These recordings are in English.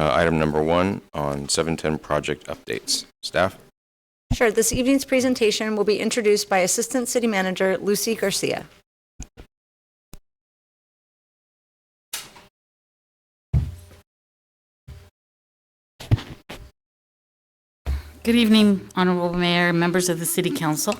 item number 1 on 710 project updates. Staff? Sure. This evening's presentation will be introduced by Assistant City Manager Lucy Garcia. Good evening, Honorable Mayor, members of the City Council.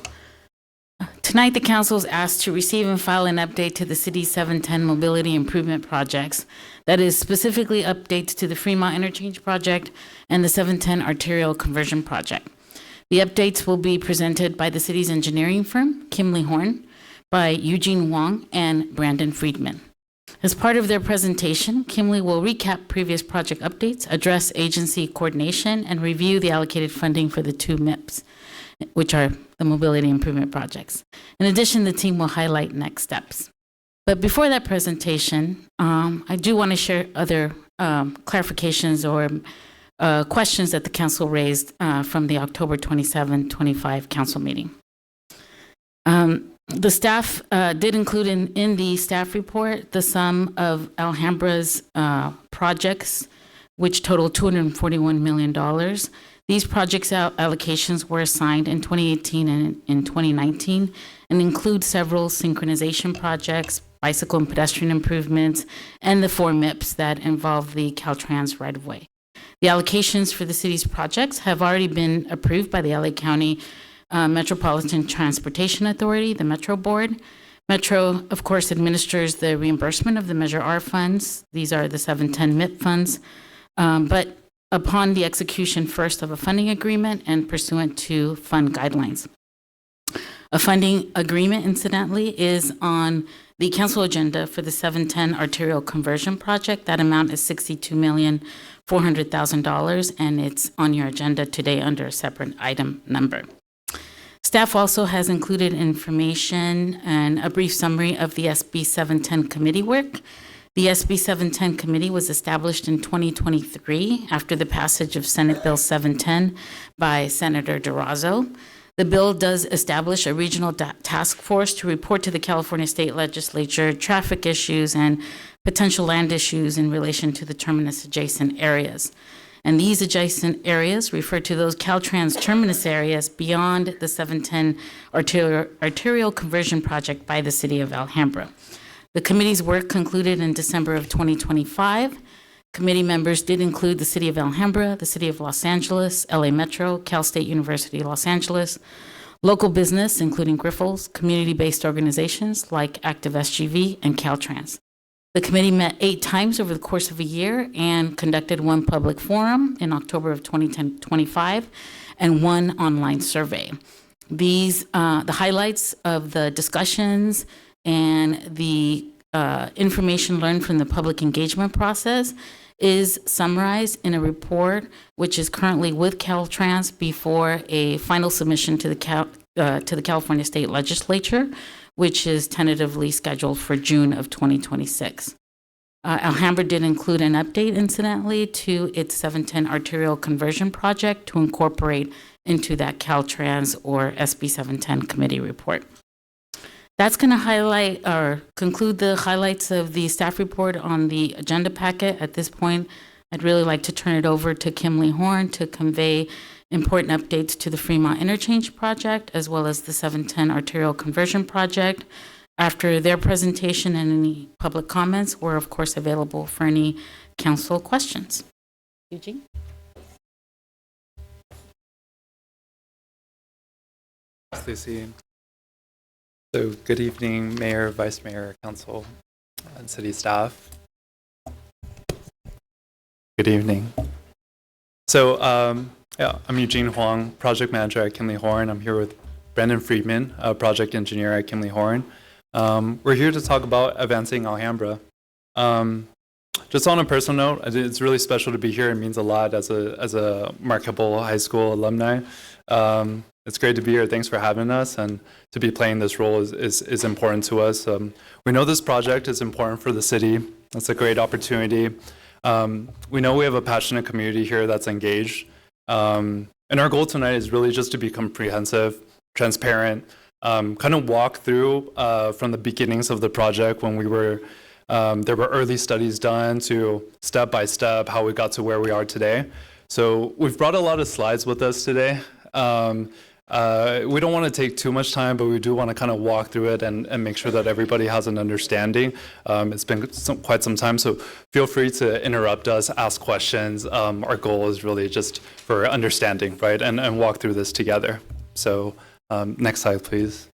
Tonight, the Council is asked to receive and file an update to the City's 710 mobility improvement projects. That is specifically updates to the Fremont Interchange Project and the 710 Arterial Conversion Project. The updates will be presented by the City's engineering firm, Kimley, by Eugene Wong and Brandon Friedman. As part of their presentation, Kimley will recap previous project updates, address agency coordination, and review the allocated funding for the 2 MIPs, which are the mobility improvement projects. In addition, the team will highlight next steps. But before that presentation, I do want to share other clarifications or questions that the council raised from the October 27, 25 council meeting. The staff did include in the staff report the sum of Alhambra's projects, which total $241 million. These projects allocations were assigned in 2018 and in 2019 and include several synchronization projects, bicycle and pedestrian improvements, and the 4 MIPs that involve the Caltrans right-of-way. The allocations for the city's projects have already been approved by the LA County Metropolitan Transportation Authority, the Metro Board. Metro, of course, administers the reimbursement of the Measure R funds. These are the 710 MIP funds. But upon the execution first of a funding agreement and pursuant to fund guidelines. A funding agreement, incidentally, is on the council agenda for the 710 Arterial Conversion Project. That amount is $62,400,000, and it's on your agenda today under a separate item number. Staff also has included information and a brief summary of the SB 710 committee work. The SB 710 committee was established in 2023 after the passage of Senate Bill 710 by Senator Durazo. The bill does establish a regional task force to report to the California State Legislature traffic issues and potential land issues in relation to the terminus adjacent areas. And these adjacent areas refer to those Caltrans terminus areas beyond the 710 arterial conversion project by the city of Alhambra. The committee's work concluded in December of 2025. Committee members did include the City of Alhambra, the City of Los Angeles, LA Metro, Cal State University Los Angeles, local business, including Grifols, community-based organizations like Active SGV and Caltrans. The committee met 8 times over the course of a year and conducted 1 public forum in October of 2025 and 1 online survey. These, the highlights of the discussions and the information learned from the public engagement process is summarized in a report which is currently with Caltrans before a final submission to the California State Legislature, which is tentatively scheduled for June of 2026. Alhambra did include an update, incidentally, to its 710 arterial conversion project to incorporate into that Caltrans or SB 710 committee report. That's going to highlight or conclude the highlights of the staff report on the agenda packet. At this point, I'd really like to turn it over to Kimley to convey important updates to the Fremont Interchange Project, as well as the 710 Arterial Conversion Project. After their presentation and any public comments, we're of course available for any council questions. Eugene? Lucy. So good evening, Mayor, Vice Mayor, Council, and City staff. Good evening. So yeah, I'm Eugene Huang, Project Manager at Kimley. I'm here with Brandon Friedman, Project Engineer at Kimley. We're here to talk about advancing Alhambra. Just on a personal note, it's really special to be here. It means a lot as a Markable High School alumni. It's great to be here. Thanks for having us, and to be playing this role is important to us. We know this project is important for the city. It's a great opportunity. We know we have a passionate community here that's engaged. And our goal tonight is really just to be comprehensive, transparent, kind of walk through from the beginnings of the project when we were There were early studies done to step by step how we got to where we are today. So we've brought a lot of slides with us today. We don't want to take too much time, but we do want to kind of walk through it and make sure that everybody has an understanding. It's been quite some time, so feel free to interrupt us, ask questions. Our goal is really just for understanding, right, and walk through this together. So next slide, please.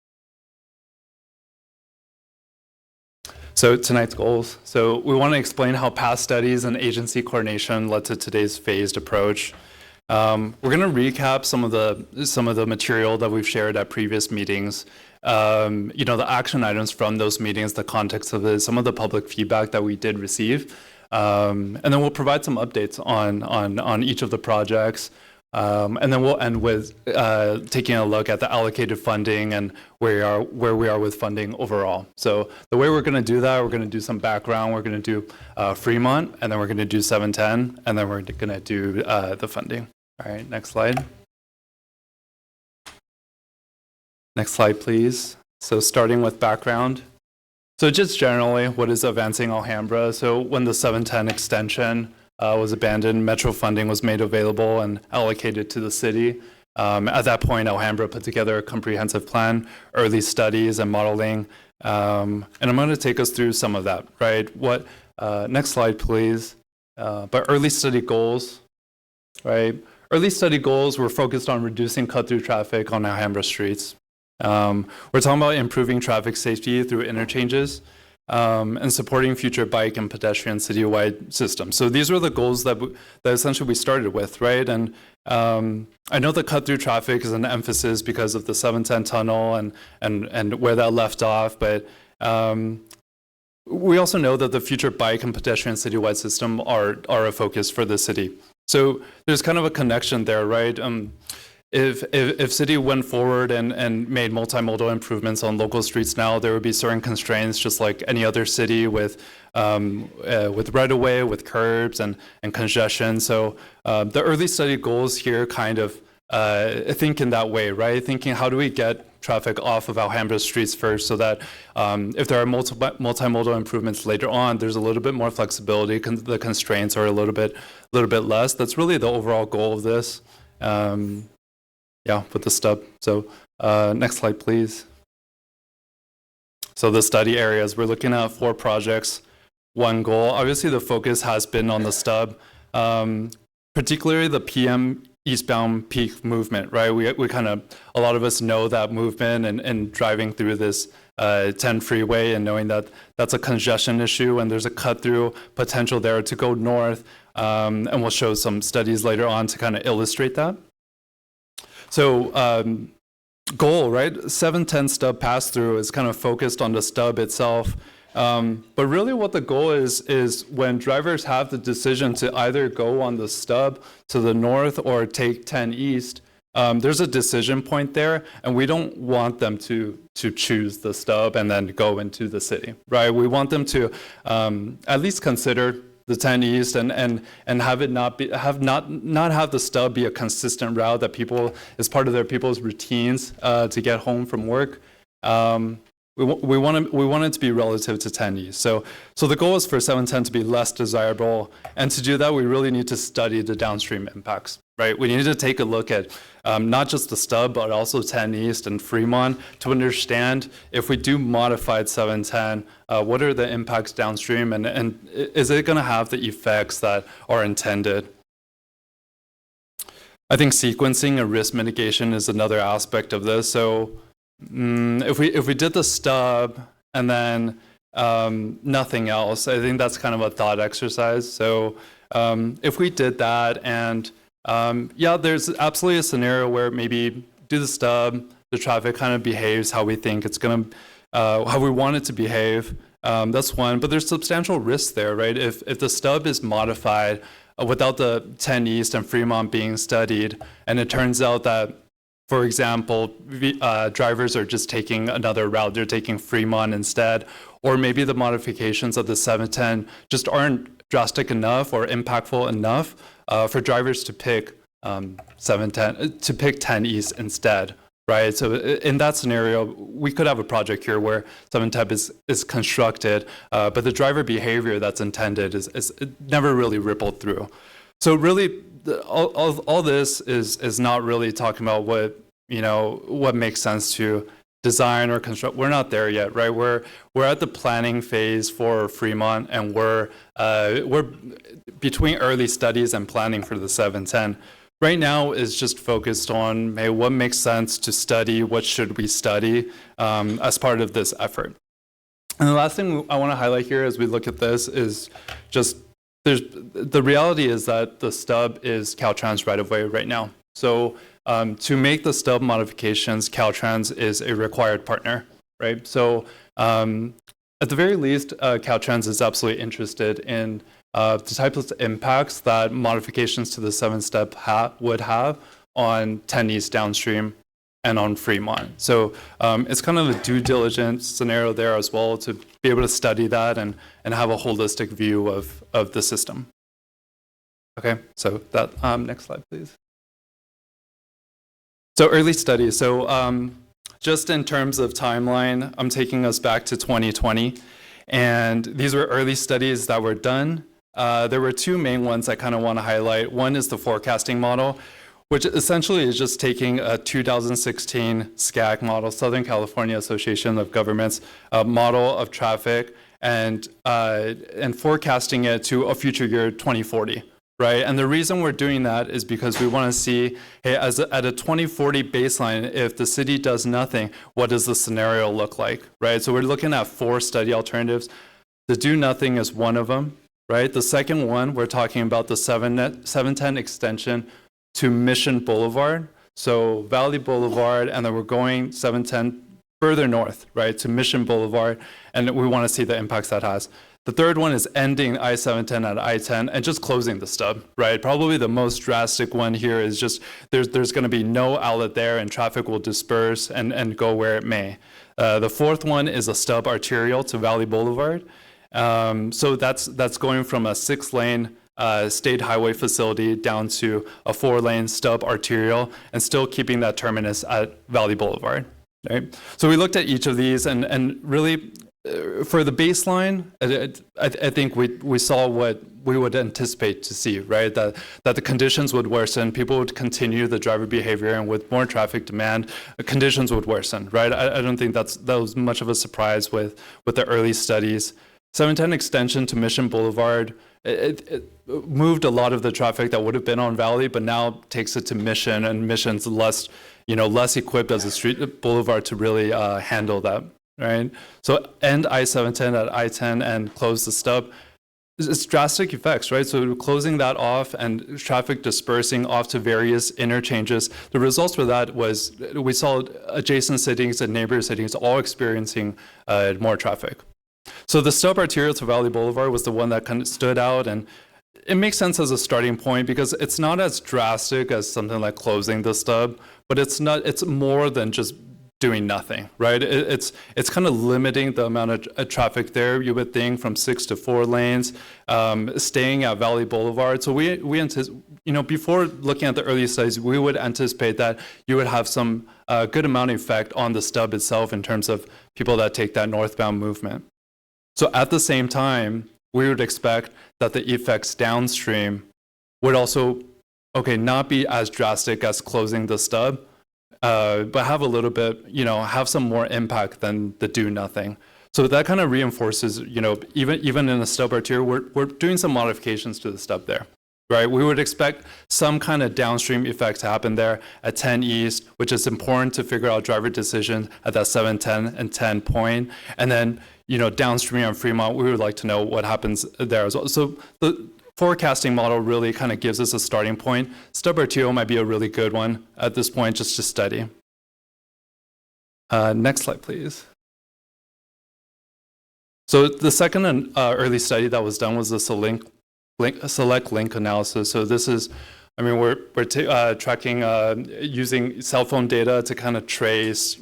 So tonight's goals. So we want to explain how past studies and agency coordination led to today's phased approach. We're going to recap some of the material that we've shared at previous meetings. The action items from those meetings, the context of it, some of the public feedback that we did receive, and then we'll provide some updates on each of the projects. And then we'll end with taking a look at the allocated funding and where we are with funding overall. So the way we're going to do that, we're going to do some background. We're going to do Fremont, and then we're going to do 710, and then we're going to do the funding. All right, next slide. Next slide, please. So starting with background. So just generally, what is advancing Alhambra? So when the 710 extension was abandoned, Metro funding was made available and allocated to the city. At that point, Alhambra put together a comprehensive plan, early studies and modeling. And I'm going to take us through some of that, right? Next slide, please. But early study goals, right? Early study goals were focused on reducing cut-through traffic on Alhambra streets. We're talking about improving traffic safety through interchanges, and supporting future bike and pedestrian citywide systems. So these were the goals that essentially we started with, right? And I know the cut-through traffic is an emphasis because of the 710 tunnel and where that left off, but we also know that the future bike and pedestrian citywide system are a focus for the city. So there's kind of a connection there, right? If city went forward and made multimodal improvements on local streets now, there would be certain constraints, just like any other city with right-of-way, with curbs and congestion. So the early study goals here kind of think in that way, right? Thinking how do we get traffic off of Alhambra streets first, so that if there are multimodal improvements later on, there's a little bit more flexibility. The constraints are a little bit less. That's really the overall goal of this. With the stub. So next slide, please. So the study areas, we're looking at 4 projects, 1 goal. Obviously, the focus has been on the stub, particularly the PM eastbound peak movement, right? We kind of, a lot of us know that movement and driving through this 10 freeway and knowing that that's a congestion issue and there's a cut through potential there to go north. And we'll show some studies later on to kind of illustrate that. So goal, right? 710 stub pass through is kind of focused on the stub itself. But really what the goal is when drivers have the decision to either go on the stub to the north or take 10 east, there's a decision point there, and we don't want them to choose the stub and then go into the city, right? We want them to at least consider the 10 east and have it not have the stub be a consistent route that is part of people's routines to get home from work. We want it to be relative to 10 east. So the goal is for 710 to be less desirable, and to do that we really need to study the downstream impacts, right? We need to take a look at not just the stub but also 10 east and Fremont to understand if we do modified 710, what are the impacts downstream, and is it going to have the effects that are intended? I think sequencing and risk mitigation is another aspect of this. So if we did the stub and then nothing else, I think that's kind of a thought exercise. So if we did that and there's absolutely a scenario where maybe do the stub, the traffic kind of behaves how we think it's going to, how we want it to behave. That's one, but there's substantial risk there, right? If the stub is modified without the 10 East and Fremont being studied, and it turns out that, for example, drivers are just taking another route, they're taking Fremont instead, or maybe the modifications of the 710 just aren't drastic enough or impactful enough for drivers to pick 710 to pick 10 East instead. right? So in that scenario, we could have a project here where 710 is constructed, but the driver behavior that's intended is it never really rippled through. So really, all this is not really talking about what makes sense to design or construct. We're not there yet, right? We're at the planning phase for Fremont, and we're between early studies and planning for the 710. Right now is just focused on, hey, what makes sense to study, what should we study as part of this effort. And the last thing I want to highlight here as we look at this is just the reality is that the stub is Caltrans right-of-way right now. So to make the stub modifications, Caltrans is a required partner, right? So at the very least, Caltrans is absolutely interested in the types of impacts that modifications to the 7-step would have on 10 East downstream and on Fremont. So it's kind of a due diligence scenario there as well to be able to study that and have a holistic view of the system. Okay, so that next slide, please. So early studies. So just in terms of timeline, I'm taking us back to 2020. And these were early studies that were done. There were two main ones I kind of want to highlight. One is the forecasting model, which essentially is just taking a 2016 SCAG model, Southern California Association of Governments model of traffic, and forecasting it to a future year 2040. Right, and the reason we're doing that is because we want to see, hey, at a 2040 baseline, if the city does nothing, what does the scenario look like, right? So we're looking at 4 study alternatives. The do nothing is one of them, right? The second one, we're talking about the 710 extension to Mission Boulevard, so Valley Boulevard, and then we're going 710 further north, right, to Mission Boulevard, and we want to see the impacts that has. The third one is ending I-710 at I-10 and just closing the stub, right? Probably the most drastic one here is just there's going to be no outlet there and traffic will disperse and go where it may. The fourth one is a stub arterial to Valley Boulevard. So that's going from a 6-lane state highway facility down to a 4-lane stub arterial and still keeping that terminus at Valley Boulevard, right? So we looked at each of these and really, for the baseline, I think we saw what we would anticipate to see, right? That the conditions would worsen, people would continue the driver behavior, and with more traffic demand, conditions would worsen, right? I don't think that was much of a surprise with the early studies. 710 extension to Mission Boulevard, it moved a lot of the traffic that would have been on Valley, but now takes it to Mission, and Mission's less equipped as a street boulevard to really handle that. Right, so end I-710 at I-10 and close the stub. It's drastic effects, right? So closing that off and traffic dispersing off to various interchanges. The results for that was we saw adjacent cities and neighboring cities all experiencing more traffic. So the stub arterial to Valley Boulevard was the one that kind of stood out, and it makes sense as a starting point because it's not as drastic as something like closing the stub, but it's more than just doing nothing, right? It's kind of limiting the amount of traffic there. You would think from 6 to 4 lanes, staying at Valley Boulevard. So we before looking at the early studies, we would anticipate that you would have some good amount of effect on the stub itself in terms of people that take that northbound movement. So at the same time, we would expect that the effects downstream would also, not be as drastic as closing the stub, but have a little bit, have some more impact than the do nothing. So that kind of reinforces, even in the stub arterial, we're doing some modifications to the stub there, right? We would expect some kind of downstream effect to happen there at 10 East, which is important to figure out driver decisions at that 710 and 10 point. And then, downstream on Fremont, we would like to know what happens there as well. So the forecasting model really kind of gives us a starting point. Stub arterial might be a really good one at this point just to study. Next slide, please. So the second early study that was done was the select link analysis. So this is, we're tracking using cell phone data to kind of trace,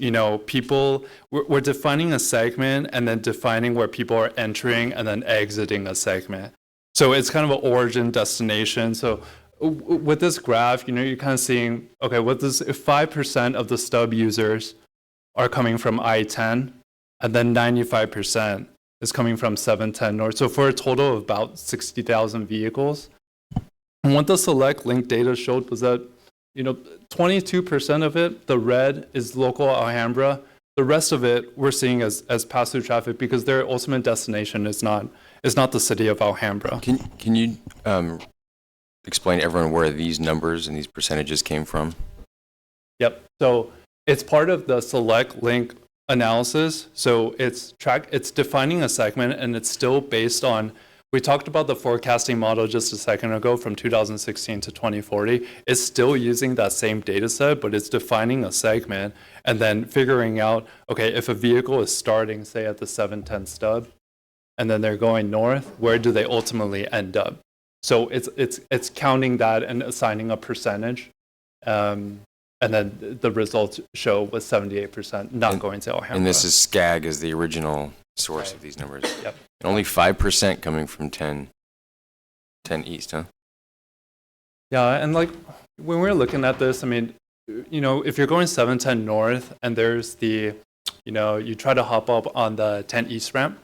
people. We're defining a segment and then defining where people are entering and then exiting a segment. So it's kind of an origin destination. So with this graph, you're kind of seeing, okay, if 5% of the Stub users are coming from I-10, and then 95% is coming from 710 North. So for a total of about 60,000 vehicles. And what the select link data showed was that 22% of it, the red, is local Alhambra. The rest of it we're seeing as pass-through traffic because their ultimate destination is not the city of Alhambra. Can you explain to everyone where these numbers and these percentages came from? Yep. So it's part of the select link analysis. So it's defining a segment, and it's still based on. We talked about the forecasting model just a second ago from 2016 to 2040. It's still using that same data set, but it's defining a segment and then figuring out, okay, if a vehicle is starting, say, at the 710 Stub, and then they're going north, where do they ultimately end up? So it's counting that and assigning a percentage. And then the results show was 78% not going to Alhambra. And this is SCAG as the original source of these numbers. Yep. And only 5% coming from 10 East, huh? Yeah, and like when we're looking at this, I mean, if you're going 710 North and there's you try to hop up on the 10 East ramp,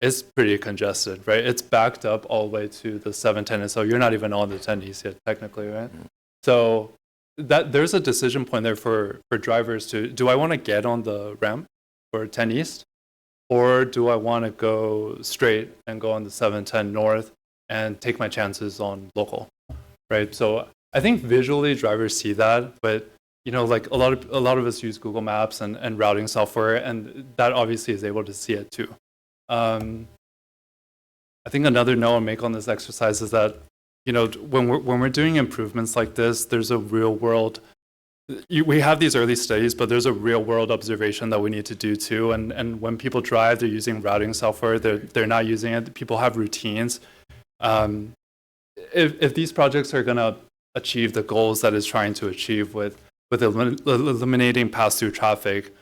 it's pretty congested, right? It's backed up all the way to the 710, and so you're not even on the 10 East yet, technically, right? Mm-hmm. So there's a decision point there for drivers do I want to get on the ramp for 10 East? Or do I want to go straight and go on the 710 North and take my chances on local, right? So I think visually drivers see that, but like a lot of us use Google Maps and routing software, and that obviously is able to see it too. I think another note I'll make on this exercise is that when we're doing improvements like this, there's a real world. We have these early studies, but there's a real world observation that we need to do too. And when people drive, they're using routing software. They're not using it. People have routines. If these projects are going to achieve the goals that it's trying to achieve with eliminating pass-through traffic,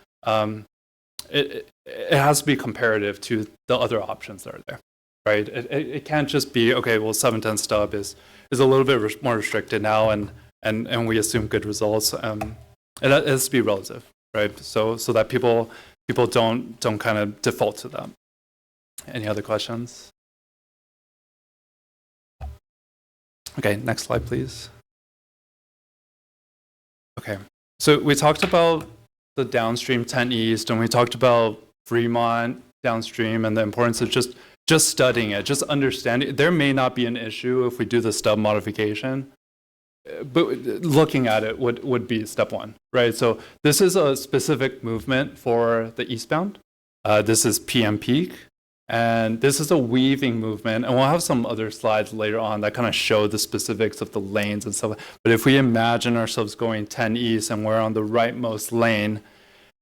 it has to be comparative to the other options that are there, right? It can't just be, okay, well, 710 Stub is a little bit more restricted now, and we assume good results. It has to be relative, right? So that people don't kind of default to that. Any other questions? Okay, next slide, please. Okay, so we talked about the downstream 10 East, and we talked about Fremont downstream and the importance of just studying it, just understanding. There may not be an issue if we do the Stub modification, but looking at it would be step one, right? So this is a specific movement for the eastbound. This is PM peak, and this is a weaving movement. And we'll have some other slides later on that kind of show the specifics of the lanes and stuff. But if we imagine ourselves going 10 east and we're on the rightmost lane,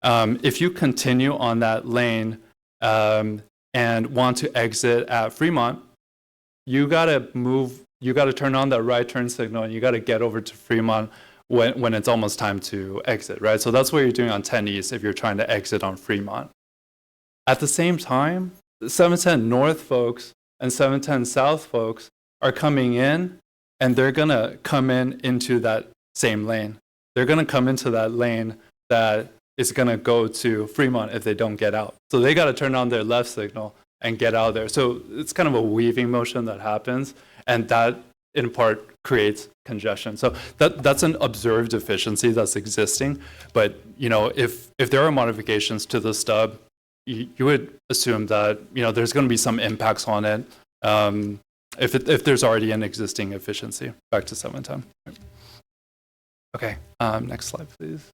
if you continue on that lane and want to exit at Fremont, you got to turn on that right turn signal, and you got to get over to Fremont when it's almost time to exit, right? So that's what you're doing on 10 East if you're trying to exit on Fremont. At the same time, the 710 North folks and 710 South folks are coming in, and they're going to come into that same lane. They're going to come into that lane that is going to go to Fremont if they don't get out. So they got to turn on their left signal and get out of there. So it's kind of a weaving motion that happens, and that in part creates congestion. So that's an observed efficiency that's existing. But if there are modifications to the Stub, you would assume that there's going to be some impacts on it if there's already an existing efficiency. Back to 710. Okay, next slide, please.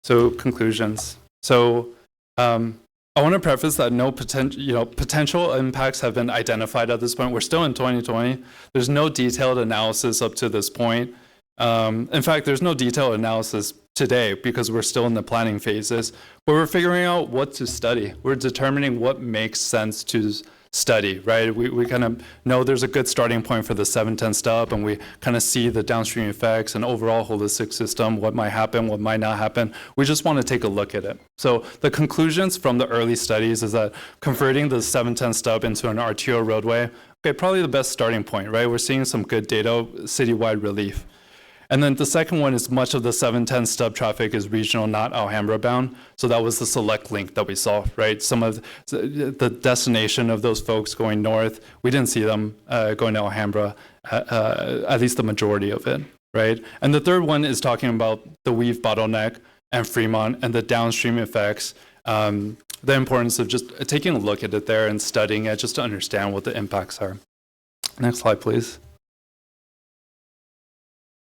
So conclusions. So I want to preface that no potential impacts have been identified at this point. We're still in 2020. There's no detailed analysis up to this point. In fact, there's no detailed analysis today because we're still in the planning phases. But we're figuring out what to study. We're determining what makes sense to study, right? We kind of know there's a good starting point for the 710 Stub, and we kind of see the downstream effects and overall holistic system, what might happen, what might not happen. We just want to take a look at it. So the conclusions from the early studies is that converting the 710 Stub into an arterial roadway okay, probably the best starting point, right? We're seeing some good data, citywide relief. And then the second one is much of the 710 stub traffic is regional, not Alhambra bound. So that was the select link that we saw, right? Some of the destination of those folks going north, we didn't see them going to Alhambra, at least the majority of it, right? And the third one is talking about the weave bottleneck and Fremont and the downstream effects, the importance of just taking a look at it there and studying it just to understand what the impacts are. Next slide, please.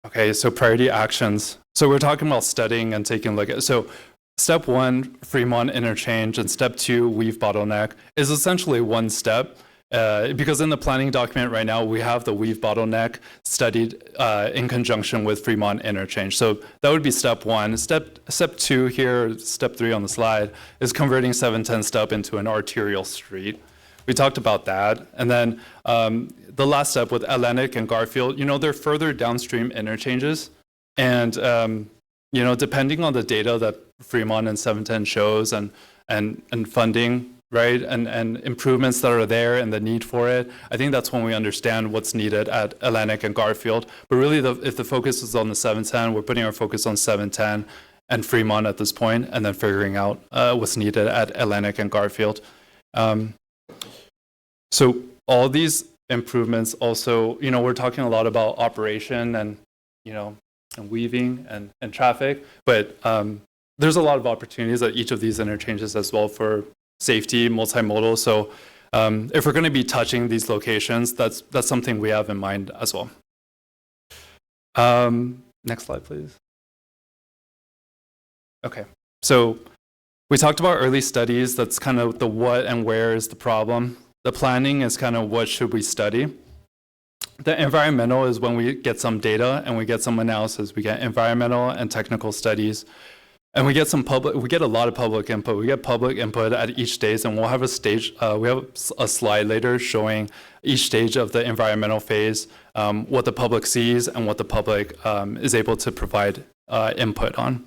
Okay, so priority actions. So we're talking about studying and taking a look at, so step 1, Fremont interchange, and step 2, weave bottleneck, is essentially one step. Because in the planning document right now, we have the weave bottleneck studied in conjunction with Fremont interchange. So that would be step 1. Step 2 here, step 3 on the slide, is converting 710 Stub into an arterial street. We talked about that. And then the last step with Atlantic and Garfield, they're further downstream interchanges. And, depending on the data that Fremont and 710 shows and funding, right, and improvements that are there and the need for it, I think that's when we understand what's needed at Atlantic and Garfield. But really, if the focus is on the 710, we're putting our focus on 710 and Fremont at this point, and then figuring out what's needed at Atlantic and Garfield. So all these improvements also, we're talking a lot about operation and, and weaving and traffic, but there's a lot of opportunities at each of these interchanges as well for safety, multimodal. So if we're going to be touching these locations, that's something we have in mind as well. Next slide, please. Okay, so we talked about early studies. That's kind of the what and where is the problem. The planning is kind of what should we study. The environmental is when we get some data and we get some analysis. We get environmental and technical studies. And we get a lot of public input. We get public input at each stage, and we'll have a slide later showing each stage of the environmental phase, what the public sees and what the public is able to provide input on.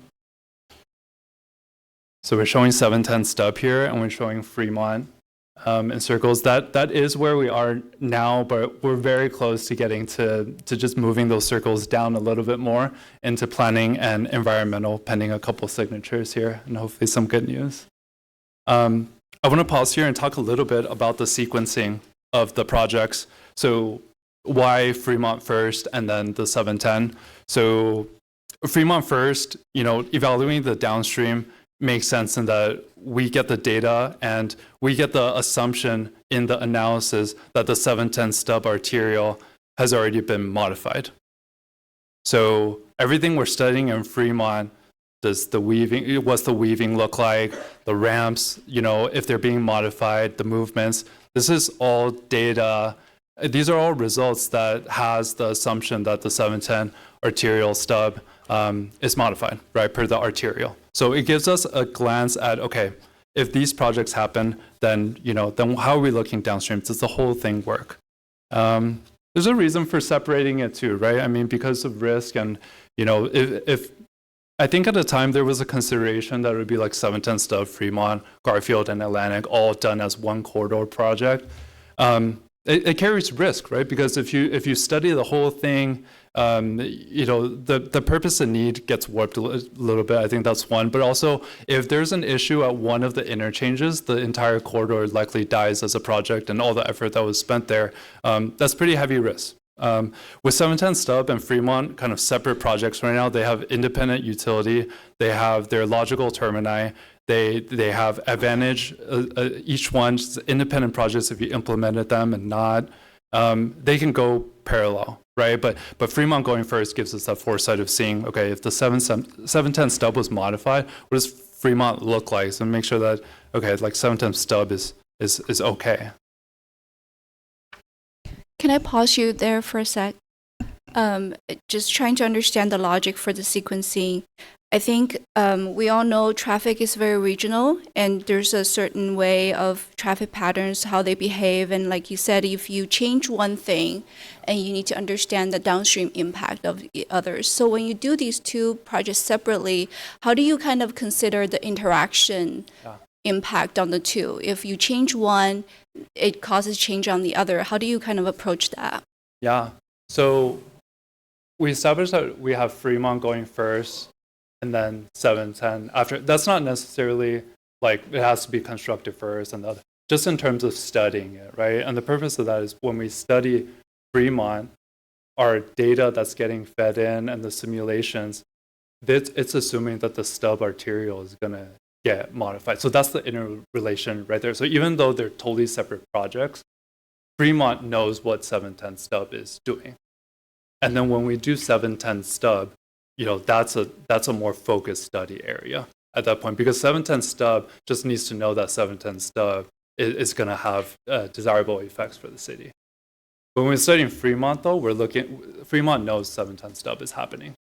So we're showing 710 Stub here, and we're showing Fremont in circles. That is where we are now, but we're very close to getting to just moving those circles down a little bit more into planning and environmental, pending a couple signatures here, and hopefully some good news. I want to pause here and talk a little bit about the sequencing of the projects. So why Fremont first and then the 710? So Fremont first, evaluating the downstream makes sense in that we get the data and we get the assumption in the analysis that the 710 Stub arterial has already been modified. So everything we're studying in Fremont, what's the weaving look like, the ramps, if they're being modified, the movements, this is all data. These are all results that has the assumption that the 710 arterial stub is modified, right, per the arterial. So it gives us a glance at, okay, if these projects happen, then, then how are we looking downstream? Does the whole thing work? There's a reason for separating it too, right? I mean, because of risk and, if I think at the time there was a consideration that it would be like 710 Stub, Fremont, Garfield, and Atlantic all done as one corridor project. It carries risk, right? Because if you study the whole thing, the purpose and need gets warped a little bit. I think that's one. But also, if there's an issue at one of the interchanges, the entire corridor likely dies as a project, and all the effort that was spent there, that's pretty heavy risk. With 710 Stub and Fremont, kind of separate projects right now, they have independent utility. They have their logical termini. They have advantage, each one's independent projects if you implemented them and not. They can go parallel, right? But Fremont going first gives us that foresight of seeing, okay, if the 710 Stub was modified, what does Fremont look like? So make sure that, okay, like 710 Stub is okay. Can I pause you there for a sec? Just trying to understand the logic for the sequencing. I think we all know traffic is very regional, and there's a certain way of traffic patterns, how they behave. And like you said, if you change one thing, and you need to understand the downstream impact of the others. So when you do these two projects separately, how do you kind of consider the interaction impact on the two? If you change one, it causes change on the other. How do you kind of approach that? Yeah. So we established that we have Fremont going first and then 710 after. That's not necessarily like it has to be constructed first and the other, just in terms of studying it, right? And the purpose of that is when we study Fremont, our data that's getting fed in and the simulations, it's assuming that the stub arterial is going to get modified. So that's the interrelation right there. So even though they're totally separate projects, Fremont knows what 710 stub is doing. And then when we do 710 stub, that's a more focused study area at that point, because 710 stub just needs to know that 710 stub is going to have desirable effects for the city. When we're studying Fremont, though, Fremont knows 710 stub is happening.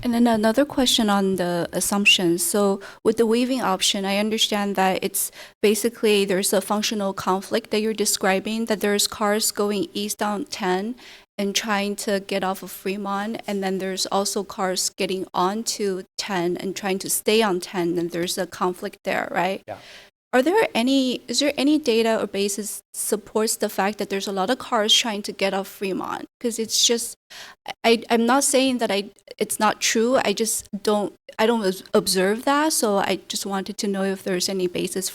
And then another question on the assumptions. So with the weaving option, I understand that it's basically there's a functional conflict that you're describing, that there's cars going east on 10 and trying to get off of Fremont, and then there's also cars getting onto 10 and trying to stay on 10, and there's a conflict there, right? Yeah. Is there any data or basis supports the fact that there's a lot of cars trying to get off Fremont? Because it's just, I'm not saying that it's not true. I don't observe that. So I just wanted to know if there's any basis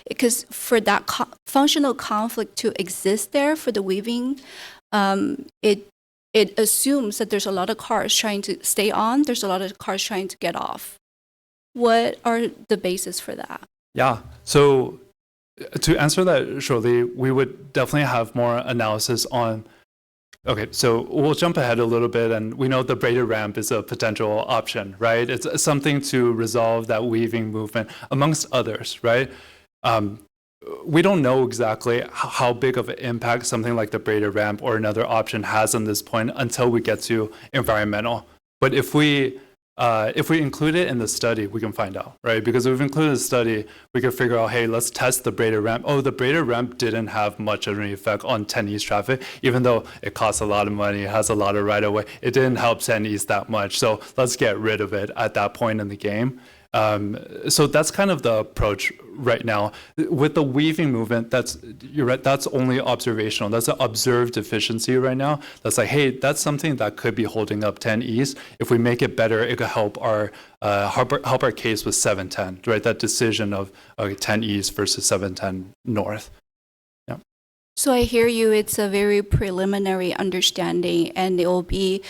because for that functional conflict to exist there for the weaving, it assumes that there's a lot of cars trying to stay on. There's a lot of cars trying to get off. What are the basis for that? Yeah. So to answer that shortly, we would definitely have more analysis on. Okay, so we'll jump ahead a little bit, and we know the braided ramp is a potential option, right? It's something to resolve that weaving movement, amongst others, right? We don't know exactly how big of an impact something like the braided ramp or another option has on this point until we get to environmental. But if we include it in the study, we can find out, right? Because if we've included the study, we can figure out, hey, let's test the braided ramp. Oh, the braided ramp didn't have much of an effect on 10 East traffic, even though it costs a lot of money, it has a lot of right-of-way. It didn't help 10 East that much. So let's get rid of it at that point in the game. So that's kind of the approach right now. With the weaving movement, you're right, that's only observational. That's an observed deficiency right now. That's like, hey, that's something that could be holding up 10 East. If we make it better, it could help our case with 710, right? That decision of 10 East versus 710 North. Yeah. So I hear you, it's a very preliminary understanding, and it will be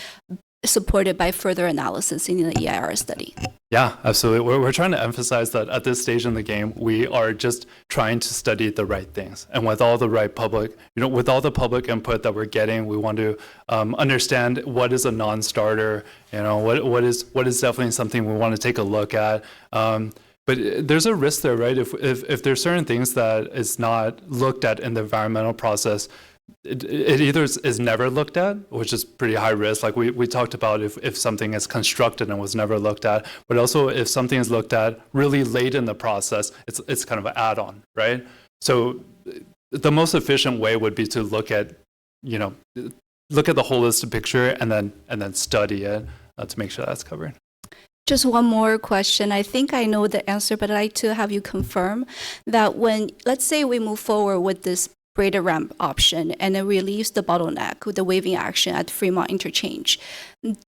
supported by further analysis in the EIR study. Yeah, absolutely. We're trying to emphasize that at this stage in the game, we are just trying to study the right things. And with all the right public, with all the public input that we're getting, we want to understand what is a non-starter, what is definitely something we want to take a look at. But there's a risk there, right? If there's certain things that is not looked at in the environmental process, it either is never looked at, which is pretty high risk. Like we talked about if something is constructed and was never looked at, but also if something is looked at really late in the process, it's kind of an add-on, right? So the most efficient way would be to look at the holistic picture and then study it to make sure that's covered. Just one more question. I think I know the answer, but I'd like to have you confirm that when, let's say we move forward with this braided ramp option and it relieves the bottleneck with the waving action at Fremont interchange.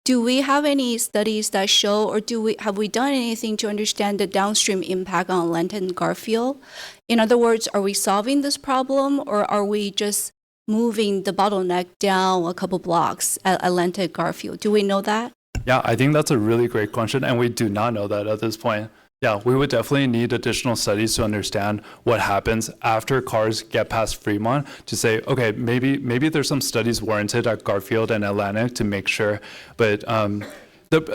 Do we have any studies that show, or have we done anything to understand the downstream impact on Atlanta and Garfield? In other words, are we solving this problem, or are we just moving the bottleneck down a couple blocks at Atlanta and Garfield? Do we know that? Yeah, I think that's a really great question, and we do not know that at this point. Yeah, we would definitely need additional studies to understand what happens after cars get past Fremont to say, okay, maybe there's some studies warranted at Garfield and Atlantic to make sure. But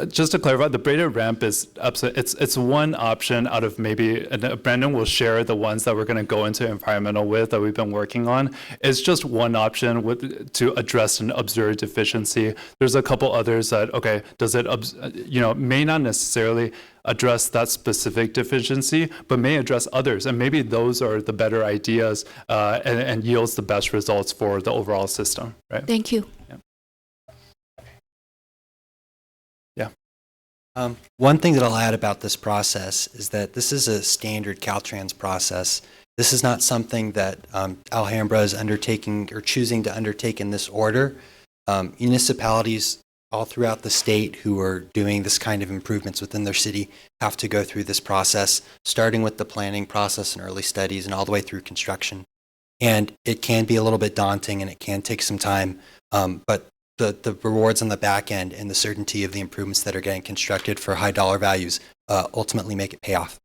just to clarify, the braided ramp is it's one option out of maybe, and Brandon will share the ones that we're going to go into environmental with that we've been working on. It's just one option to address an observed deficiency. There's a couple others that, okay, does it, may not necessarily address that specific deficiency, but may address others. And maybe those are the better ideas and yields the best results for the overall system, right? Thank you. Yeah. One thing that I'll add about this process is that this is a standard Caltrans process. This is not something that Alhambra is undertaking or choosing to undertake in this order. Municipalities all throughout the state who are doing this kind of improvements within their city have to go through this process, starting with the planning process and early studies and all the way through construction. And it can be a little bit daunting and it can take some time, but the rewards on the back end and the certainty of the improvements that are getting constructed for high dollar values ultimately make it pay off.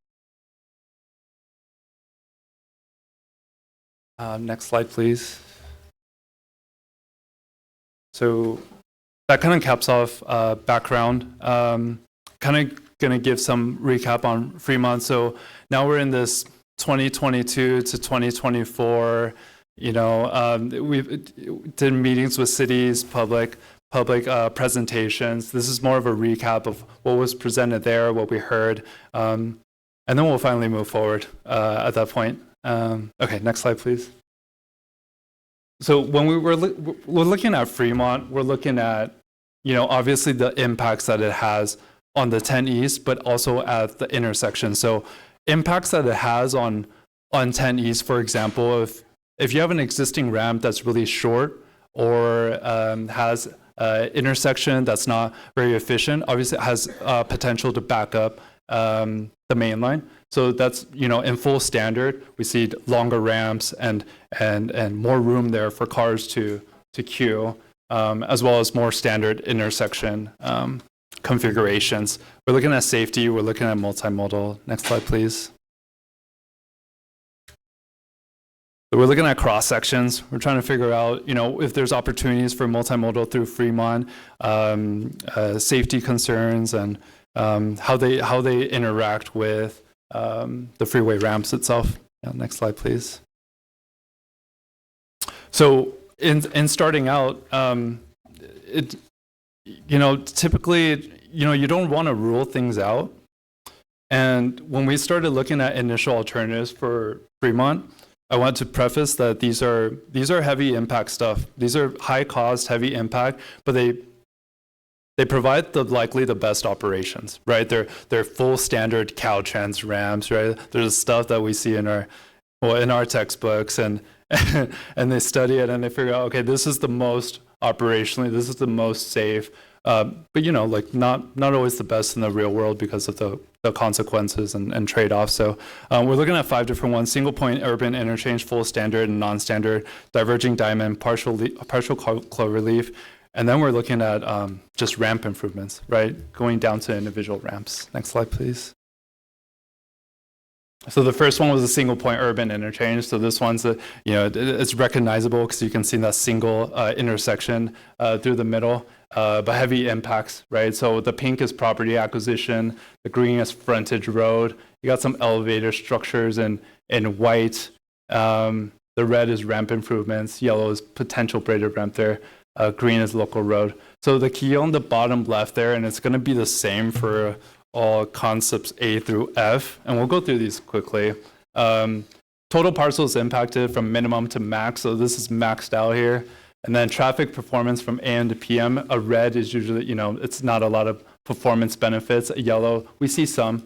Next slide, please. So that kind of caps off background. Kind of going to give some recap on Fremont. So now we're in this 2022 to 2024. We did meetings with cities, public presentations. This is more of a recap of what was presented there, what we heard, and then we'll finally move forward at that point. Okay, next slide, please. So when we're looking at Fremont, we're looking at, obviously the impacts that it has on the 10 East, but also at the intersection. So impacts that it has on 10 East, for example, if you have an existing ramp that's really short or has intersection that's not very efficient, obviously it has potential to back up the main line. So that's, in full standard, we see longer ramps and more room there for cars to queue, as well as more standard intersection configurations. We're looking at safety, we're looking at multimodal. Next slide, please. So we're looking at cross sections. We're trying to figure out, if there's opportunities for multimodal through Fremont, safety concerns, and how they interact with the freeway ramps itself. Yeah, next slide, please. So in starting out, typically, you don't want to rule things out. And when we started looking at initial alternatives for Fremont, I want to preface that these are heavy impact stuff. These are high cost, heavy impact, but they provide likely the best operations, right? They're full standard Caltrans ramps, right? There's stuff that we see in our textbooks, and and they study it and they figure out, okay, this is the most operationally, this is the most safe, but not always the best in the real world because of the consequences and trade-offs. So we're looking at 5 different ones: single point urban interchange, full standard and non-standard, diverging diamond, partial cloverleaf. And then we're looking at just ramp improvements, right? Going down to individual ramps. Next slide, please. So the first one was a single point urban interchange. So this one's, it's recognizable because you can see that single intersection through the middle, but heavy impacts, right? So the pink is property acquisition, the green is frontage road. You got some elevator structures in white. The red is ramp improvements. Yellow is potential braided ramp there. Green is local road. So the key on the bottom left there, and it's going to be the same for all concepts A through F, and we'll go through these quickly. Total parcels impacted from minimum to max, so this is maxed out here. And then traffic performance from AM to PM. A red is usually, it's not a lot of performance benefits. A yellow, we see some.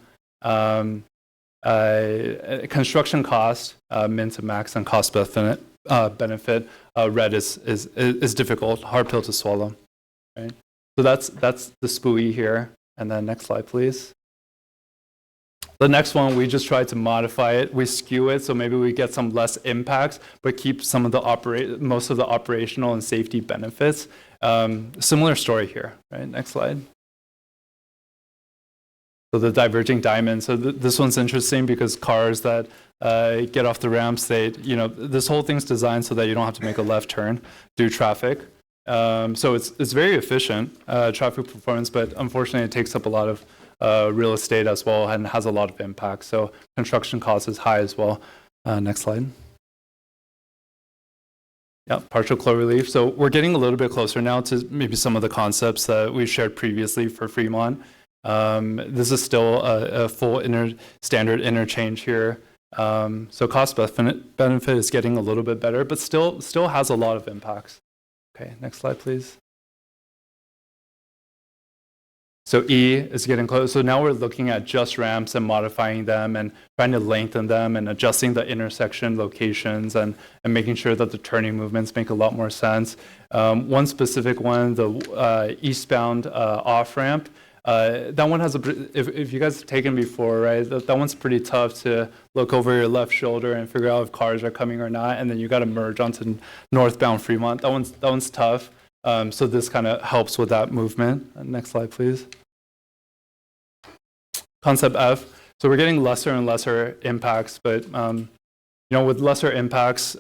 Construction cost, min to max, and cost benefit. Red is difficult, hard pill to swallow. Right? So that's the SPUI here. And then next slide, please. The next one, we just try to modify it. We skew it, so maybe we get some less impacts, but keep some of the most of the operational and safety benefits. Similar story here, right? Next slide. So the diverging diamond. So this one's interesting because cars that get off the ramps, this whole thing's designed so that you don't have to make a left turn through traffic. So it's very efficient traffic performance, but unfortunately it takes up a lot of real estate as well and has a lot of impact. So construction cost is high as well. Next slide. Yeah, partial cloverleaf. So we're getting a little bit closer now to maybe some of the concepts that we shared previously for Fremont. This is still a full standard interchange here. So cost benefit is getting a little bit better, but still has a lot of impacts. Okay, next slide, please. So E is getting close. So now we're looking at just ramps and modifying them and trying to lengthen them and adjusting the intersection locations and making sure that the turning movements make a lot more sense. One specific one, the eastbound off-ramp, that one has if you guys have taken before, right, that one's pretty tough to look over your left shoulder and figure out if cars are coming or not, and then you got to merge onto northbound Fremont. That one's tough. So this kind of helps with that movement. Next slide, please. Concept F. So we're getting lesser and lesser impacts, but with lesser impacts,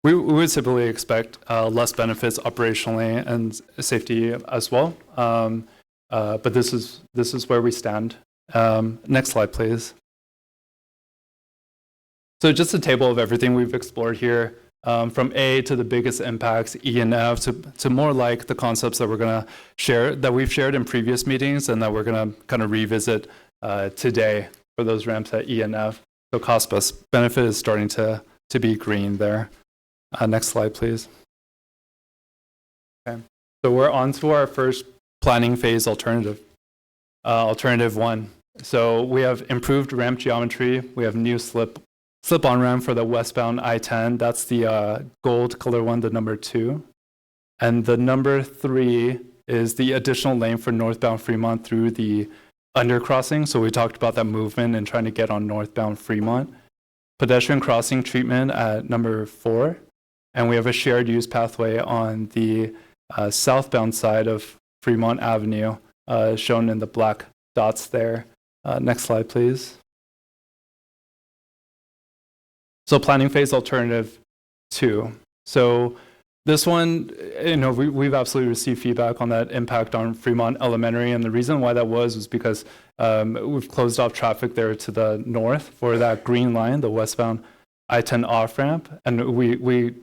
we would typically expect less benefits operationally and safety as well. But this is where we stand. Next slide, please. So just a table of everything we've explored here. From A to the biggest impacts, E and F, to more like the concepts that we're going to share, that we've shared in previous meetings and that we're going to kind of revisit today for those ramps at E and F. So cost benefit is starting to be green there. Next slide, please. Okay. So we're on to our first planning phase alternative, alternative 1. So we have improved ramp geometry. We have new slip-on ramp for the westbound I-10. That's the gold color one, the number 2. And the number 3 is the additional lane for northbound Fremont through the undercrossing. So we talked about that movement and trying to get on northbound Fremont. Pedestrian crossing treatment at number 4. And we have a shared use pathway on the southbound side of Fremont Avenue, shown in the black dots there. Next slide, please. So planning phase alternative 2. So this one, we've absolutely received feedback on that impact on Fremont Elementary, and the reason why that was because we've closed off traffic there to the north for that green line, the westbound I-10 off-ramp, and we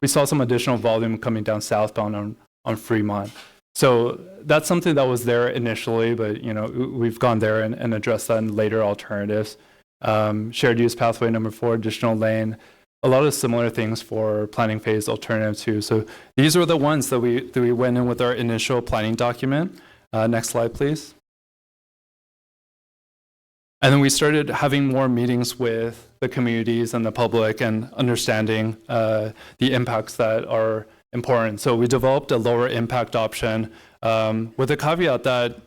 saw some additional volume coming down southbound on Fremont. So that's something that was there initially, but we've gone there and addressed that in later alternatives. Shared use pathway number 4, additional lane, a lot of similar things for planning phase alternative 2. So these were the ones that we went in with our initial planning document. Next slide, please. And then we started having more meetings with the communities and the public and understanding the impacts that are important. So we developed a lower impact option with the caveat that,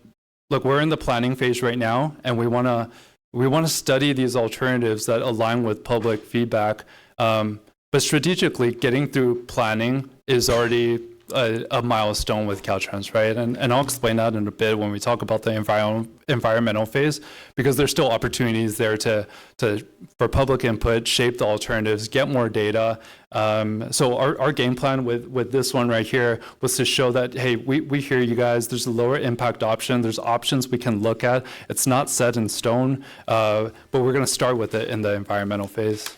look, we're in the planning phase right now, and we want to study these alternatives that align with public feedback. But strategically, getting through planning is already a milestone with Caltrans, right? And I'll explain that in a bit when we talk about the environmental phase, because there's still opportunities there for public input, shape the alternatives, get more data. So our game plan with this one right here was to show that, hey, we hear you guys, there's a lower impact option, there's options we can look at. It's not set in stone, but we're going to start with it in the environmental phase.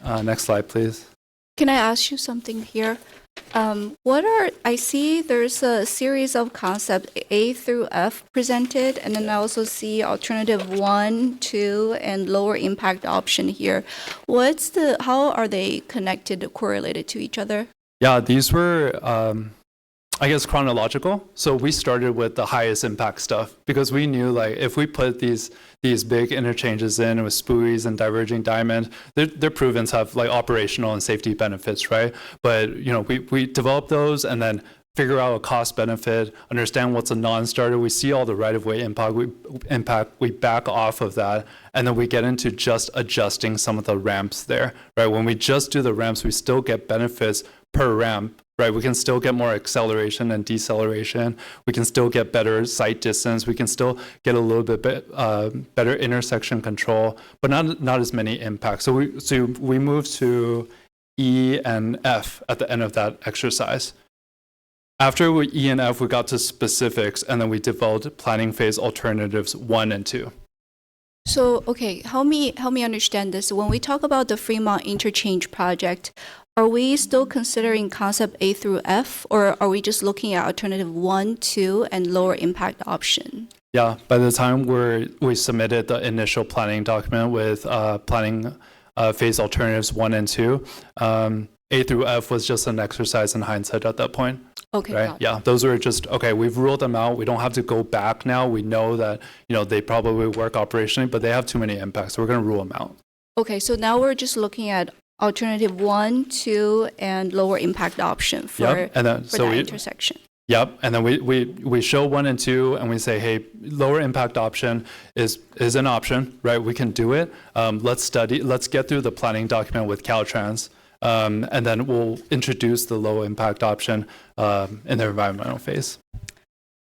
Next slide, please. Can I ask you something here? I see there's a series of concepts A through F presented, and then I also see alternative 1, 2, and lower impact option here. How are they connected, correlated to each other? Yeah, these were, I guess, chronological. So we started with the highest impact stuff because we knew, like, if we put these big interchanges in with spuies and diverging diamond, they're proven to have like operational and safety benefits, right? But we develop those and then figure out a cost benefit, understand what's a non-starter. We see all the right-of-way impact. We back off of that, and then we get into just adjusting some of the ramps there, right? When we just do the ramps, we still get benefits per ramp. Right, we can still get more acceleration and deceleration. We can still get better sight distance. We can still get a little bit better intersection control, but not as many impacts. So we moved to E and F at the end of that exercise. After E and F, we got to specifics, and then we developed planning phase alternatives 1 and 2. So, okay, help me understand this. When we talk about the Fremont Interchange project, are we still considering concept A through F, or are we just looking at alternative 1, 2, and lower impact option? Yeah, by the time we submitted the initial planning document with planning phase alternatives 1 and 2, A through F was just an exercise in hindsight at that point. Okay, right? got it. Yeah, those are just, okay, we've ruled them out. We don't have to go back now. We know that, they probably work operationally, but they have too many impacts. So we're going to rule them out. Okay, so now we're just looking at alternative 1, 2, and lower impact option for, Yep. And then, for so that we, intersection. Yep, and then we show 1 and 2, and we say, hey, lower impact option is an option, right? We can do it. Let's get through the planning document with Caltrans, and then we'll introduce the low impact option in the environmental phase.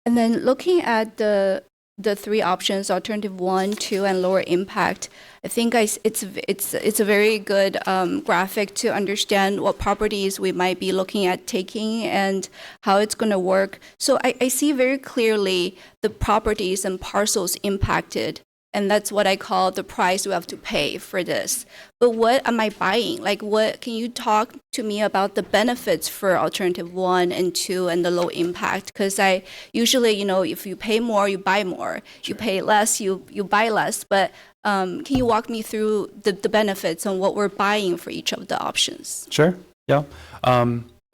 And then looking at the 3 options, alternative 1, 2, and lower impact, I think it's a very good graphic to understand what properties we might be looking at taking and how it's going to work. So I see very clearly the properties and parcels impacted, and that's what I call the price we have to pay for this. But what am I buying? Like, what can you talk to me about the benefits for alternative 1 and 2 and the low impact? Because I usually, if you pay more, you buy more. You pay less, you buy less. But can you walk me through the benefits and what we're buying for each of the options? Sure, yeah.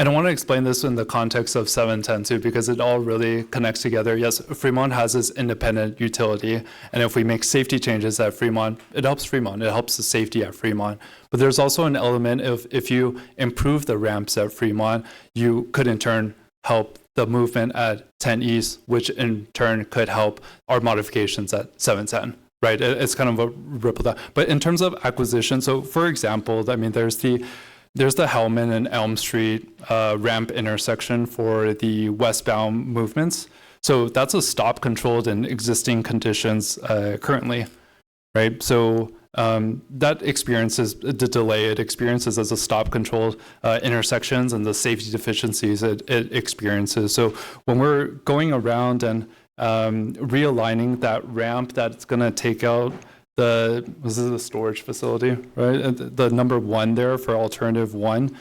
And I want to explain this in the context of 710 too, because it all really connects together. Yes, Fremont has this independent utility, and if we make safety changes at Fremont, it helps Fremont. It helps the safety at Fremont. But there's also an element of if you improve the ramps at Fremont, you could in turn help the movement at 10 East, which in turn could help our modifications at 710. Right, it's kind of a ripple down. But in terms of acquisition, so for example, I mean, there's the Hellman and Elm Street ramp intersection for the westbound movements. So that's a stop controlled in existing conditions currently, right? So that experiences the delay it experiences as a stop controlled intersections and the safety deficiencies it experiences. So when we're going around and realigning that ramp that's going to take out this is the storage facility, right? The number 1 there for alternative 1.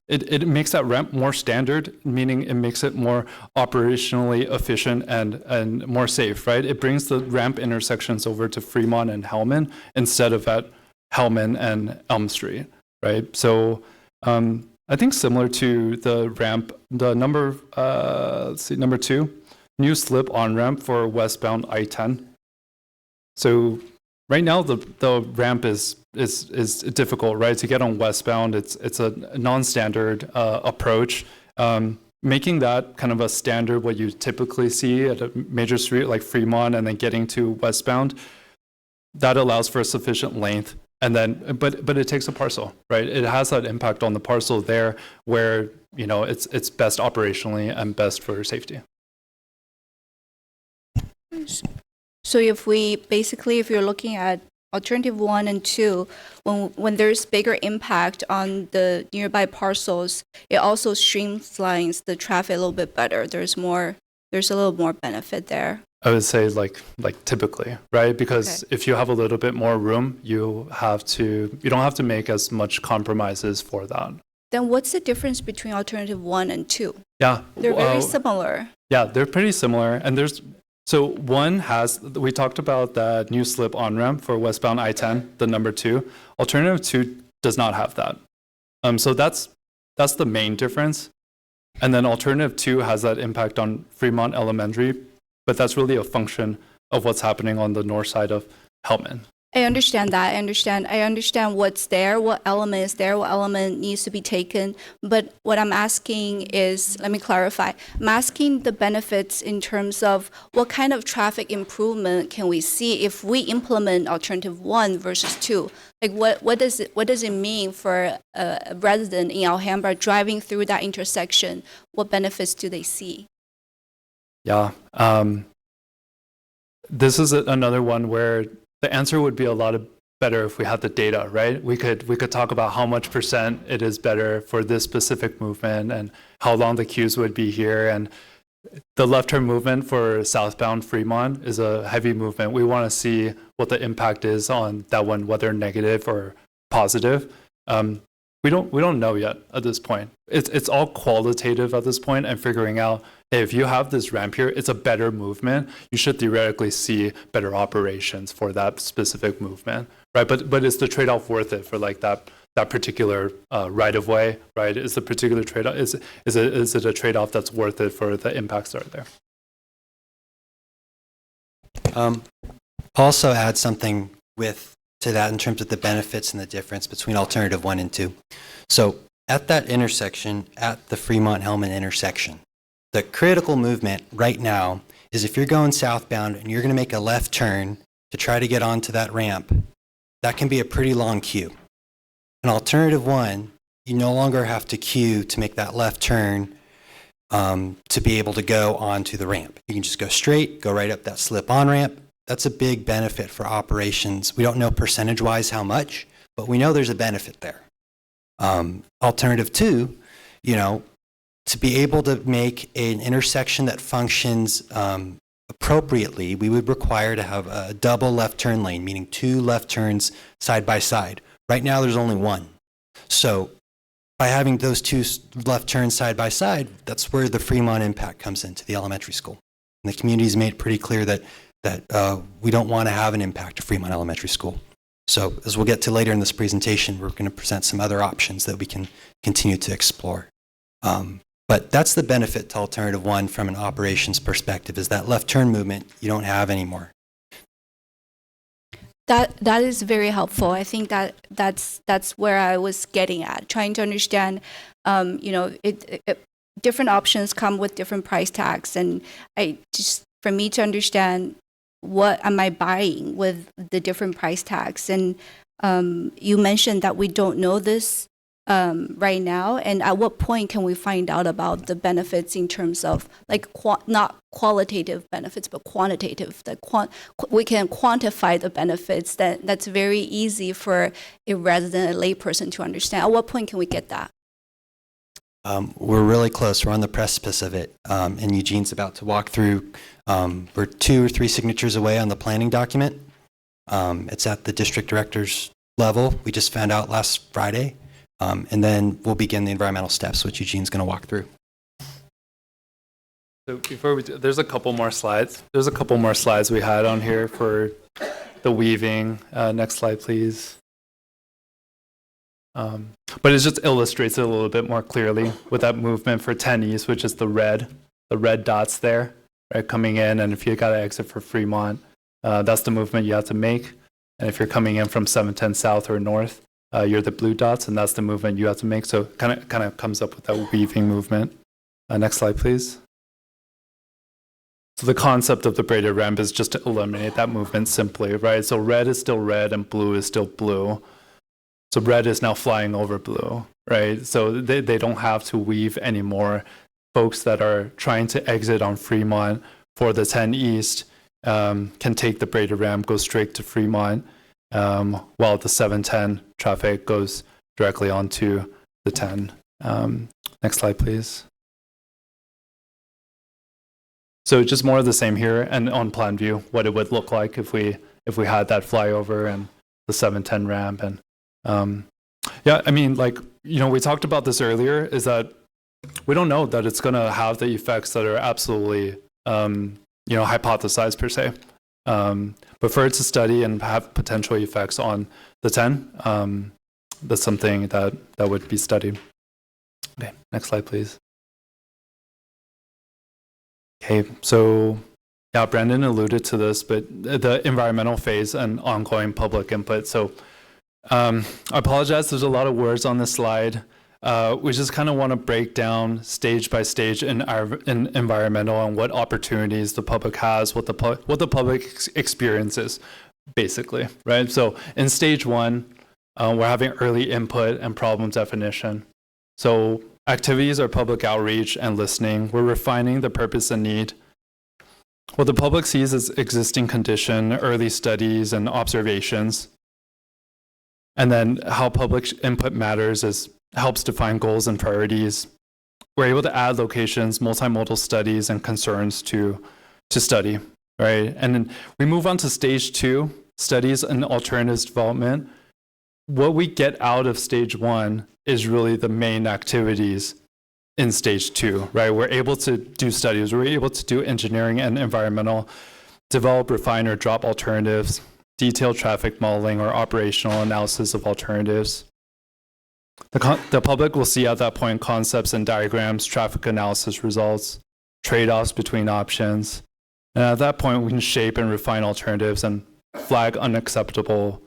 It makes that ramp more standard, meaning it makes it more operationally efficient and more safe, right? It brings the ramp intersections over to Fremont and Hellman instead of at Hellman and Elm Street, right? So I think similar to the ramp, the number 2, new slip on ramp for westbound I-10. So right now the ramp is difficult, right? To get on westbound, it's a non-standard approach. Making that kind of a standard, what you typically see at a major street like Fremont, and then getting to westbound, that allows for a sufficient length. And then, but it takes a parcel, right? It has that impact on the parcel there, where it's best operationally and best for safety. So if you're looking at alternative 1 and 2, when there's bigger impact on the nearby parcels, it also streamlines the traffic a little bit better. There's a little more benefit there. I would say like typically, right? Because if you have a little bit more room, you don't have to make as much compromises for that. Then what's the difference between alternative 1 and 2? Yeah. They're very similar. Yeah, they're pretty similar. And so 1 we talked about that new slip on-ramp for westbound I-10, the number 2. Alternative 2 does not have that. So that's the main difference. And then alternative 2 has that impact on Fremont Elementary, but that's really a function of what's happening on the north side of Hellman. I understand that. I understand what's there, what element is there, what element needs to be taken. But what I'm asking is, let me clarify. I'm asking the benefits in terms of what kind of traffic improvement can we see if we implement alternative 1 versus 2? Like what does it mean for a resident in Alhambra driving through that intersection? What benefits do they see? Yeah. This is another one where the answer would be a lot better if we had the data, right? We could talk about how much % it is better for this specific movement and how long the queues would be here. And the left turn movement for southbound Fremont is a heavy movement. We want to see what the impact is on that one, whether negative or positive. We don't know yet at this point. It's all qualitative at this point, and figuring out, hey, if you have this ramp here, it's a better movement. You should theoretically see better operations for that specific movement, right? But is the trade-off worth it for like that that particular right of way, right? Is the particular trade-off, is it a trade-off that's worth it for the impacts that are there? Also add something to that in terms of the benefits and the difference between alternative 1 and 2. So at that intersection, at the Fremont-Hellman intersection, the critical movement right now is if you're going southbound and you're going to make a left turn to try to get onto that ramp, that can be a pretty long queue. An alternative 1, you no longer have to queue to make that left turn to be able to go onto the ramp. You can just go straight, go right up that slip-on ramp. That's a big benefit for operations. We don't know percentage-wise how much, but we know there's a benefit there. Alternative 2, to be able to make an intersection that functions appropriately, we would require to have a double left turn lane, meaning 2 left turns side by side. Right now, there's only 1. So by having those 2 left turns side by side, that's where the Fremont impact comes into the elementary school. And the community's made pretty clear that we don't want to have an impact to Fremont Elementary School. So as we'll get to later in this presentation, we're going to present some other options that we can continue to explore. But that's the benefit to Alternative 1 from an operations perspective, is that left turn movement you don't have anymore. That is very helpful. I think that's where I was getting at, trying to understand, different options come with different price tags, and for me to understand what am I buying with the different price tags. And you mentioned that we don't know this right now, and at what point can we find out about the benefits in terms of not qualitative benefits but quantitative, we can quantify the benefits. That's very easy for a resident, a layperson to understand. At what point can we get that? We're really close. We're on the precipice of it, and Eugene's about to walk through. We're 2 or 3 signatures away on the planning document. It's at the district director's level. We just found out last Friday. And then we'll begin the environmental steps, which Eugene's going to walk through. So before we do, there's a couple more slides. There's a couple more slides we had on here for the weaving. Next slide, please. But it just illustrates it a little bit more clearly with that movement for 10 East, which is the red dots there, right, coming in. And if you got to exit for Fremont, that's the movement you have to make. And if you're coming in from 710 South or North, you're the blue dots, and that's the movement you have to make. So kind of comes up with that weaving movement. Next slide, please. So the concept of the braided ramp is just to eliminate that movement simply, right? So red is still red and blue is still blue. So red is now flying over blue, right? So they don't have to weave anymore. Folks that are trying to exit on Fremont for the 10 East can take the braided ramp, go straight to Fremont, while the 710 traffic goes directly onto the 10. Next slide, please. So just more of the same here, and on plan view, what it would look like if we had that flyover and the 710 ramp. And yeah, I mean, we talked about this earlier, is that we don't know that it's going to have the effects that are absolutely, hypothesized per se. But for it to study and have potential effects on the 10, that's something that would be studied. Okay, next slide, please. Okay, so yeah, Brandon alluded to this, but the environmental phase and ongoing public input. So I apologize, there's a lot of words on this slide. We just kind of want to break down stage by stage in environmental and what opportunities the public has, what the public experiences, basically, right? So in stage 1, we're having early input and problem definition. So activities are public outreach and listening. We're refining the purpose and need. What the public sees as existing condition, early studies and observations. And then how public input matters is helps define goals and priorities. We're able to add locations, multimodal studies, and concerns to study, right? And then we move on to stage 2, studies and alternatives development. What we get out of stage 1 is really the main activities in stage 2, right? We're able to do studies, we're able to do engineering and environmental, develop, refine, or drop alternatives, detailed traffic modeling or operational analysis of alternatives. The public will see at that point concepts and diagrams, traffic analysis results, trade-offs between options. And at that point, we can shape and refine alternatives and flag unacceptable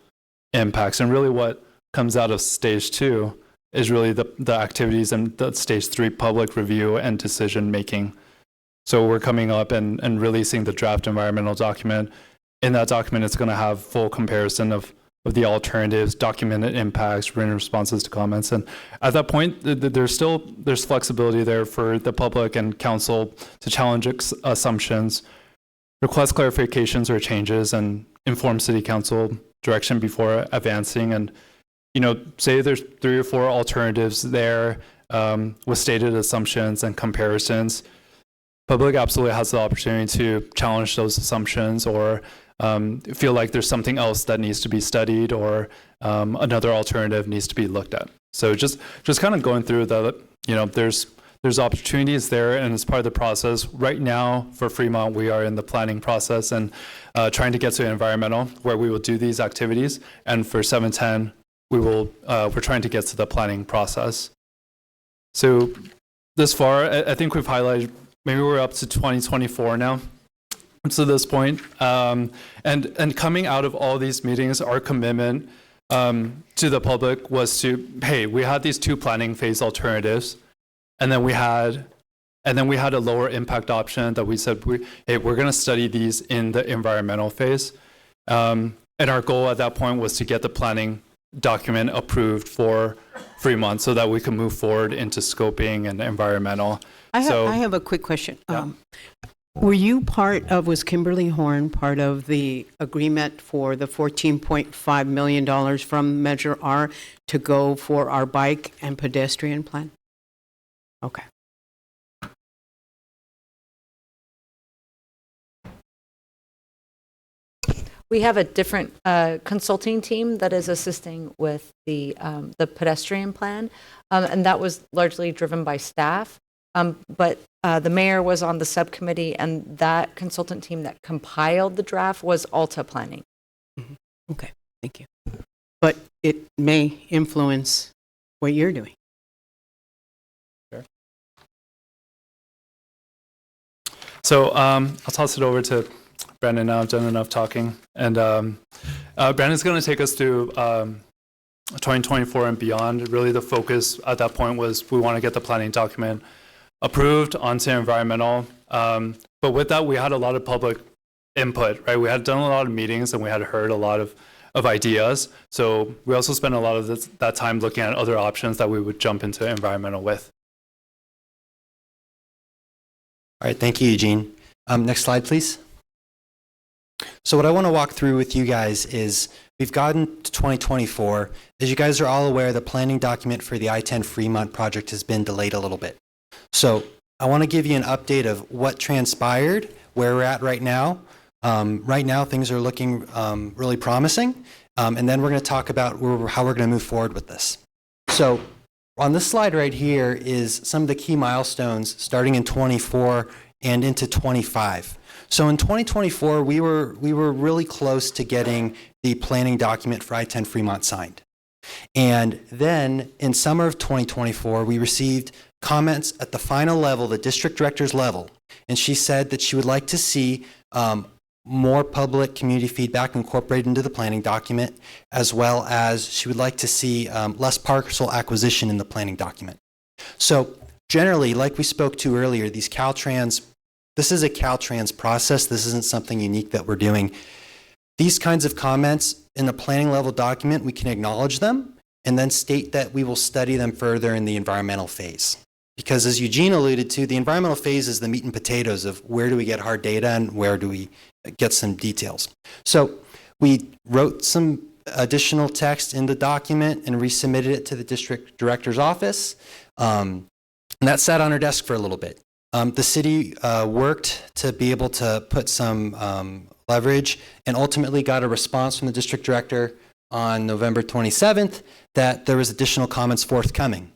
impacts. And really what comes out of stage 2 is really the activities in the stage 3 public review and decision making. So we're coming up and releasing the draft environmental document. In that document, it's going to have full comparison of the alternatives, documented impacts, written responses to comments. And at that point, there's flexibility there for the public and council to challenge assumptions, request clarifications or changes, and inform city council direction before advancing. And, say there's 3 or 4 alternatives there with stated assumptions and comparisons. Public absolutely has the opportunity to challenge those assumptions or feel like there's something else that needs to be studied or another alternative needs to be looked at. So just kind of going through there's opportunities there, and as part of the process. Right now for Fremont, we are in the planning process and trying to get to environmental, where we will do these activities. And for 710, we're trying to get to the planning process. So this far, I think we've highlighted, maybe we're up to 2024 now. To this point, and coming out of all these meetings, our commitment to the public was to, hey, we had these 2 planning phase alternatives, and then we had a lower impact option that we said, hey, we're going to study these in the environmental phase, and our goal at that point was to get the planning document approved for Fremont so that we can move forward into scoping and environmental. I have a quick question. Yeah. Was Kimberly Horn part of the agreement for the $14.5 million from Measure R to go for our bike and pedestrian plan? Okay. We have a different consulting team that is assisting with the pedestrian plan, and that was largely driven by staff. But the mayor was on the subcommittee, and that consultant team that compiled the draft was Alta Planning. Mm-hmm. Okay, thank you. But it may influence what you're doing. Sure. So I'll toss it over to Brandon now. I've done enough talking. And Brandon's going to take us through 2024 and beyond. Really the focus at that point was we want to get the planning document approved onto environmental. But with that, we had a lot of public input, right? We had done a lot of meetings and we had heard a lot of ideas. So we also spent a lot of that time looking at other options that we would jump into environmental with. All right, thank you, Eugene. Next slide, please. So what I want to walk through with you guys is we've gotten to 2024. As you guys are all aware, the planning document for the I-10 Fremont project has been delayed a little bit. So I want to give you an update of what transpired, where we're at right now. Right now, things are looking really promising. And then we're going to talk about how we're going to move forward with this. So on this slide right here is some of the key milestones starting in 24 and into 25. So in 2024, we were really close to getting the planning document for I-10 Fremont signed. And then in summer of 2024, we received comments at the final level, the district director's level, and she said that she would like to see more public community feedback incorporated into the planning document, as well as she would like to see less parcel acquisition in the planning document. So generally, like we spoke to earlier, these Caltrans, this is a Caltrans process. This isn't something unique that we're doing. These kinds of comments in the planning level document, we can acknowledge them and then state that we will study them further in the environmental phase. Because as Eugene alluded to, the environmental phase is the meat and potatoes of where do we get hard data and where do we get some details. So we wrote some additional text in the document and resubmitted it to the district director's office. And that sat on her desk for a little bit. The city worked to be able to put some leverage and ultimately got a response from the district director on November 27th that there was additional comments forthcoming.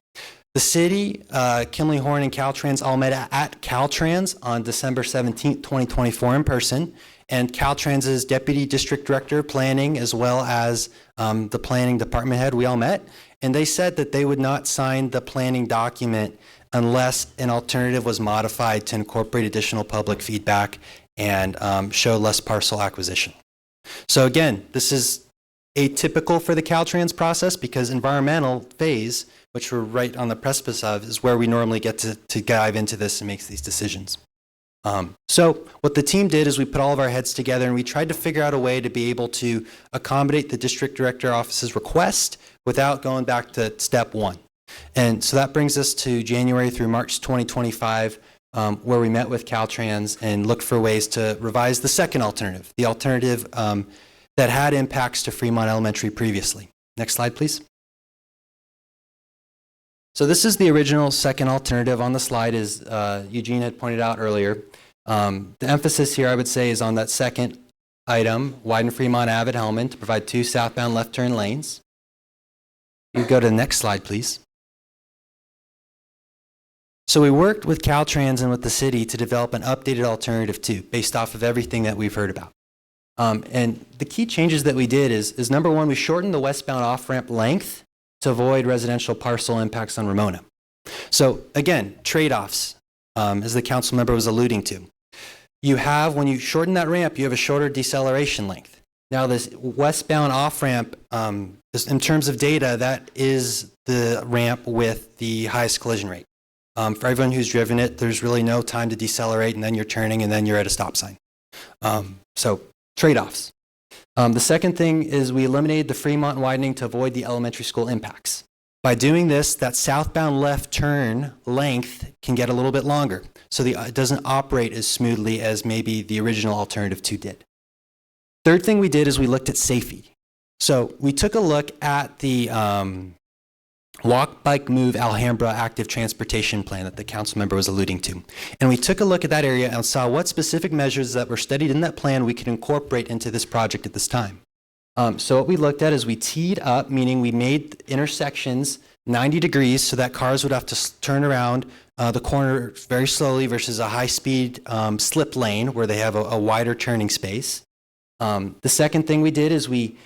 The city, Kimley Horn and Caltrans all met at Caltrans on December 17th, 2024 in person, and Caltrans's deputy district director planning as well as the planning department head, we all met, and they said that they would not sign the planning document unless an alternative was modified to incorporate additional public feedback and show less parcel acquisition. So again, this is atypical for the Caltrans process because environmental phase, which we're right on the precipice of, is where we normally get to dive into this and make these decisions. So what the team did is we put all of our heads together and we tried to figure out a way to be able to accommodate the district director office's request without going back to step one. And so that brings us to January through March 2025, where we met with Caltrans and looked for ways to revise the second alternative, the alternative that had impacts to Fremont Elementary previously. Next slide, please. So this is the original second alternative on the slide, as Eugene had pointed out earlier. The emphasis here, I would say, is on that second item, widen Fremont Ave at Hellman to provide 2 southbound left turn lanes. You go to the next slide, please. So we worked with Caltrans and with the city to develop an updated alternative 2 based off of everything that we've heard about. And the key changes that we did is number one, we shortened the westbound off-ramp length to avoid residential parcel impacts on Ramona. So again, trade-offs, as the council member was alluding to. You have, when you shorten that ramp, you have a shorter deceleration length. Now this westbound off-ramp, in terms of data, that is the ramp with the highest collision rate. For everyone who's driven it, there's really no time to decelerate, and then you're turning, and then you're at a stop sign. So trade-offs. The second thing is we eliminated the Fremont widening to avoid the elementary school impacts. By doing this, that southbound left turn length can get a little bit longer, so it doesn't operate as smoothly as maybe the original alternative 2 did. Third thing we did is we looked at safety. So we took a look at the Walk, Bike, Move, Alhambra active transportation plan that the council member was alluding to. And we took a look at that area and saw what specific measures that were studied in that plan we could incorporate into this project at this time. So what we looked at is we teed up, meaning we made intersections 90 degrees so that cars would have to turn around the corner very slowly versus a high-speed slip lane where they have a wider turning space. The second thing we did is we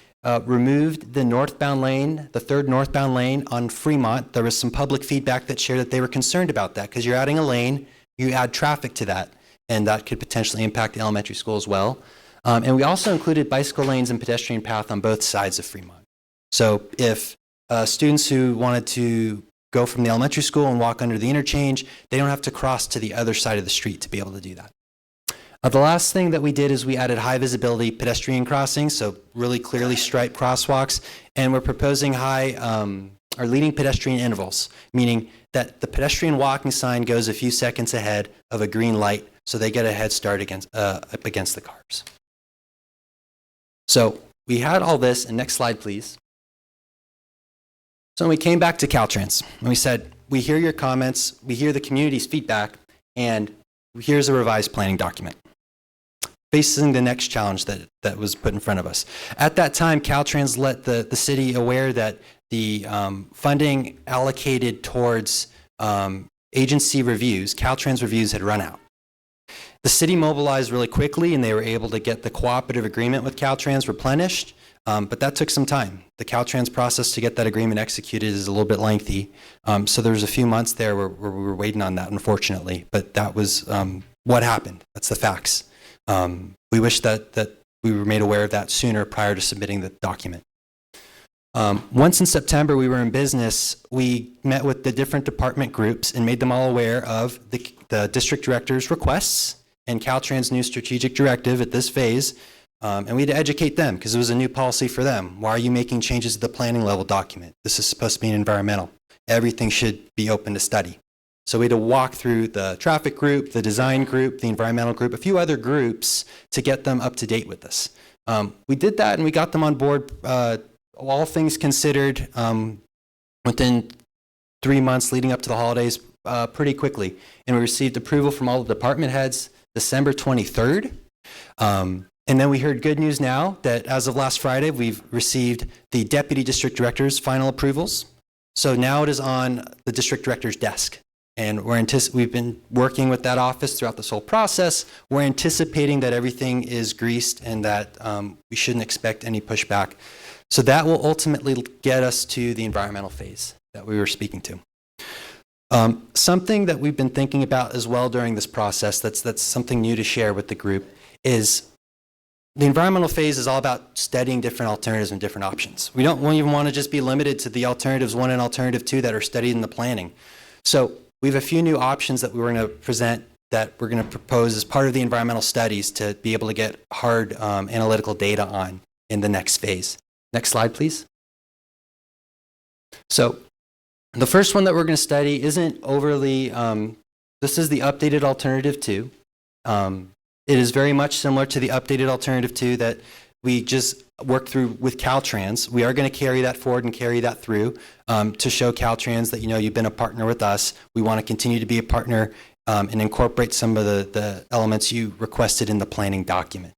removed the northbound lane, the third northbound lane on Fremont. There was some public feedback that shared that they were concerned about that because you're adding a lane, you add traffic to that, and that could potentially impact the elementary school as well. And we also included bicycle lanes and pedestrian path on both sides of Fremont. So if students who wanted to go from the elementary school and walk under the interchange, they don't have to cross to the other side of the street to be able to do that. The last thing that we did is we added high visibility pedestrian crossings, so really clearly striped crosswalks, and we're proposing or leading pedestrian intervals, meaning that the pedestrian walking sign goes a few seconds ahead of a green light, so they get a head start up against the cars. So we had all this, and next slide, please. So we came back to Caltrans, and we said, we hear your comments, we hear the community's feedback, and here's a revised planning document, facing the next challenge that was put in front of us. At that time, Caltrans let the city aware that the funding allocated towards agency reviews, Caltrans reviews, had run out. The city mobilized really quickly, and they were able to get the cooperative agreement with Caltrans replenished, but that took some time. The Caltrans process to get that agreement executed is a little bit lengthy, so there was a few months there where we were waiting on that, unfortunately, but that was what happened. That's the facts. We wish that we were made aware of that sooner prior to submitting the document. Once in September we were in business, we met with the different department groups and made them all aware of the district director's requests and Caltrans' new strategic directive at this phase, and we had to educate them because it was a new policy for them. Why are you making changes to the planning level document? This is supposed to be an environmental. Everything should be open to study. So we had to walk through the traffic group, the design group, the environmental group, a few other groups to get them up to date with this. We did that and we got them on board, all things considered, within 3 months leading up to the holidays pretty quickly. And we received approval from all the department heads December 23rd. And then we heard good news now that as of last Friday, we've received the deputy district director's final approvals. So now it is on the district director's desk. And we've been working with that office throughout this whole process. We're anticipating that everything is greased and that we shouldn't expect any pushback. So that will ultimately get us to the environmental phase that we were speaking to. Something that we've been thinking about as well during this process, that's something new to share with the group, is the environmental phase is all about studying different alternatives and different options. We don't even want to just be limited to the alternatives 1 and alternative 2 that are studied in the planning. So we have a few new options that we're going to present, that we're going to propose as part of the environmental studies to be able to get hard analytical data on in the next phase. Next slide, please. So the first one that we're going to study isn't overly, this is the updated alternative 2. It is very much similar to the updated alternative 2 that we just worked through with Caltrans. We are going to carry that forward and carry that through to show Caltrans that, you've been a partner with us. We want to continue to be a partner and incorporate some of the elements you requested in the planning document.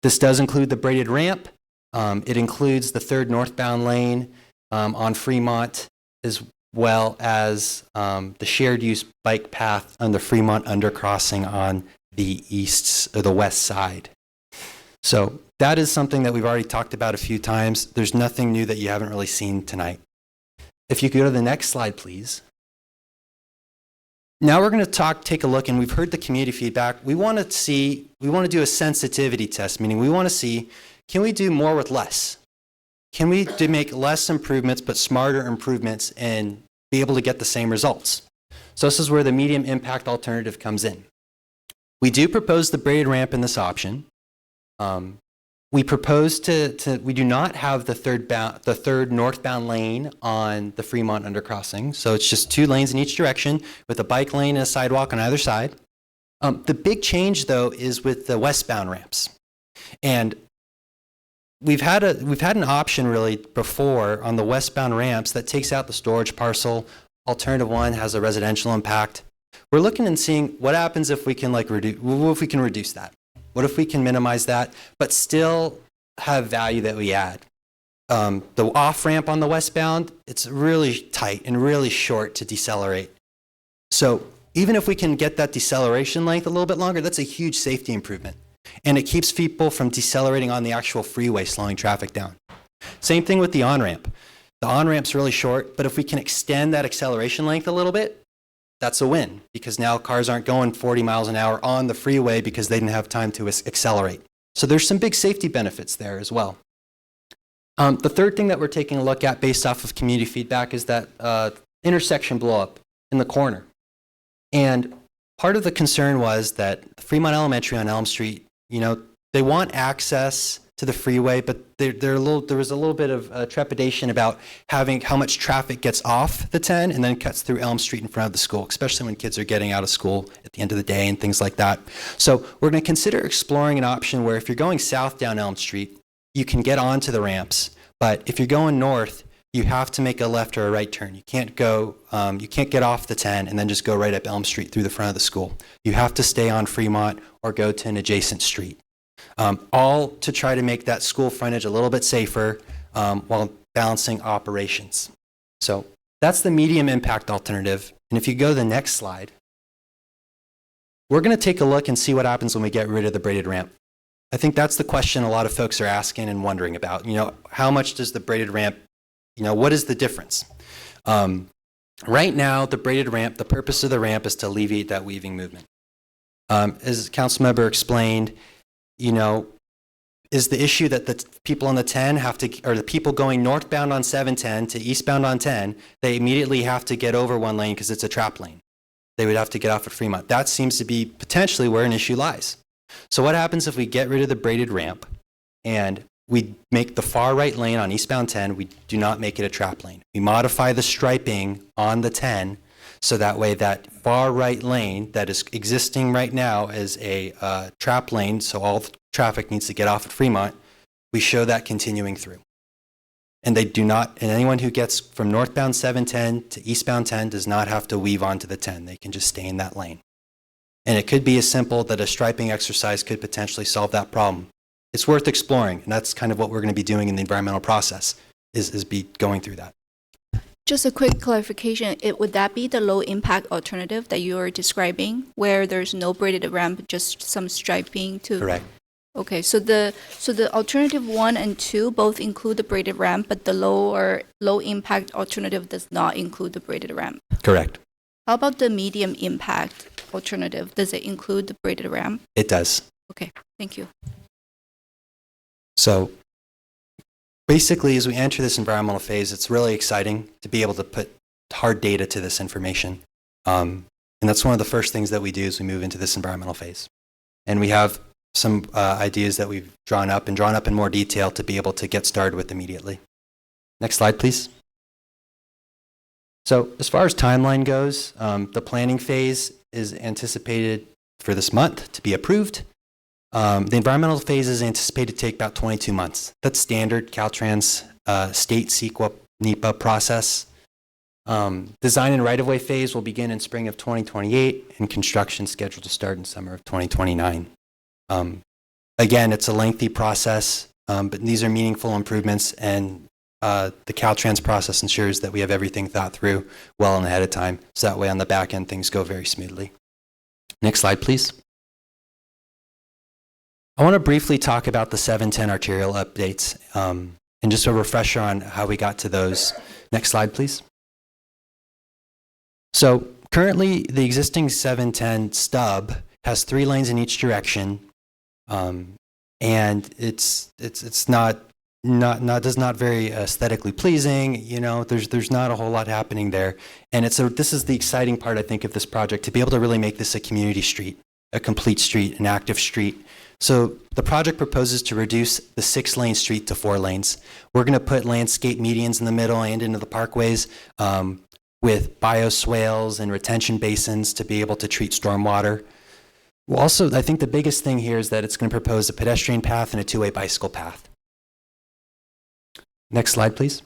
This does include the braided ramp. It includes the 3rd northbound lane on Fremont, as well as the shared use bike path on the Fremont undercrossing on the east or the west side. So that is something that we've already talked about a few times. There's nothing new that you haven't really seen tonight. If you could go to the next slide, please. Now we're going to take a look, and we've heard the community feedback. We want to do a sensitivity test, meaning we want to see, can we do more with less? Can we make less improvements but smarter improvements and be able to get the same results? So this is where the medium impact alternative comes in. We do propose the braided ramp in this option. We propose we do not have the 3rd northbound lane on the Fremont undercrossing. So it's just 2 lanes in each direction with a bike lane and a sidewalk on either side. The big change, though, is with the westbound ramps. And we've had an option really before on the westbound ramps that takes out the storage parcel. Alternative 1 has a residential impact. We're looking and seeing what happens if we can reduce that. What if we can minimize that, but still have value that we add? The off ramp on the westbound, it's really tight and really short to decelerate. So even if we can get that deceleration length a little bit longer, that's a huge safety improvement. And it keeps people from decelerating on the actual freeway, slowing traffic down. Same thing with the on-ramp. The on-ramp's really short, but if we can extend that acceleration length a little bit, that's a win, because now cars aren't going 40 miles an hour on the freeway because they didn't have time to accelerate. So there's some big safety benefits there as well. The third thing that we're taking a look at based off of community feedback is that intersection blow up in the corner. And part of the concern was that Fremont Elementary on Elm Street, they want access to the freeway, but there was a little bit of trepidation about how much traffic gets off the 10 and then cuts through Elm Street in front of the school, especially when kids are getting out of school at the end of the day and things like that. So we're going to consider exploring an option where if you're going south down Elm Street, you can get onto the ramps, but if you're going north, you have to make a left or a right turn. You can't get off the 10 and then just go right up Elm Street through the front of the school. You have to stay on Fremont or go to an adjacent street. All to try to make that school frontage a little bit safer while balancing operations. So that's the medium impact alternative. And if you go to the next slide, we're going to take a look and see what happens when we get rid of the braided ramp. I think that's the question a lot of folks are asking and wondering about. How much does the braided ramp, what is the difference? Right now, the braided ramp, the purpose of the ramp is to alleviate that weaving movement. As Councilmember explained, is the issue that the people on the 10 or the people going northbound on 710 to eastbound on 10, they immediately have to get over one lane because it's a trap lane. They would have to get off at Fremont. That seems to be potentially where an issue lies. So what happens if we get rid of the braided ramp and we make the far right lane on eastbound 10, we do not make it a trap lane. We modify the striping on the 10 so that way that far right lane that is existing right now as a trap lane, so all the traffic needs to get off at Fremont, we show that continuing through. And and anyone who gets from northbound 710 to eastbound 10 does not have to weave onto the 10. They can just stay in that lane. And it could be as simple that a striping exercise could potentially solve that problem. It's worth exploring, and that's kind of what we're going to be doing in the environmental process, is be going through that. Just a quick clarification, would that be the low impact alternative that you are describing, where there's no braided ramp, just some striping to? Correct. Okay, so the alternative 1 and 2 both include the braided ramp, but the low impact alternative does not include the braided ramp. Correct. How about the medium impact alternative? Does it include the braided ramp? It does. Okay, thank you. So basically, as we enter this environmental phase, it's really exciting to be able to put hard data to this information. And that's one of the first things that we do as we move into this environmental phase. And we have some ideas that we've drawn up in more detail to be able to get started with immediately. Next slide, please. So as far as timeline goes, the planning phase is anticipated for this month to be approved. The environmental phase is anticipated to take about 22 months. That's standard Caltrans state CEQA NEPA process. Design and right-of-way phase will begin in spring of 2028 and construction scheduled to start in summer of 2029. Again, it's a lengthy process, but these are meaningful improvements, and the Caltrans process ensures that we have everything thought through well and ahead of time, so that way on the back end things go very smoothly. Next slide, please. I want to briefly talk about the 710 arterial updates and just a refresher on how we got to those. Next slide, please. So currently, the existing 710 stub has 3 lanes in each direction, and it's not very aesthetically pleasing. You know, there's not a whole lot happening there, and this is the exciting part, I think, of this project, to be able to really make this a community street, a complete street, an active street. So the project proposes to reduce the 6-lane street to 4 lanes. We're going to put landscape medians in the middle and into the parkways with bioswales and retention basins to be able to treat stormwater. Well, also, I think the biggest thing here is that it's going to propose a pedestrian path and a 2-way bicycle path. Next slide, please.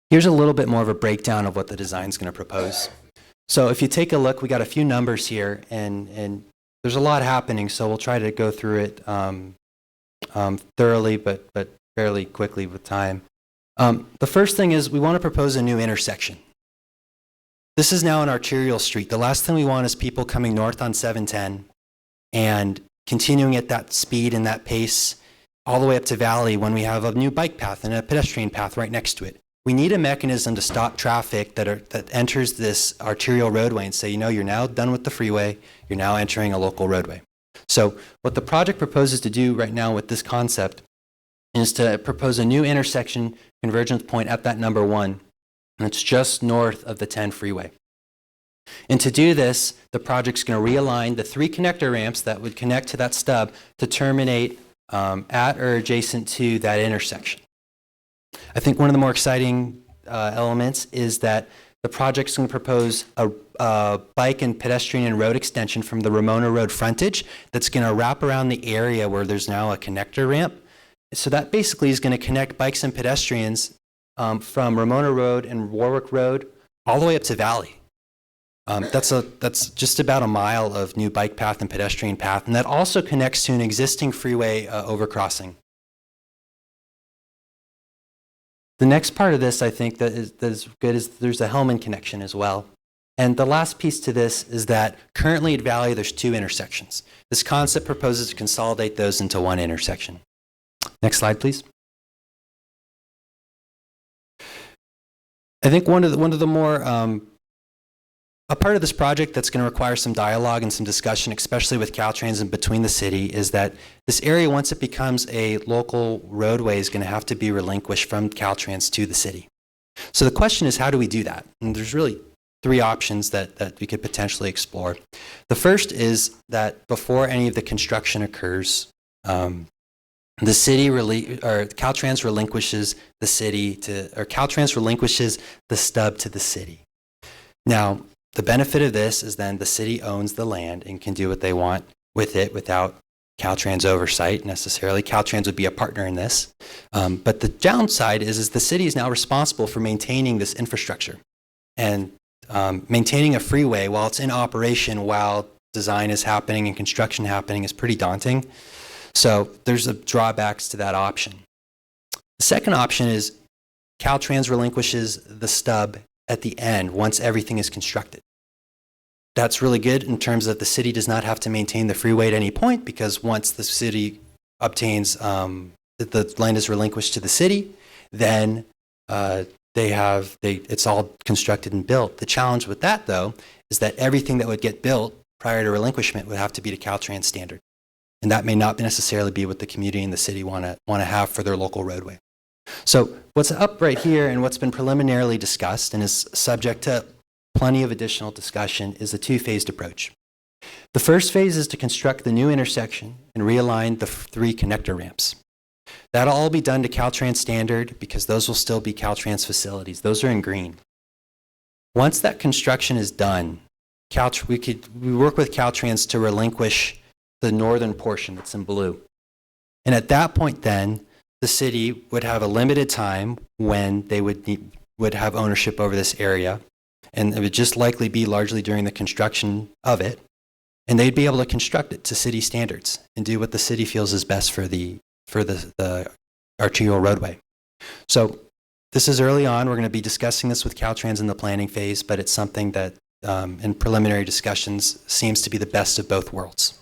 Here's a little bit more of a breakdown of what the design is going to propose. So if you take a look, we got a few numbers here, and there's a lot happening, so we'll try to go through it thoroughly, but fairly quickly with time. The first thing is we want to propose a new intersection. This is now an arterial street. The last thing we want is people coming north on 710 and continuing at that speed and that pace all the way up to Valley when we have a new bike path and a pedestrian path right next to it. We need a mechanism to stop traffic that enters this arterial roadway and say, you know, you're now done with the freeway, you're now entering a local roadway. So what the project proposes to do right now with this concept is to propose a new intersection convergence point at that number 1, and it's just north of the 10 freeway. And to do this, the project's going to realign the 3 connector ramps that would connect to that stub to terminate at or adjacent to that intersection. I think one of the more exciting elements is that the project's going to propose a bike and pedestrian and road extension from the Ramona Road frontage that's going to wrap around the area where there's now a connector ramp. So that basically is going to connect bikes and pedestrians from Ramona Road and Warwick Road all the way up to Valley. That's just about a mile of new bike path and pedestrian path, and that also connects to an existing freeway overcrossing. The next part of this, I think, that is good is there's a Hellman connection as well. And the last piece to this is that currently at Valley, there's 2 intersections. This concept proposes to consolidate those into 1 intersection. Next slide, please. I think one of the more a part of this project that's going to require some dialogue and some discussion, especially with Caltrans and between the city, is that this area, once it becomes a local roadway, is going to have to be relinquished from Caltrans to the city. So the question is, how do we do that? And there's really 3 options that we could potentially explore. The first is that before any of the construction occurs, the city Caltrans relinquishes the city Caltrans relinquishes the stub to the city. Now, the benefit of this is then the city owns the land and can do what they want with it without Caltrans oversight necessarily. Caltrans would be a partner in this. But the downside is the city is now responsible for maintaining this infrastructure. And maintaining a freeway while it's in operation, while design is happening and construction happening, is pretty daunting. So there's drawbacks to that option. The second option is Caltrans relinquishes the stub at the end once everything is constructed. that's really good in terms of the city does not have to maintain the freeway at any point, because once the city obtains, the land is relinquished to the city, then it's all constructed and built. The challenge with that, though, is that everything that would get built prior to relinquishment would have to be to Caltrans standard. And that may not necessarily be what the community and the city want to have for their local roadway. So what's up right here and what's been preliminarily discussed and is subject to plenty of additional discussion is a two-phased approach. The first phase is to construct the new intersection and realign the 3 connector ramps. That'll all be done to Caltrans standard because those will still be Caltrans facilities. Those are in green. Once that construction is done, we work with Caltrans to relinquish the northern portion that's in blue. And at that point then, the city would have a limited time when they would have ownership over this area. And it would just likely be largely during the construction of it. And they'd be able to construct it to city standards and do what the city feels is best for the arterial roadway. So this is early on. We're going to be discussing this with Caltrans in the planning phase, but it's something that in preliminary discussions seems to be the best of both worlds.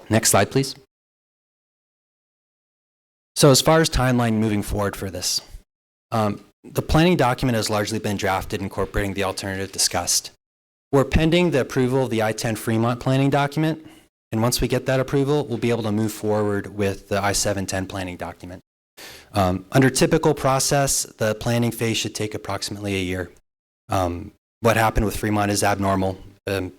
Next slide, please. So as far as timeline moving forward for this, the planning document has largely been drafted incorporating the alternative discussed. We're pending the approval of the I-10 Fremont planning document, and once we get that approval, we'll be able to move forward with the I-710 planning document. Under typical process, the planning phase should take approximately a year. What happened with Fremont is abnormal.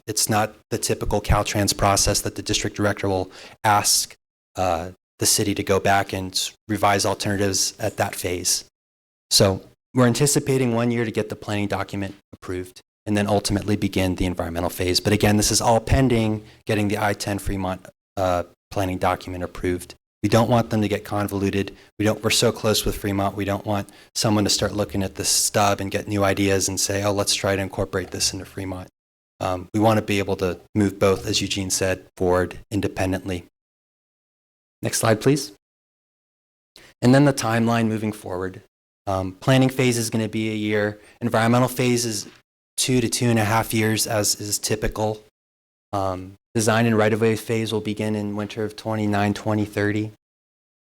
It's not the typical Caltrans process that the district director will ask the city to go back and revise alternatives at that phase. So we're anticipating 1 year to get the planning document approved and then ultimately begin the environmental phase. But again, this is all pending getting the I-10 Fremont planning document approved. We don't want them to get convoluted. We're so close with Fremont, we don't want someone to start looking at the stub and get new ideas and say, oh, let's try to incorporate this into Fremont. We want to be able to move both, as Eugene said, forward independently. Next slide, please. And then the timeline moving forward. Planning phase is going to be a year. Environmental phase is 2 to 2.5 years, as is typical. Design and right-of-way phase will begin in winter of 2030.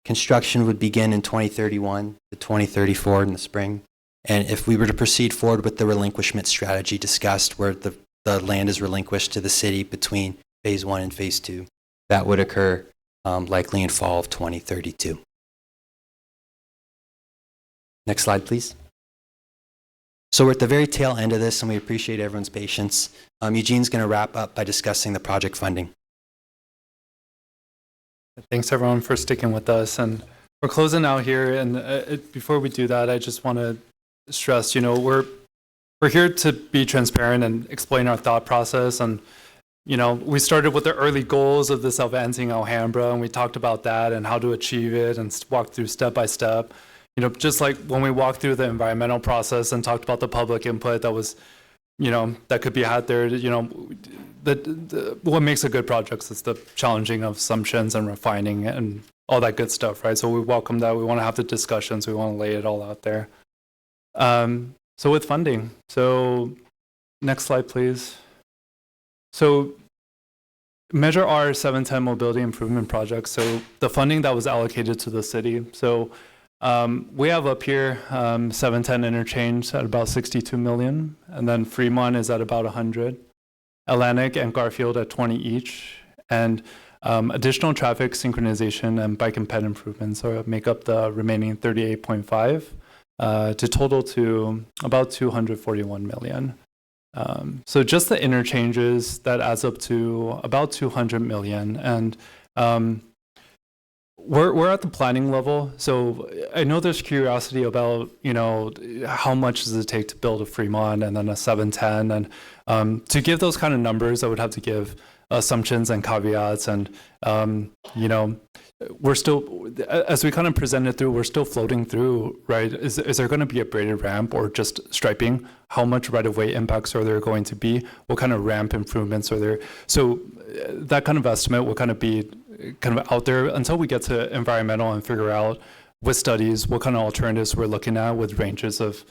Construction would begin in 2031 to 2034 in the spring. And if we were to proceed forward with the relinquishment strategy discussed, where the land is relinquished to the city between phase 1 and phase 2, that would occur likely in fall of 2032. Next slide, please. So we're at the very tail end of this, and we appreciate everyone's patience. Eugene's going to wrap up by discussing the project funding. Thanks everyone for sticking with us, and we're closing out here. And before we do that, I just want to stress, we're here to be transparent and explain our thought process. And we started with the early goals of this advancing Alhambra, and we talked about that and how to achieve it, and walked through step by step. Just like when we walked through the environmental process and talked about the public input that was, that could be had there, what makes a good project is the challenging of assumptions and refining and all that good stuff, right? So we welcome that. We want to have the discussions. We want to lay it all out there. So with funding, so next slide, please. So Measure R 710 mobility improvement project. So the funding that was allocated to the city. So we have up here 710 interchange at about 62 million, and then Fremont is at about 100, Atlantic and Garfield at 20 each, and additional traffic synchronization and bike and ped improvements make up the remaining 38.5 to total to about 241 million. So just the interchanges, that adds up to about 200 million, and we're at the planning level, so I know there's curiosity about, how much does it take to build a Fremont and then a 710, and to give those kind of numbers, I would have to give assumptions and caveats, and we're still, as we kind of present it through, we're still floating through, right? Is there going to be a braided ramp or just striping? How much right-of-way impacts are there going to be? What kind of ramp improvements are there? So that kind of estimate will kind of be kind of out there until we get to environmental and figure out with studies what kind of alternatives we're looking at with ranges of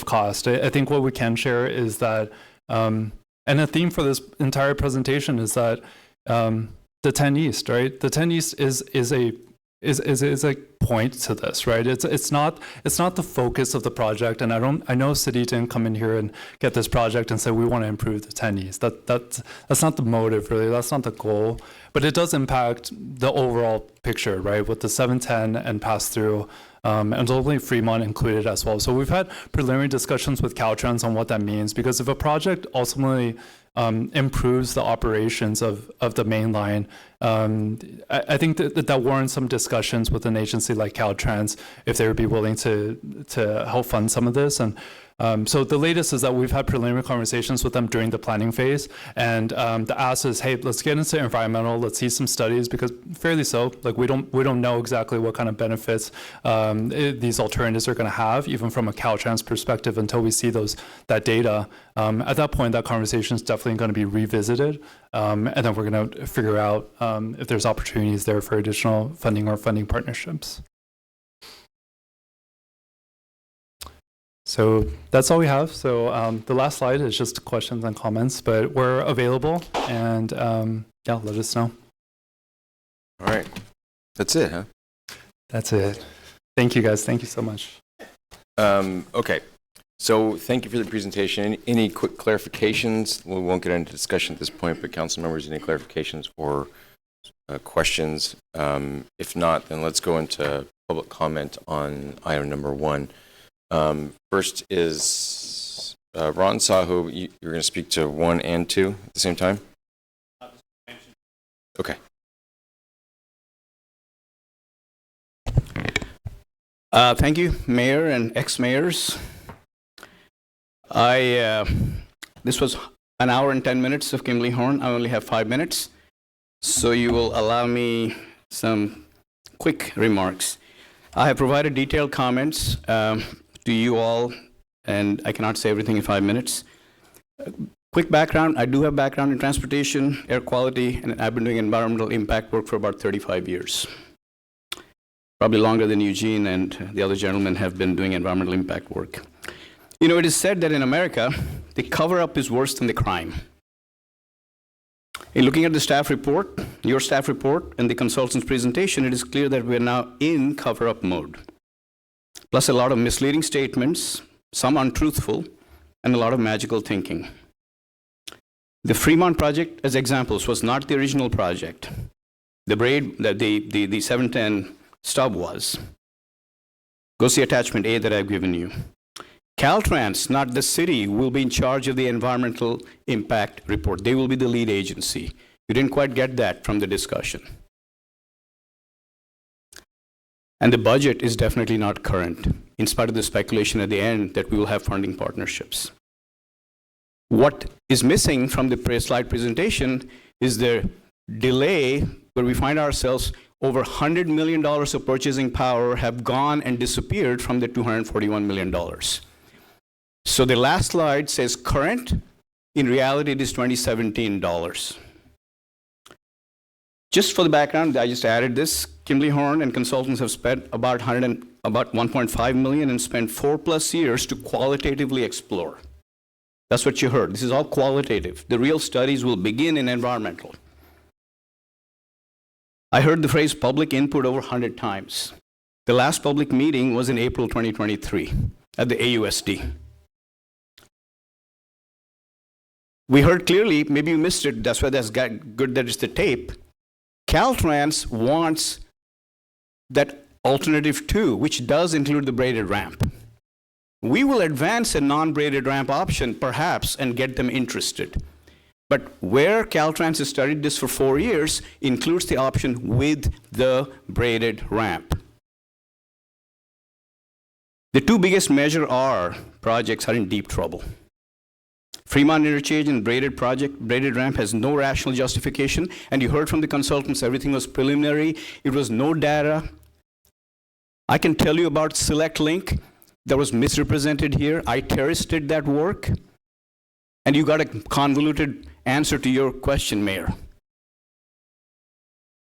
cost. I think what we can share is that And the theme for this entire presentation is that the 10 East, right? The 10 East is a point to this, right? It's not the focus of the project, and I know City didn't come in here and get this project and say we want to improve the 10 East. That's not the motive, really. That's not the goal. But it does impact the overall picture, right? With the 710 and pass through. And ultimately Fremont included as well. So we've had preliminary discussions with Caltrans on what that means, because if a project ultimately improves the operations of the main line, I think that warrants some discussions with an agency like Caltrans if they would be willing to help fund some of this. And so the latest is that we've had preliminary conversations with them during the planning phase, and the ask is, hey, let's get into environmental, let's see some studies, because fairly so, like we don't know exactly what kind of benefits these alternatives are going to have, even from a Caltrans perspective, until we see that data. At that point, that conversation is definitely going to be revisited, and then we're going to figure out if there's opportunities there for additional funding or funding partnerships. So that's all we have. So the last slide is just questions and comments, but we're available, and yeah, let us know. All right. That's it, huh? That's it. Thank you, guys. Thank you so much. Okay. So thank you for the presentation. Any quick clarifications? We won't get into discussion at this point, but council members, any clarifications or questions? If not, then let's go into public comment on item number 1. First is Ron Sahu. You're going to speak to 1 and 2 at the same time? Okay. Thank you, Mayor and ex-mayors. This was an hour and 10 minutes of Kimley Horn. I only have 5 minutes, so you will allow me some quick remarks. I have provided detailed comments to you all, and I cannot say everything in 5 minutes. Quick background, I do have background in transportation, air quality, and I've been doing environmental impact work for about 35 years. Probably longer than Eugene and the other gentlemen have been doing environmental impact work. You know, it is said that in America, the cover-up is worse than the crime. In looking at the staff report, your staff report, and the consultant's presentation, it is clear that we are now in cover-up mode. Plus a lot of misleading statements, some untruthful, and a lot of magical thinking. The Fremont project, as examples, was not the original project. The braid, the 710 stub was. Go see attachment A that I've given you. Caltrans, not the city, will be in charge of the environmental impact report. They will be the lead agency. You didn't quite get that from the discussion. And the budget is definitely not current, in spite of the speculation at the end that we will have funding partnerships. What is missing from the slide presentation is the delay where we find ourselves over $100 million of purchasing power have gone and disappeared from the $241 million. So the last slide says current. In reality, it is 2017 dollars. Just for the background, I just added this. Kimley Horn and consultants have spent about 1.5 million and spent 4+ years to qualitatively explore. That's what you heard. This is all qualitative. The real studies will begin in environmental. I heard the phrase public input over 100 times. The last public meeting was in April 2023 at the AUSD. We heard clearly, maybe you missed it, that's why that's good that it's the tape. Caltrans wants that alternative 2, which does include the braided ramp. We will advance a non-braided ramp option, perhaps, and get them interested. But where Caltrans has studied this for 4 years includes the option with the braided ramp. The 2 biggest Measure R projects are in deep trouble. Fremont Interchange and braided ramp has no rational justification, and you heard from the consultants everything was preliminary. It was no data. I can tell you about Select Link that was misrepresented here. Iteris did that work, and you got a convoluted answer to your question, Mayor.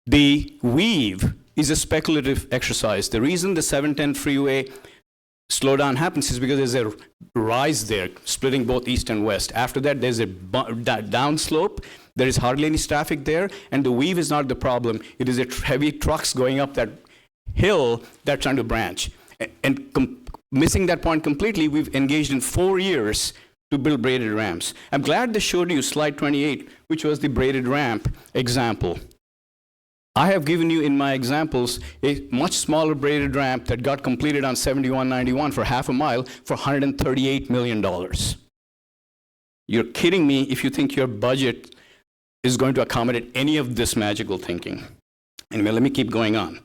The weave is a speculative exercise. The reason the 710 freeway slowdown happens is because there's a rise there, splitting both east and west. After that, there's a downslope. There is hardly any traffic there, and the weave is not the problem. It is heavy trucks going up that hill that's trying to branch. Missing that point completely, we've engaged in 4 years to build braided ramps. I'm glad they showed you slide 28, which was the braided ramp example. I have given you in my examples a much smaller braided ramp that got completed on 7191 for half a mile for $138 million. You're kidding me if you think your budget is going to accommodate any of this magical thinking. Anyway, let me keep going on.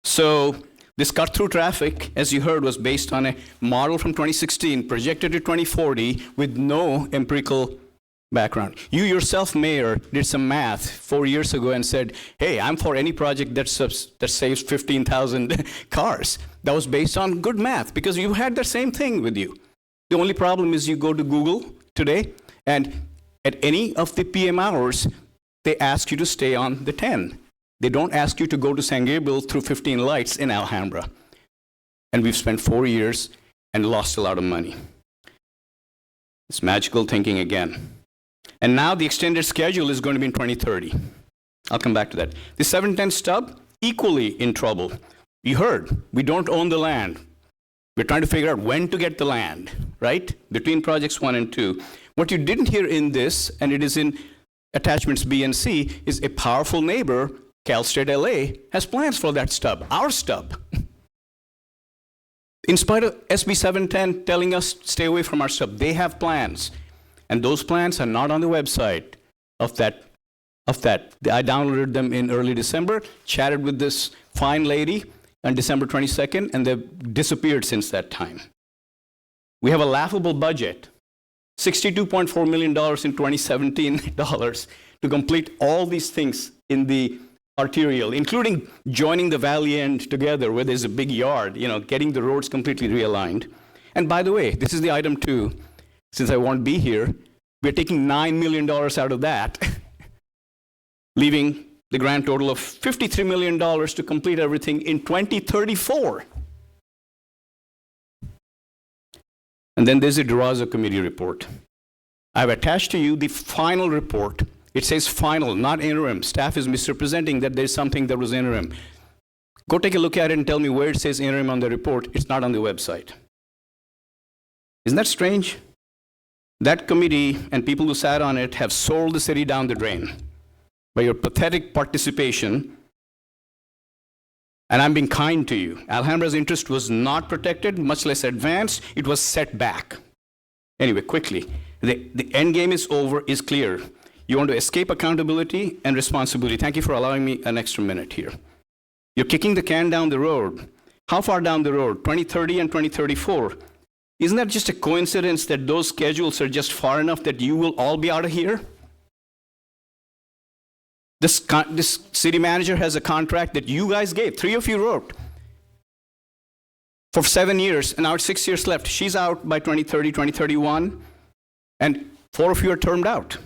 So this cut-through traffic, as you heard, was based on a model from 2016, projected to 2040 with no empirical background. You yourself, Mayor, did some math 4 years ago and said, hey, I'm for any project that saves 15,000 cars. That was based on good math because you had the same thing with you. The only problem is you go to Google today, and at any of the PM hours, they ask you to stay on the 10. They don't ask you to go to San Gabriel through 15 lights in Alhambra. And we've spent 4 years and lost a lot of money. It's magical thinking again. And now the extended schedule is going to be in 2030. I'll come back to that. The 710 stub, equally in trouble. You heard, we don't own the land. We're trying to figure out when to get the land, right? Between projects 1 and 2. What you didn't hear in this, and it is in attachments B and C, is a powerful neighbor, Cal State LA, has plans for that stub, our stub. In spite of SB 710 telling us stay away from our stub, they have plans. And those plans are not on the website of that. I downloaded them in early December, chatted with this fine lady on December 22nd, and they've disappeared since that time. We have a laughable budget, $62.4 million in 2017 dollars to complete all these things in the Arterial, including joining the valley end together where there's a big yard, getting the roads completely realigned. And by the way, this is the item 2. Since I won't be here, we're taking $9 million out of that, leaving the grand total of $53 million to complete everything in 2034. And then there's a Durazo committee report. I've attached to you the final report. It says final, not interim. Staff is misrepresenting that there's something that was interim. Go take a look at it and tell me where it says interim on the report. It's not on the website. Isn't that strange? That committee and people who sat on it have sold the city down the drain by your pathetic participation. And I'm being kind to you. Alhambra's interest was not protected, much less advanced. It was set back. Anyway, quickly, the end game is over, is clear. You want to escape accountability and responsibility. Thank you for allowing me an extra minute here. You're kicking the can down the road. How far down the road? 2030 and 2034. Isn't that just a coincidence that those schedules are just far enough that you will all be out of here? This city manager has a contract that you guys gave, 3 of you wrote, for 7 years, and now it's 6 years left. She's out by 2030, 2031, and 4 of you are termed out.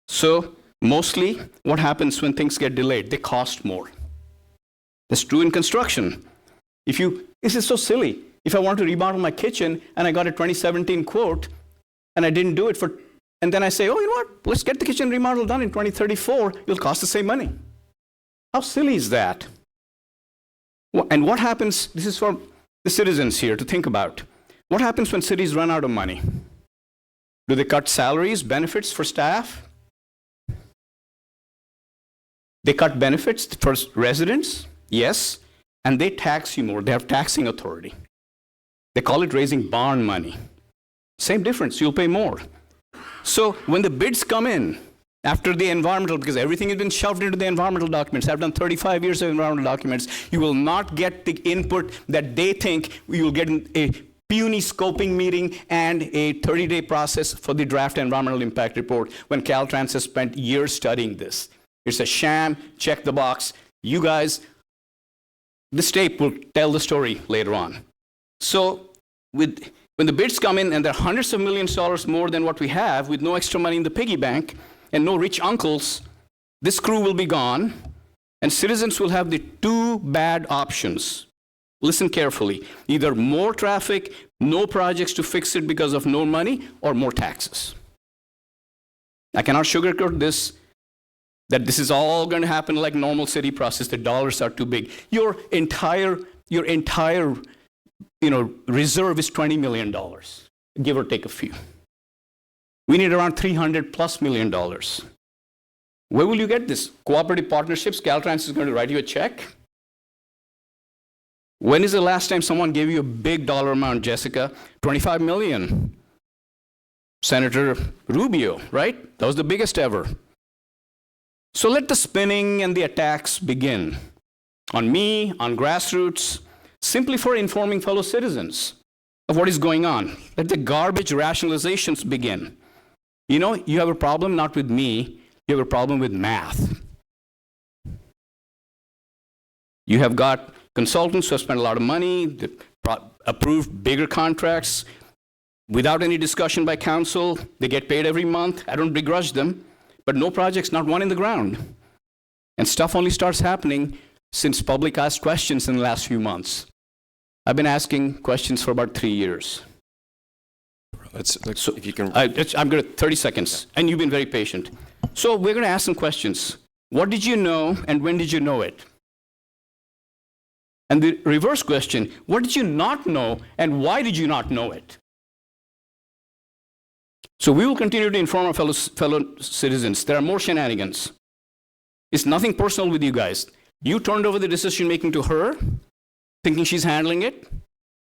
So mostly what happens when things get delayed? They cost more. That's true in construction. This is so silly. If I want to remodel my kitchen and I got a 2017 quote and I didn't do it and then I say, oh, you know what? Let's get the kitchen remodel done in 2034. It'll cost the same money. How silly is that? And what happens, this is for the citizens here to think about. What happens when cities run out of money? Do they cut salaries, benefits for staff? They cut benefits for residents? Yes. And they tax you more. They have taxing authority. They call it raising bond money. Same difference, you'll pay more. So when the bids come in after the environmental, because everything has been shoved into the environmental documents, I've done 35 years of environmental documents, you will not get the input that they think you will get in a puny scoping meeting and a 30-day process for the draft environmental impact report when Caltrans has spent years studying this. It's a sham, check the box. You guys, this tape will tell the story later on. So when the bids come in and they're hundreds of millions of dollars more than what we have with no extra money in the piggy bank and no rich uncles, this crew will be gone and citizens will have the 2 bad options. Listen carefully. Either more traffic, no projects to fix it because of no money, or more taxes. I cannot sugarcoat this, that this is all going to happen like normal city process. The dollars are too big. Your entire reserve is $20 million, give or take a few. We need around $300+ million. Where will you get this? Cooperative partnerships? Caltrans is going to write you a check? When is the last time someone gave you a big dollar amount, Jessica? $25 million. Senator Rubio, right? That was the biggest ever. So let the spinning and the attacks begin on me, on grassroots, simply for informing fellow citizens of what is going on. Let the garbage rationalizations begin. You know, you have a problem not with me, you have a problem with math. You have got consultants who have spent a lot of money, approved bigger contracts without any discussion by council. They get paid every month. I don't begrudge them, but no projects, not one in the ground. And stuff only starts happening since public asked questions in the last few months. I've been asking questions for about 3 years. So if you can. I'm going to 30 seconds, and you've been very patient. So we're going to ask some questions. What did you know, and when did you know it? And the reverse question, what did you not know, and why did you not know it? So we will continue to inform our fellow citizens. There are more shenanigans. It's nothing personal with you guys. You turned over the decision-making to her, thinking she's handling it.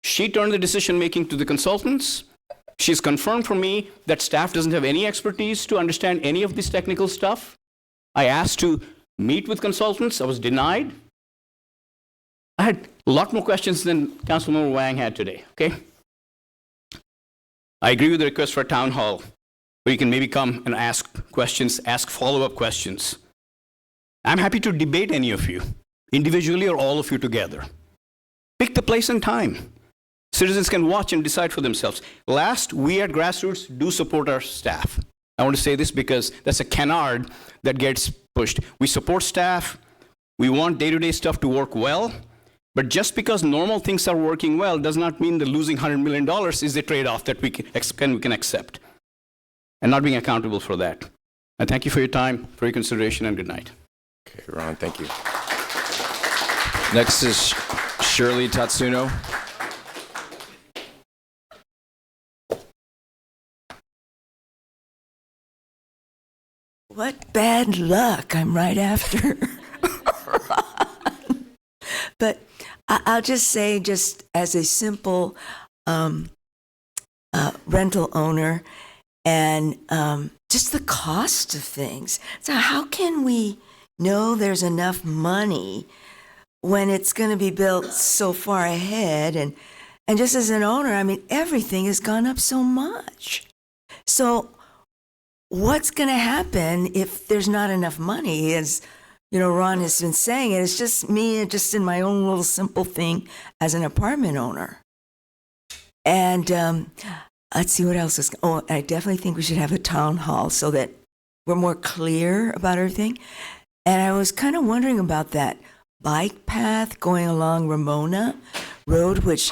She turned the decision-making to the consultants. She's confirmed for me that staff doesn't have any expertise to understand any of this technical stuff. I asked to meet with consultants. I was denied. I had a lot more questions than Councilmember Wang had today, okay? I agree with the request for a town hall where you can maybe come and ask questions, ask follow-up questions. I'm happy to debate any of you, individually or all of you together. Pick the place and time. Citizens can watch and decide for themselves. Last, we at Grassroots do support our staff. I want to say this because that's a canard that gets pushed. We support staff. We want day-to-day stuff to work well. But just because normal things are working well does not mean that losing $100 million is the trade-off that we can accept. And not being accountable for that. I thank you for your time, for your consideration, and good night. Okay, Ron, thank you. Next is Shirley Tatsuno. What bad luck. I'm right after Ron. But I'll just say, just as a simple rental owner, and just the cost of things. So how can we know there's enough money when it's going to be built so far ahead? And just as an owner, I mean, everything has gone up so much. So what's going to happen if there's not enough money? As you know, Ron has been saying it. It's just me, just in my own little simple thing as an apartment owner. And let's see what else is. Oh, I definitely think we should have a town hall so that we're more clear about everything. And I was kind of wondering about that bike path going along Ramona Road, which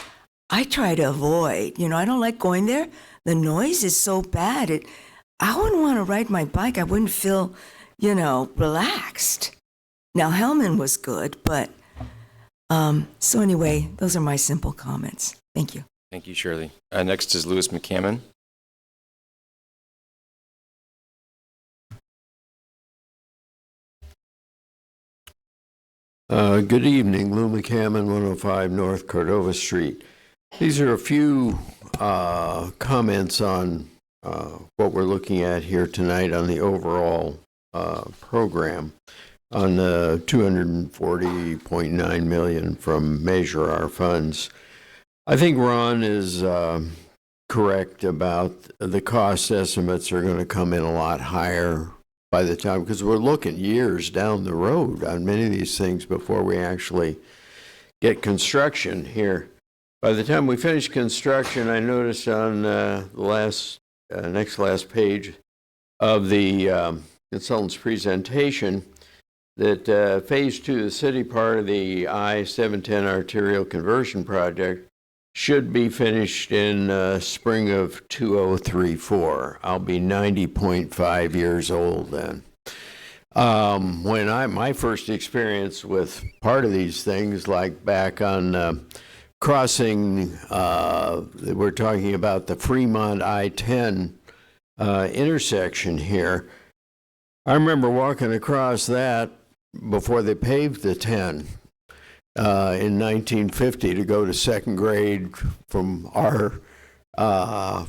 I try to avoid. You know, I don't like going there. The noise is so bad. I wouldn't want to ride my bike. I wouldn't feel, you know, relaxed. Now, Hellman was good, but so anyway, those are my simple comments. Thank you. Thank you, Shirley. Next is Louis McCammon. Good evening, Lou McCammon, 105 North Cordova Street. These are a few comments on what we're looking at here tonight on the overall program on the $240.9 million from Measure Our Funds. I think Ron is correct about the cost estimates are going to come in a lot higher by the time, because we're looking years down the road on many of these things before we actually get construction here. By the time we finish construction, I noticed on the next last page of the consultant's presentation that Phase 2, the city part of the I-710 arterial conversion project, should be finished in spring of 2034. I'll be 90.5 years old then. When my first experience with part of these things, like back on crossing, we're talking about the Fremont I-10 intersection here. I remember walking across that before they paved the 10 in 1950 to go to second grade from our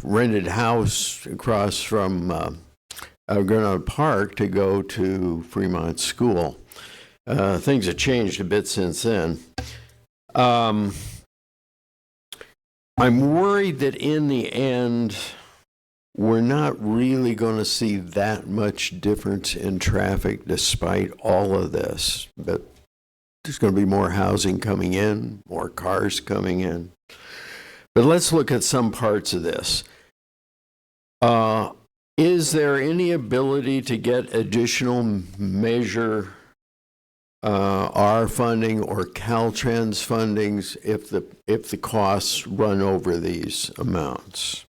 rented house across from Granada Park to go to Fremont School. Things have changed a bit since then. I'm worried that in the end, we're not really going to see that much difference in traffic despite all of this. But there's going to be more housing coming in, more cars coming in. But let's look at some parts of this. Is there any ability to get additional Measure R funding or Caltrans fundings if the costs run over these amounts?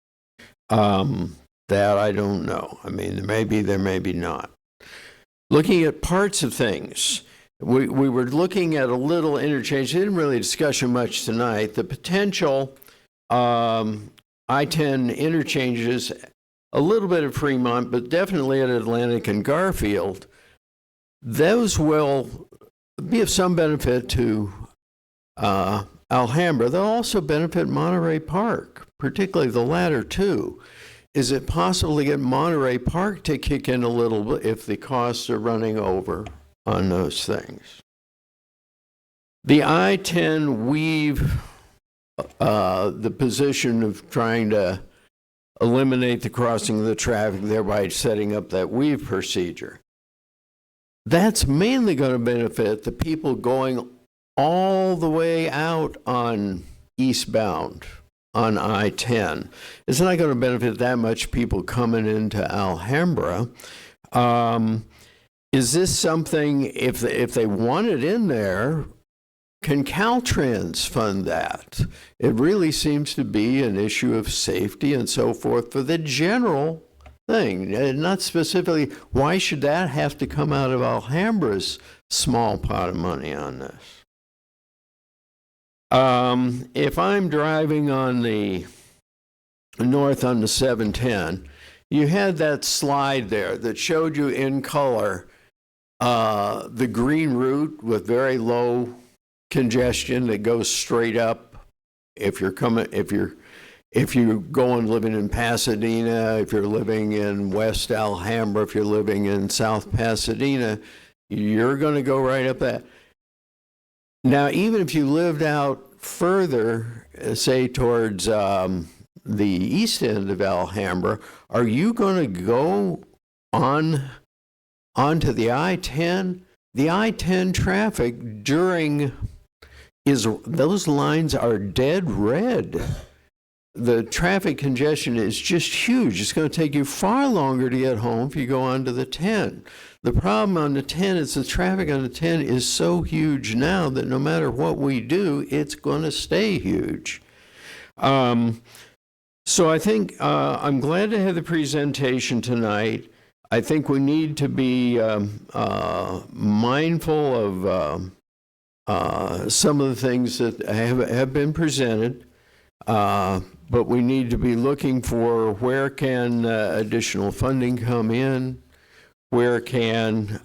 That I don't know. I mean, there may be not. Looking at parts of things, we were looking at a little interchange. We didn't really discuss it much tonight. The potential I-10 interchanges, a little bit at Fremont, but definitely at Atlantic and Garfield. Those will be of some benefit to Alhambra. They'll also benefit Monterey Park, particularly the latter two. Is it possible to get Monterey Park to kick in a little bit if the costs are running over on those things? The I-10 weave the position of trying to eliminate the crossing of the traffic, thereby setting up that weave procedure. That's mainly going to benefit the people going all the way out on eastbound on I-10. It's not going to benefit that much people coming into Alhambra. Is this something, if they want it in there, can Caltrans fund that? It really seems to be an issue of safety and so forth for the general thing, not specifically, why should that have to come out of Alhambra's small pot of money on this? If I'm driving on the north on the 710, you had that slide there that showed you in color the green route with very low congestion that goes straight up. If you're going living in Pasadena, if you're living in West Alhambra, if you're living in South Pasadena, you're going to go right up that. Now, even if you lived out further, say towards the east end of Alhambra, are you going to go onto the I-10? The I-10 traffic those lines are dead red. The traffic congestion is just huge. It's going to take you far longer to get home if you go onto the 10. The problem on the 10 is the traffic on the 10 is so huge now that no matter what we do, it's going to stay huge. So I think I'm glad to have the presentation tonight. I think we need to be mindful of some of the things that have been presented. But we need to be looking for where can additional funding come in, where can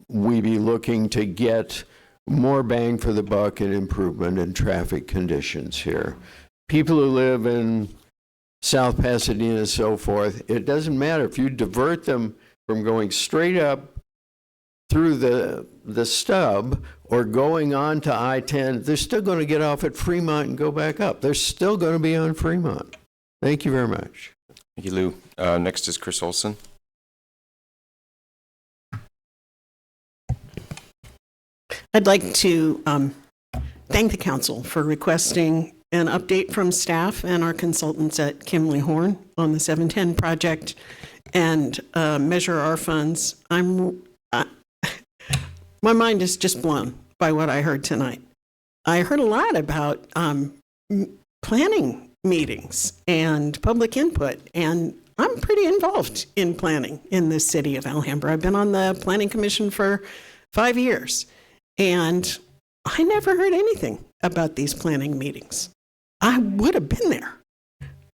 we be looking to get more bang for the buck and improvement in traffic conditions here. People who live in South Pasadena and so forth, it doesn't matter if you divert them from going straight up through the stub or going on to I-10, they're still going to get off at Fremont and go back up. They're still going to be on Fremont. Thank you very much. Thank you, Lou. Next is Chris Olson. I'd like to thank the council for requesting an update from staff and our consultants at Kimley Horn on the 710 project and Measure R funds. my mind is just blown by what I heard tonight. I heard a lot about planning meetings and public input, and I'm pretty involved in planning in this city of Alhambra. I've been on the Planning Commission for 5 years, and I never heard anything about these planning meetings. I would have been there.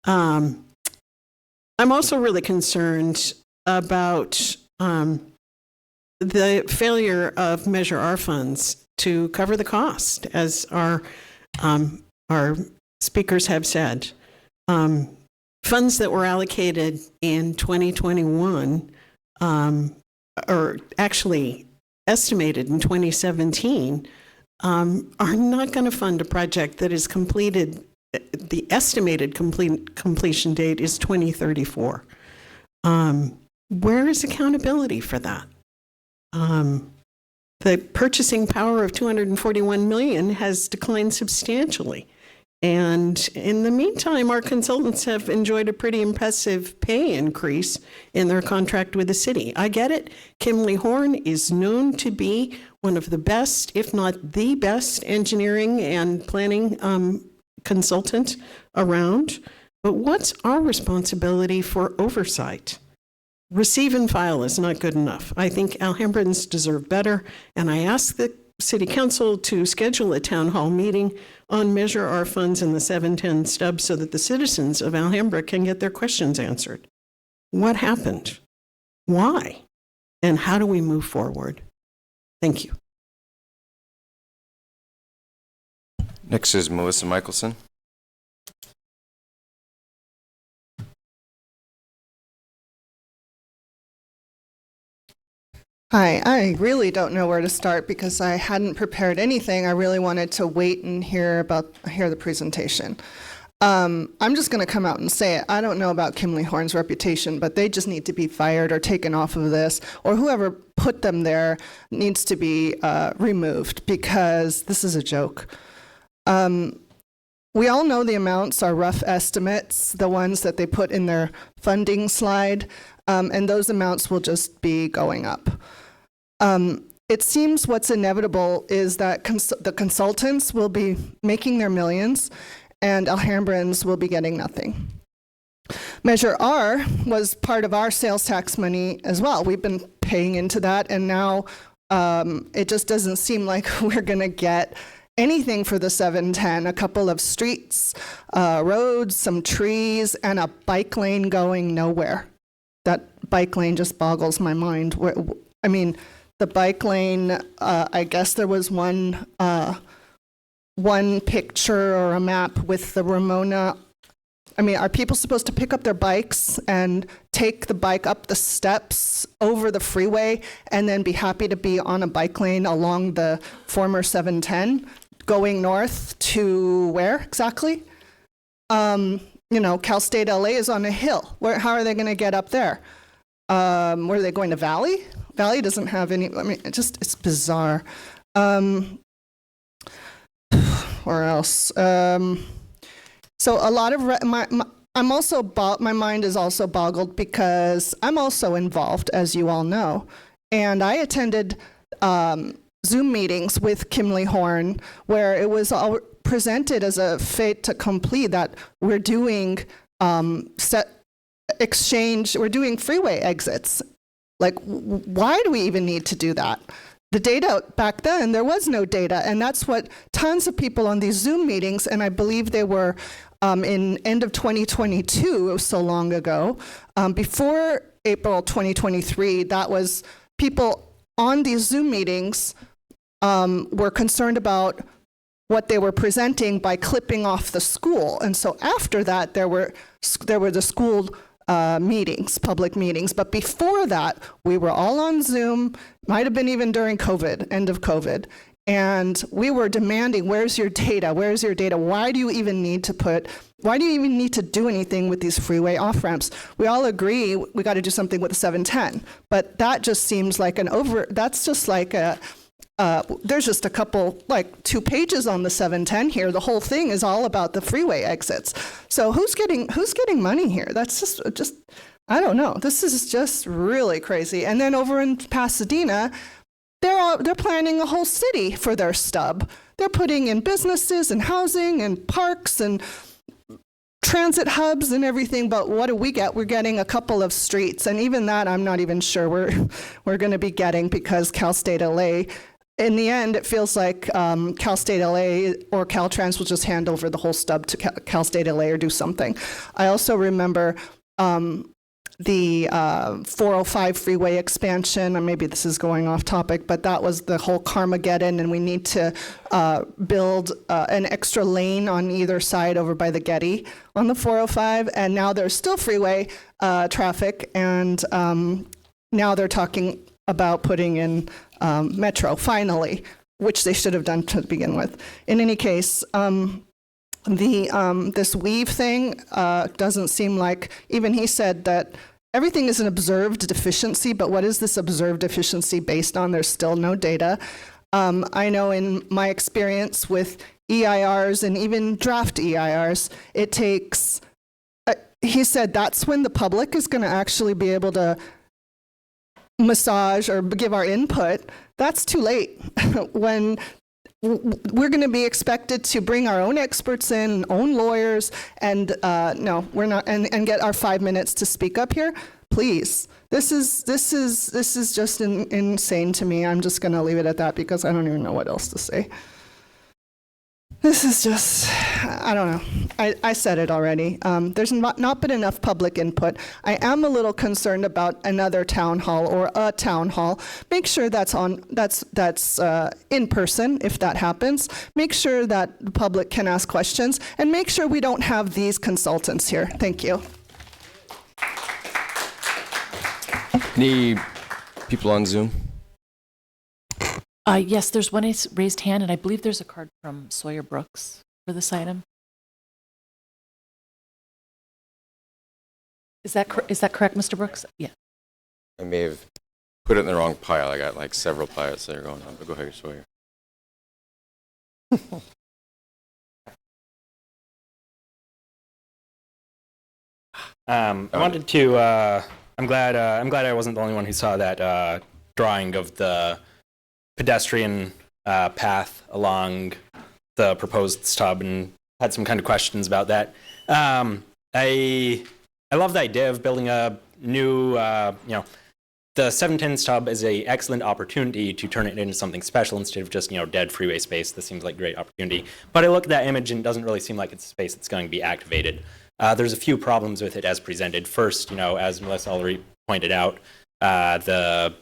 I'm also really concerned about the failure of Measure R funds to cover the cost, as our speakers have said. Funds that were allocated in 2021, or actually estimated in 2017, are not going to fund a project that is completed. The estimated completion date is 2034. Where is accountability for that? The purchasing power of $241 million has declined substantially. And in the meantime, our consultants have enjoyed a pretty impressive pay increase in their contract with the city. I get it. Kimley Horn is known to be one of the best, if not the best, engineering and planning consultant around. But what's our responsibility for oversight? Receive and file is not good enough. I think Alhambrans deserve better, and I ask the City Council to schedule a town hall meeting on Measure R funds in the 710 Stub so that the citizens of Alhambra can get their questions answered. What happened? Why? And how do we move forward? Thank you. Next is Melissa Michelson. Hi, I really don't know where to start because I hadn't prepared anything. I really wanted to wait and hear the presentation. I'm just going to come out and say it. I don't know about Kimley Horn's reputation, but they just need to be fired or taken off of this, or whoever put them there needs to be removed because this is a joke. We all know the amounts are rough estimates, the ones that they put in their funding slide, and those amounts will just be going up. It seems what's inevitable is that the consultants will be making their millions and Alhambrans will be getting nothing. Measure R was part of our sales tax money as well. We've been paying into that, and now it just doesn't seem like we're going to get anything for the 710, a couple of streets, roads, some trees, and a bike lane going nowhere. That bike lane just boggles my mind. I mean, the bike lane, I guess there was one picture or a map with the Ramona. I mean, are people supposed to pick up their bikes and take the bike up the steps over the freeway and then be happy to be on a bike lane along the former 710 going north to where exactly? You know, Cal State LA is on a hill. How are they going to get up there? Where are they going to Valley? Valley doesn't have any, I mean, it's bizarre. Where else? So a lot of, I'm also, my mind is also boggled because I'm also involved, as you all know. And I attended Zoom meetings with Kimley Horn where it was all presented as a fait accompli that we're doing we're doing freeway exits. Like, why do we even need to do that? The data back then, there was no data, and that's what tons of people on these Zoom meetings, and I believe they were in end of 2022, it was so long ago, before April 2023, that was people on these Zoom meetings were concerned about what they were presenting by clipping off the school. And so after that, there were the school meetings, public meetings. But before that, we were all on Zoom, might have been even during COVID, end of COVID. And we were demanding, where's your data? Where's your data? Why do you even need to do anything with these freeway off-ramps? We all agree we got to do something with the 710. But that just seems like that's just like there's just a couple, like 2 pages on the 710 here. The whole thing is all about the freeway exits. So who's getting money here? That's just I don't know. This is just really crazy. And then over in Pasadena, they're planning a whole city for their stub. They're putting in businesses and housing and parks and transit hubs and everything, but what do we get? We're getting a couple of streets, and even that I'm not even sure we're going to be getting, because Cal State LA, in the end, it feels like Cal State LA or Caltrans will just hand over the whole stub to Cal State LA or do something. I also remember the 405 freeway expansion, and maybe this is going off topic, but that was the whole Carmageddon, and we need to build an extra lane on either side over by the Getty on the 405, and now there's still freeway traffic, and now they're talking about putting in Metro, finally, which they should have done to begin with. In any case, this weave thing doesn't seem like, even he said that everything is an observed deficiency, but what is this observed deficiency based on? There's still no data. I know in my experience with EIRs and even draft EIRs, it takes, he said that's when the public is going to actually be able to massage or give our input. That's too late. When we're going to be expected to bring our own experts in, own lawyers, and no, we're not, and get our 5 minutes to speak up here. Please, this is just insane to me. I'm just going to leave it at that because I don't even know what else to say. This is just, I don't know. I said it already. There's not been enough public input. I am a little concerned about another town hall or a town hall. Make sure that's in person if that happens. Make sure that the public can ask questions, and make sure we don't have these consultants here. Thank you. Any people on Zoom? Yes, there's one raised hand, and I believe there's a card from Sawyer Brooks for this item. Is that correct, Mr. Brooks? Yeah. I may have put it in the wrong pile. I got like several piles that are going on, but go ahead, Sawyer. I wanted to. I'm glad I wasn't the only one who saw that drawing of the pedestrian path along the proposed stub, and had some kind of questions about that. I love the idea of building a new, the 710 stub is an excellent opportunity to turn it into something special instead of just, dead freeway space. This seems like a great opportunity. But I look at that image and it doesn't really seem like it's a space that's going to be activated. There's a few problems with it as presented. First, as Melissa already pointed out, the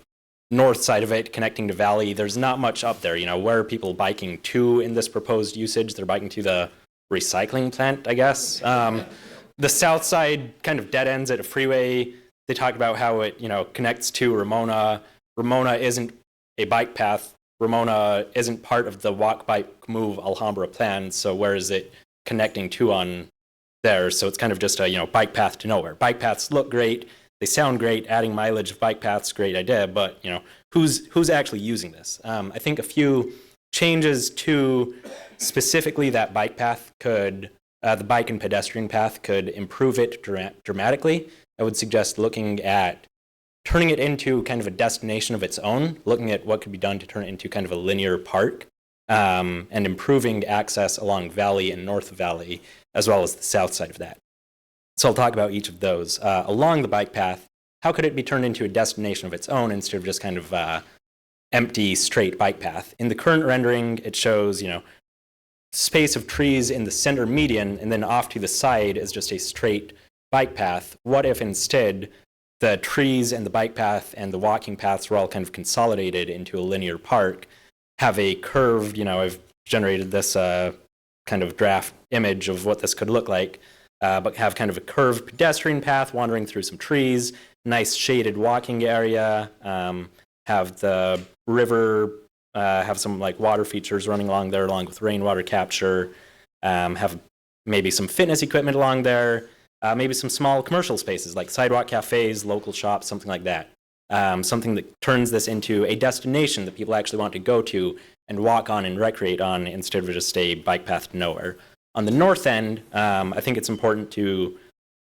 north side of it connecting to Valley, there's not much up there. Where are people biking to in this proposed usage? They're biking to the recycling plant, I guess. The south side kind of dead ends at a freeway. They talk about how it, connects to Ramona. Ramona isn't a bike path. Ramona isn't part of the walk, bike, move Alhambra plan. So where is it connecting to on there? So it's kind of just a, bike path to nowhere. Bike paths look great. They sound great. Adding mileage of bike paths, great idea. But, who's actually using this? I think a few changes to specifically that bike path could, the bike and pedestrian path could improve it dramatically. I would suggest looking at turning it into kind of a destination of its own, looking at what could be done to turn it into kind of a linear park, and improving access along Valley and North Valley, as well as the south side of that. So I'll talk about each of those. Along the bike path, how could it be turned into a destination of its own instead of just kind of empty, straight bike path? In the current rendering, it shows, space of trees in the center median, and then off to the side is just a straight bike path. What if instead the trees and the bike path and the walking paths were all kind of consolidated into a linear park, have a curved, I've generated this kind of draft image of what this could look like, but have kind of a curved pedestrian path wandering through some trees, nice shaded walking area, have the river, have some like water features running along there along with rainwater capture, have maybe some fitness equipment along there, maybe some small commercial spaces like sidewalk cafes, local shops, something like that. Something that turns this into a destination that people actually want to go to and walk on and recreate on instead of just a bike path to nowhere. On the north end, I think it's important to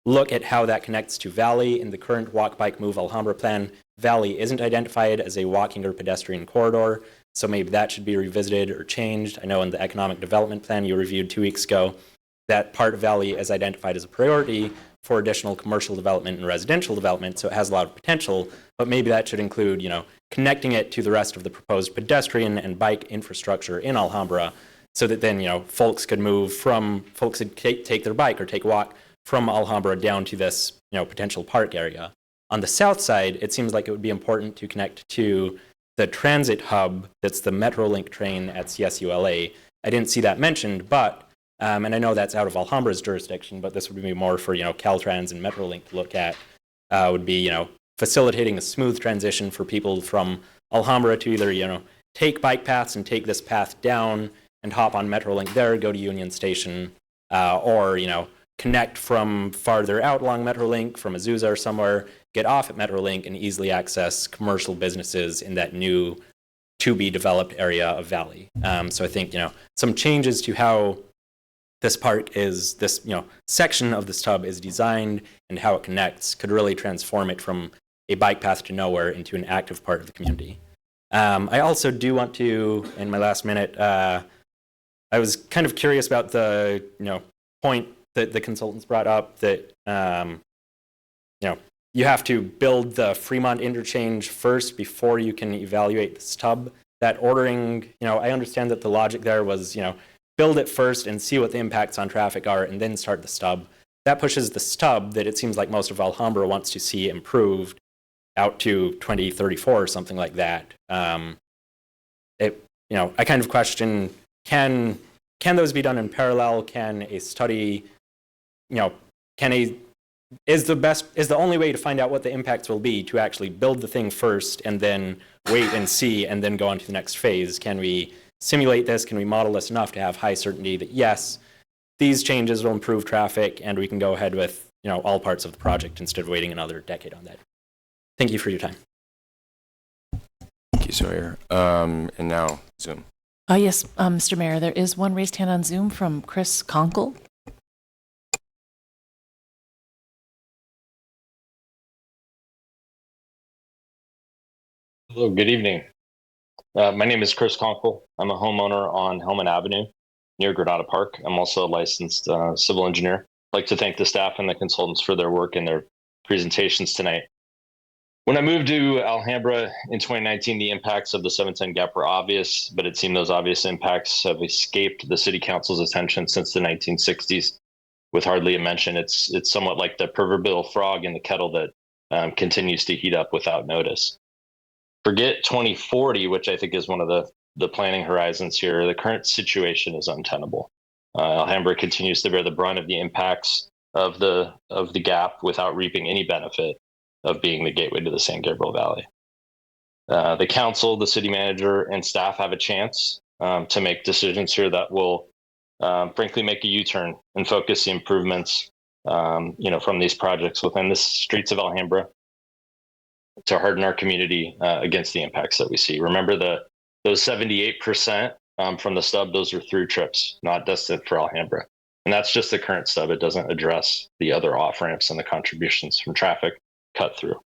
look at how that connects to Valley. In the current Walk, Bike, Move Alhambra plan, Valley isn't identified as a walking or pedestrian corridor, so maybe that should be revisited or changed. I know in the economic development plan you reviewed 2 weeks ago, that part of Valley is identified as a priority for additional commercial development and residential development, so it has a lot of potential, but maybe that should include, connecting it to the rest of the proposed pedestrian and bike infrastructure in Alhambra, so that then, folks could take their bike or take a walk from Alhambra down to this, potential park area. On the south side, it seems like it would be important to connect to the transit hub that's the Metrolink train at CSULA. I didn't see that mentioned, but and I know that's out of Alhambra's jurisdiction, but this would be more for, Caltrans and Metrolink to look at, would be, facilitating a smooth transition for people from Alhambra to either, take bike paths and take this path down and hop on Metrolink there, go to Union Station, or, connect from farther out along Metrolink, from Azusa or somewhere, get off at Metrolink and easily access commercial businesses in that new to-be-developed area of Valley. So I think, some changes to how this park is, this section of the Stub is designed and how it connects could really transform it from a bike path to nowhere into an active part of the community. I also do want to, in my last minute, I was kind of curious about the point that the consultants brought up that you have to build the Fremont interchange first before you can evaluate the Stub. That ordering, I understand that the logic there was build it first and see what the impacts on traffic are and then start the Stub. That pushes the Stub that it seems like most of Alhambra wants to see improved out to 2034 or something like that. I kind of question, can those be done in parallel? Can a study, is the only way to find out what the impacts will be to actually build the thing first and then wait and see and then go on to the next phase? Can we simulate this? Can we model this enough to have high certainty that yes, these changes will improve traffic and we can go ahead with all parts of the project instead of waiting another decade on that? Thank you for your time. Thank you, Sawyer. And now Zoom. Yes, Mr. Mayor, there is one raised hand on Zoom from Chris Conkle. Hello, good evening. My name is Chris Conkle. I'm a homeowner on Hellman Avenue near Granada Park. I'm also a licensed civil engineer. I'd like to thank the staff and the consultants for their work and their presentations tonight. When I moved to Alhambra in 2019, the impacts of the 710 gap were obvious, but it seemed those obvious impacts have escaped the city council's attention since the 1960s. With hardly a mention, it's somewhat like the proverbial frog in the kettle that continues to heat up without notice. Forget 2040, which I think is one of the planning horizons here. The current situation is untenable. Alhambra continues to bear the brunt of the impacts of the gap without reaping any benefit of being the gateway to the San Gabriel Valley. The council, the city manager, and staff have a chance to make decisions here that will, frankly, make a U-turn and focus the improvements, from these projects within the streets of Alhambra to harden our community against the impacts that we see. Remember those 78% from the Stub, those are through trips, not destined for Alhambra. And that's just the current Stub. It doesn't address the other off-ramps and the contributions from traffic cut through.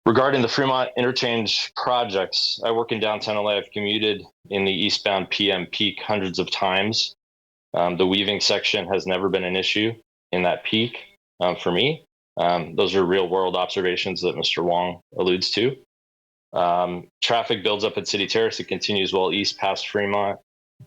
Regarding the Fremont interchange projects, I work in downtown LA. I've commuted in the eastbound PM peak hundreds of times. The weaving section has never been an issue in that peak for me. Those are real world observations that Mr. Wong alludes to. Traffic builds up at City Terrace. It continues well east past Fremont.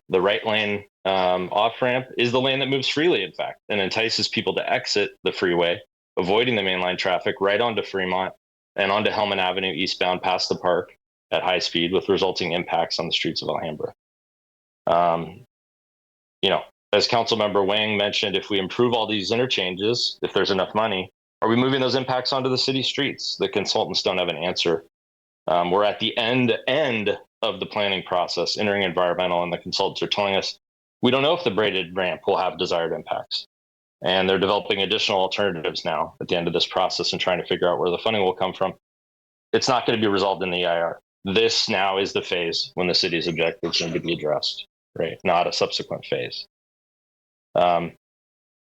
The right lane off ramp is the lane that moves freely, in fact, and entices people to exit the freeway, avoiding the mainline traffic right onto Fremont and onto Hellman Avenue eastbound past the park at high speed, with resulting impacts on the streets of Alhambra. As Councilmember Wang mentioned, if we improve all these interchanges, if there's enough money, are we moving those impacts onto the city streets? The consultants don't have an answer. We're at the end of the planning process, entering environmental, and the consultants are telling us we don't know if the braided ramp will have desired impacts. And they're developing additional alternatives now at the end of this process and trying to figure out where the funding will come from. It's not going to be resolved in the EIR. This now is the phase when the city's objectives need to be addressed, right? Not a subsequent phase.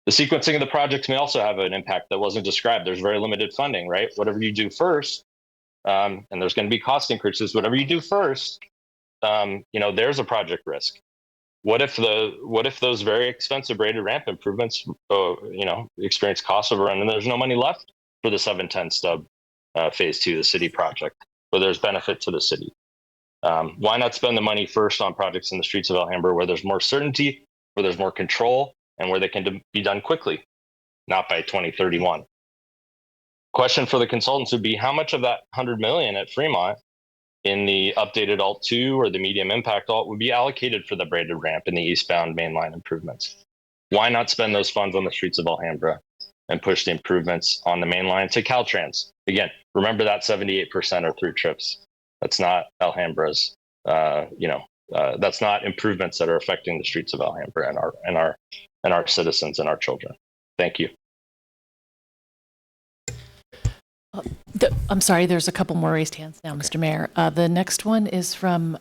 The sequencing of the projects may also have an impact that wasn't described. There's very limited funding, right? Whatever you do first, and there's going to be cost increases. Whatever you do first, there's a project risk. What if those very expensive braided ramp improvements, experience cost overrun, and there's no money left for the 710 Stub phase 2, the city project, where there's benefit to the city? Why not spend the money first on projects in the streets of Alhambra where there's more certainty, where there's more control, and where they can be done quickly, not by 2031? Question for the consultants would be, how much of that $100 million at Fremont in the updated Alt 2 or the medium impact Alt would be allocated for the braided ramp and the eastbound mainline improvements? Why not spend those funds on the streets of Alhambra and push the improvements on the mainline to Caltrans? Again, remember that 78% are through trips. That's not Alhambra's, that's not improvements that are affecting the streets of Alhambra and our citizens and our children. Thank you. I'm sorry, there's a couple more raised hands now, Mr. Mayor. The next one is from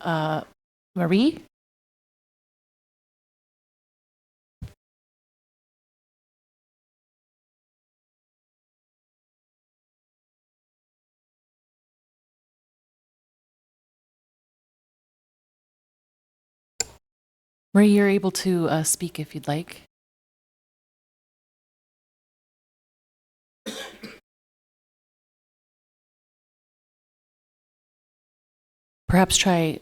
Marie. Marie, you're able to speak if you'd like. Perhaps try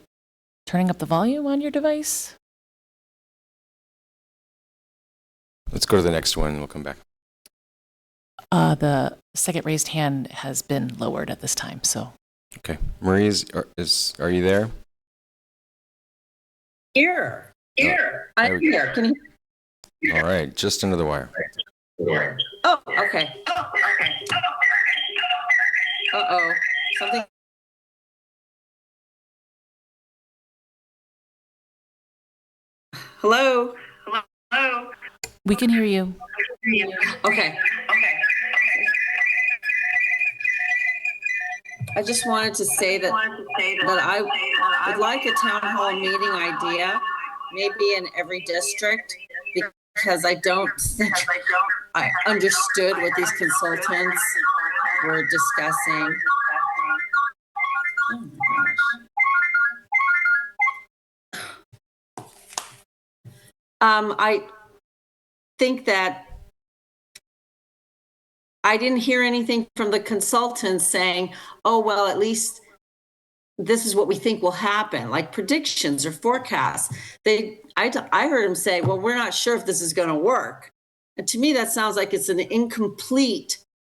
turning up the volume on your device. Let's go to the next one. We'll come back. The second raised hand has been lowered at this time, so. Okay. Marie, are you there? Here. I'm here. Can you hear me? All right. Just under the wire. Oh, okay. Uh-oh. Something. Hello? We can hear you. Okay. I just wanted to say that I would like a town hall meeting idea, maybe in every district, because I don't think I understood what these consultants were discussing. Oh my gosh. I think that I didn't hear anything from the consultants saying, oh, well, at this is what we think will happen, like predictions or forecasts. I heard them say, well, we're not sure if this is going to work. And to me, that sounds like it's an incomplete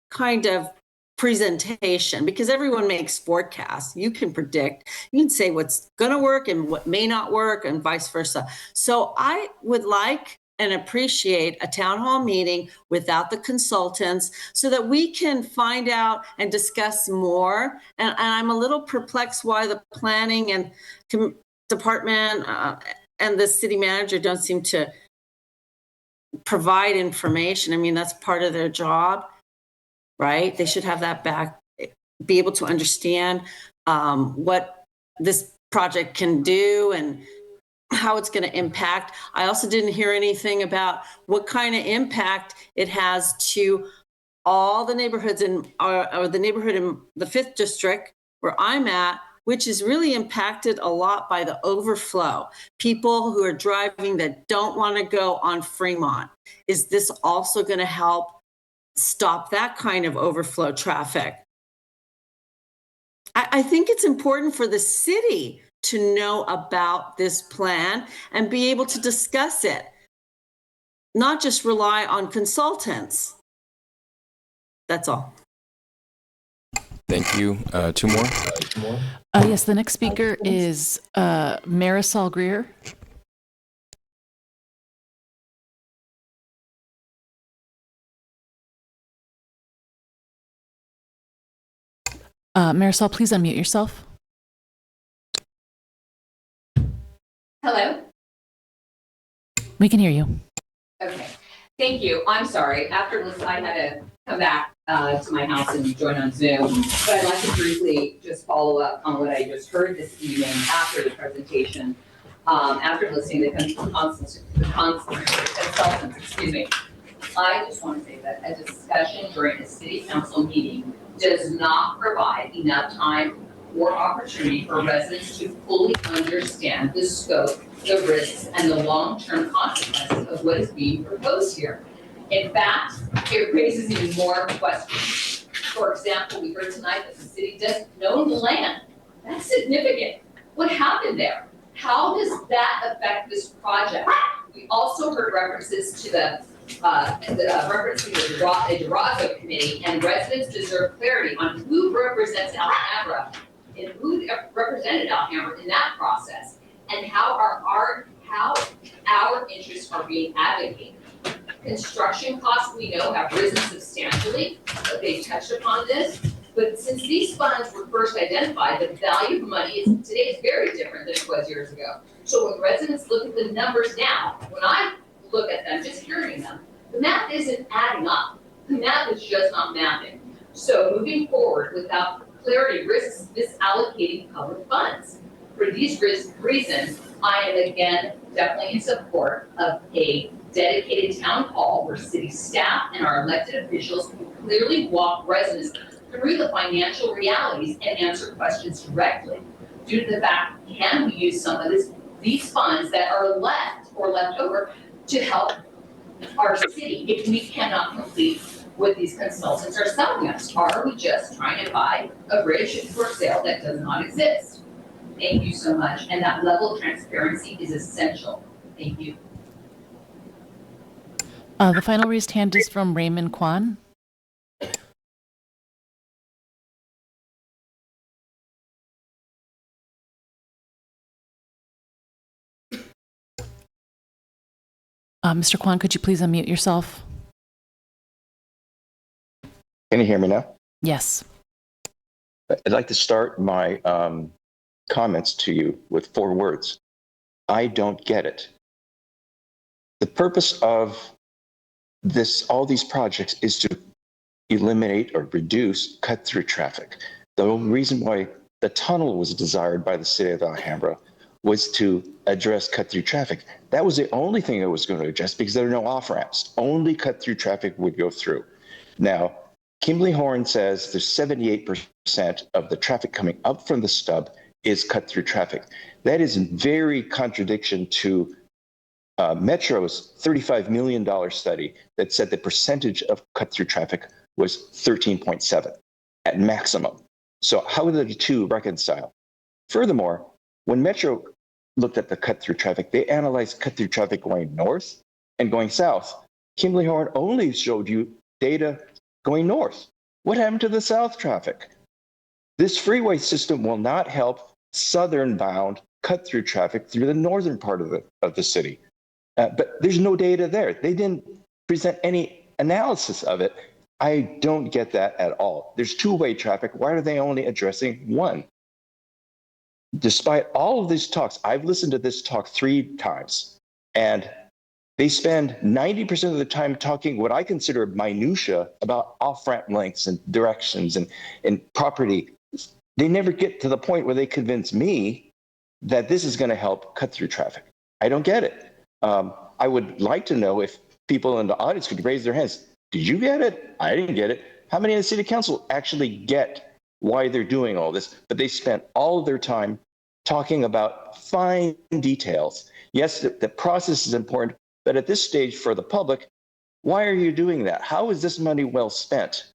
kind of presentation, because everyone makes forecasts. You can predict, you can say what's going to work and what may not work and vice versa. So I would like and appreciate a town hall meeting without the consultants so that we can find out and discuss more. And I'm a little perplexed why the planning and department and the city manager don't seem to provide information. I mean, that's part of their job, right? They should have that back, be able to understand what this project can do and how it's going to impact. I also didn't hear anything about what kind of impact it has to all the neighborhoods or the neighborhood in the 5th district where I'm at, which is really impacted a lot by the overflow. People who are driving that don't want to go on Fremont. Is this also going to help stop that kind of overflow traffic? I think it's important for the city to know about this plan and be able to discuss it, not just rely on consultants. That's all. Thank you. Two more? Yes, the next speaker is Marisol Greer. Marisol, please unmute yourself. Hello? We can hear you. Okay. Thank you. I'm sorry. After this, I had to come back to my house and join on Zoom. But I'd like to briefly just follow up on what I just heard this evening after the presentation, after listening to the consultants, excuse me. I just want to say that a discussion during a city council meeting does not provide enough time or opportunity for residents to fully understand the scope, the risks, and the long-term consequences of what is being proposed here. In fact, it raises even more questions. For example, we heard tonight that the city doesn't own the land. That's significant. What happened there? How does that affect this project? We also heard references to referencing the Durazo committee, and residents deserve clarity on who represents Alhambra and who represented Alhambra in that process, and how our interests are being advocated. Construction costs, we know, have risen substantially, but they touched upon this. But since these funds were first identified, the value of money today is very different than it was years ago. So when residents look at the numbers now, when I look at them, just hearing them, the math isn't adding up. The math is just not mathing. So moving forward without clarity risks misallocating public funds. For these reasons, I am again definitely in support of a dedicated town hall where city staff and our elected officials can clearly walk residents through the financial realities and answer questions directly. Due to the fact, can we use some of these funds that are left or left over to help our city if we cannot complete what these consultants are selling us? Are we just trying to buy a bridge for sale that does not exist? Thank you so much. And that level of transparency is essential. Thank you. The final raised hand is from Raymond Kwan. Mr. Kwan, could you please unmute yourself? Can you hear me now? Yes. I'd like to start my comments to you with 4 words. I don't get it. The purpose of all these projects is to eliminate or reduce cut-through traffic. The reason why the tunnel was desired by the city of Alhambra was to address cut-through traffic. That was the only thing it was going to address because there are no off-ramps. Only cut-through traffic would go through. Now, Kimley Horn says there's 78% of the traffic coming up from the stub is cut-through traffic. That is in very contradiction to Metro's $35 million study that said the percentage of cut-through traffic was 13.7 at maximum. So how do the two reconcile? Furthermore, when Metro looked at the cut-through traffic, they analyzed cut-through traffic going north and going south. Kimley Horn only showed you data going north. What happened to the south traffic? This freeway system will not help southern-bound cut-through traffic through the northern part of the city. But there's no data there. They didn't present any analysis of it. I don't get that at all. There's two-way traffic. Why are they only addressing one? Despite all of these talks, I've listened to this talk 3 times, and they spend 90% of the time talking what I consider minutia about off-ramp lengths and directions and property. They never get to the point where they convince me that this is going to help cut through traffic. I don't get it. I would like to know if people in the audience could raise their hands. Did you get it? I didn't get it. How many in the city council actually get why they're doing all this? But they spent all of their time talking about fine details. Yes, the process is important, but at this stage for the public, why are you doing that? How is this money well spent?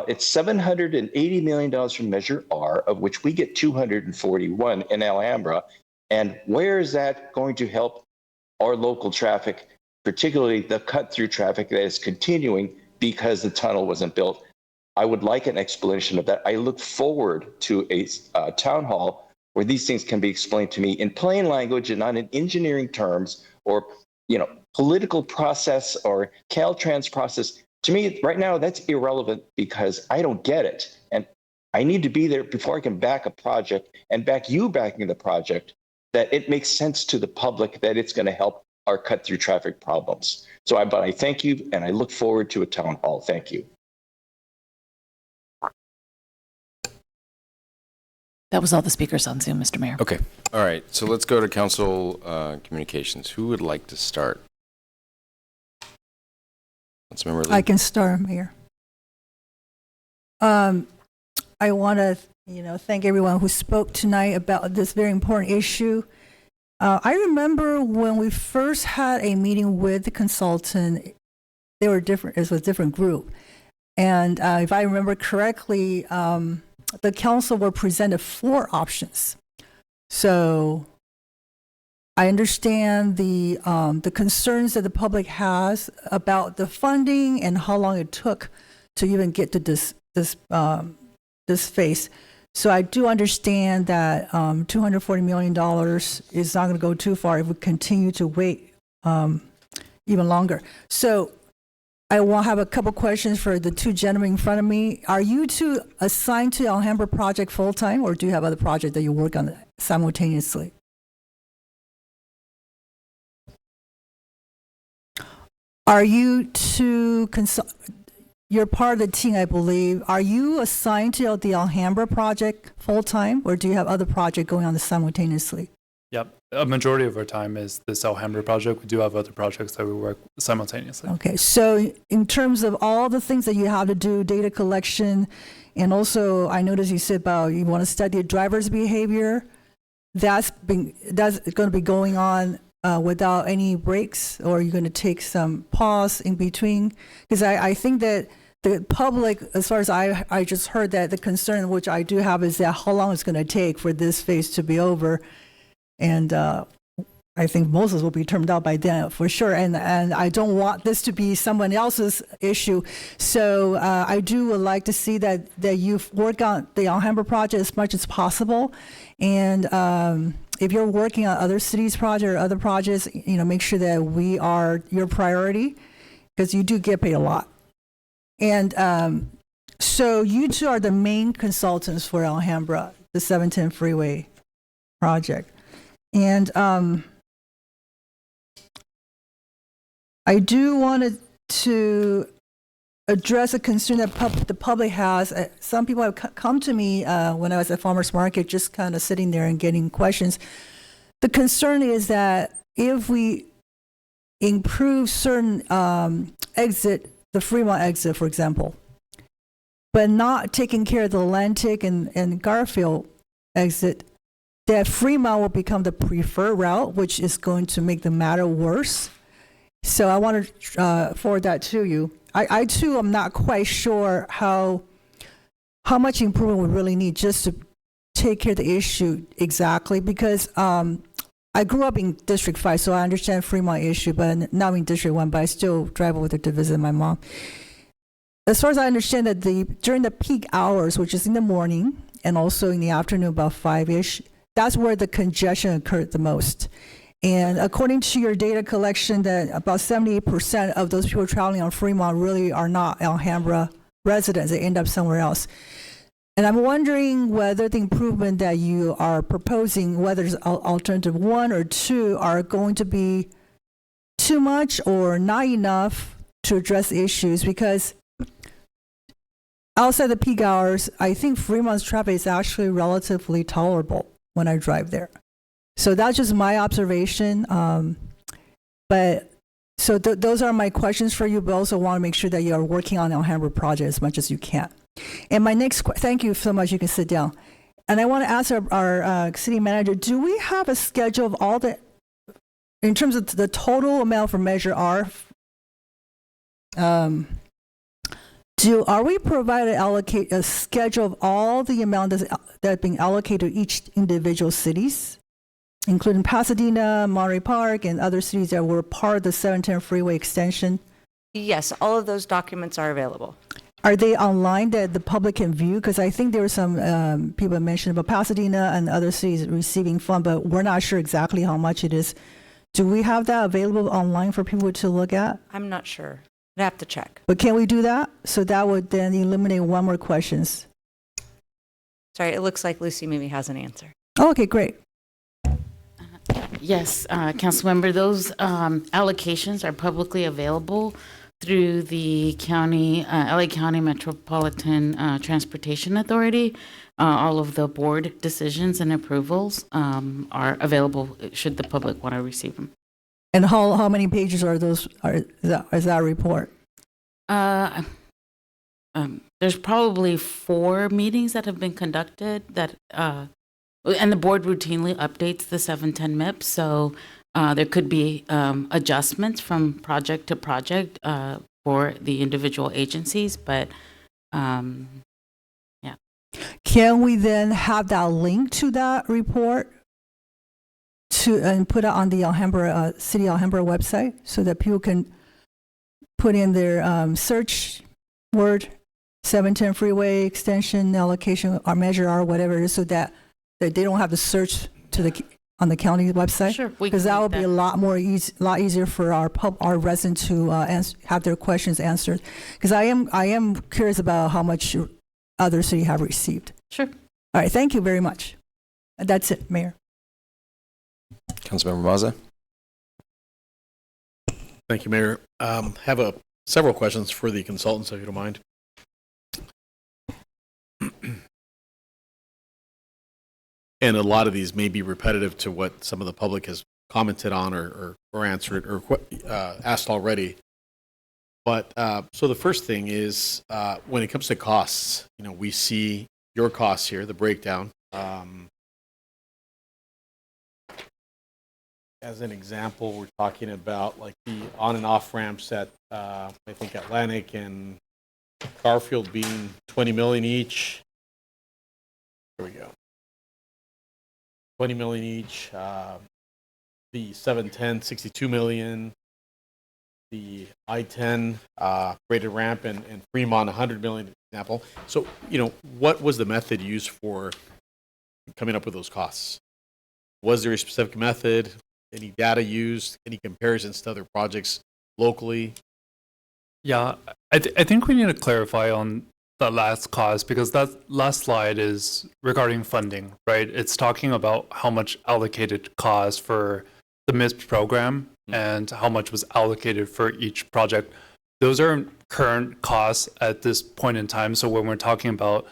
It's $780 million from Measure R, of which we get 241 in Alhambra. And where is that going to help our local traffic, particularly the cut-through traffic that is continuing because the tunnel wasn't built? I would like an explanation of that. I look forward to a town hall where these things can be explained to me in plain language and not in engineering terms or, political process or Caltrans process. To me, right now, that's irrelevant because I don't get it. And I need to be there before I can back a project and back you backing the project, that it makes sense to the public that it's going to help our cut-through traffic problems. So I thank you, and I look forward to a town hall. Thank you. That was all the speakers on Zoom, Mr. Mayor. Okay. All right. So let's go to council communications. Who would like to start? Councilmember Lee. I can start, Mayor. I want to, thank everyone who spoke tonight about this very important issue. I remember when we first had a meeting with the consultant, they were different. It was a different group, and if I remember correctly, the council were presented 4 options. So I understand the concerns that the public has about the funding and how long it took to even get to this phase. So I do understand that $240 million is not going to go too far if we continue to wait even longer. So I will have a couple questions for the 2 gentlemen in front of me. Are you 2 assigned to Alhambra project full time, or do you have other projects that you work on simultaneously? Are you 2 You're part of the team, I believe. Are you assigned to the Alhambra project full time, or do you have other projects going on simultaneously? Yep. A majority of our time is this Alhambra project. We do have other projects that we work simultaneously. Okay. So in terms of all the things that you have to do, data collection, and also I noticed you said about you want to study driver's behavior. That's going to be going on without any breaks, or are you going to take some pause in between? Because I think that the public, as far as I just heard that the concern, which I do have, is that how long it's going to take for this phase to be over. And I think most of us will be termed out by then for sure. And I don't want this to be someone else's issue. So I do would like to see that you work on the Alhambra project as much as possible. And if you're working on other cities' projects or other projects, make sure that we are your priority, because you do get paid a lot. And so you 2 are the main consultants for Alhambra, the 710 freeway project. And I do want to address a concern that the public has. Some people have come to me when I was at Farmers Market, just kind of sitting there and getting questions. The concern is that if we improve certain the Fremont exit, for example, but not taking care of the Atlantic and Garfield exit, that Fremont will become the preferred route, which is going to make the matter worse. So I want to forward that to you. I too am not quite sure how much improvement we really need just to take care of the issue exactly, because I grew up in District 5, so I understand Fremont issue, but not in District 1, but I still drive over there to visit my mom. As far as I understand that during the peak hours, which is in the morning and also in the afternoon about 5-ish, that's where the congestion occurred the most. And according to your data collection, that about 78% of those people traveling on Fremont really are not Alhambra residents. They end up somewhere else. And I'm wondering whether the improvement that you are proposing, whether it's alternative 1 or 2, are going to be too much or not enough to address issues, because outside the peak hours, I think Fremont's traffic is actually relatively tolerable when I drive there. So that's just my observation. But so those are my questions for you, but also want to make sure that you are working on the Alhambra project as much as you can. And my next thank you so much. You can sit down. And I want to ask our city manager, do we have a schedule of all the, in terms of the total amount for Measure R, are we provided allocate a schedule of all the amount that's being allocated to each individual cities, including Pasadena, Monterey Park, and other cities that were part of the 710 freeway extension? Yes, all of those documents are available. Are they online that the public can view? Because I think there were some people mentioned about Pasadena and other cities receiving funds, but we're not sure exactly how much it is. Do we have that available online for people to look at? I'm not sure. I'd have to check. But can we do that? So that would then eliminate one more questions. Sorry, it looks like Lucy maybe has an answer. Oh, okay, great. Yes, Councilmember, those allocations are publicly available through the county, LA County Metropolitan Transportation Authority. All of the board decisions and approvals are available should the public want to receive them. And how many pages are those? Is that report? There's probably 4 meetings that have been conducted that, and the board routinely updates the 710 MIP. So there could be adjustments from project to project for the individual agencies, but yeah. Can we then have that link to that report and put it on the Alhambra City Alhambra website so that people can put in their search word 710 freeway extension allocation or measure R, whatever it is, so that they don't have to search on the county website? Sure, because that would be a lot easier for our residents to have their questions answered. Because I am curious about how much other cities have received. Sure. All right, thank you very much. That's it, Mayor. Councilmember Mazza. Thank you, Mayor. Have several questions for the consultants, if you don't mind. And a lot of these may be repetitive to what some of the public has commented on or answered or asked already. But so the first thing is when it comes to costs, we see your costs here, the breakdown. As an example, we're talking about like the on and off ramps at I think Atlantic and Garfield being 20 million each. Here we go. 20 million each. The 710, 62 million. The I-10 rated ramp and Fremont, 100 million example. So, what was the method used for coming up with those costs? Was there a specific method? Any data used? Any comparisons to other projects locally? Yeah, I think we need to clarify on the last cost, because that last slide is regarding funding, right? It's talking about how much allocated cost for the MISP program and how much was allocated for each project. Those are current costs at this point in time. So when we're talking about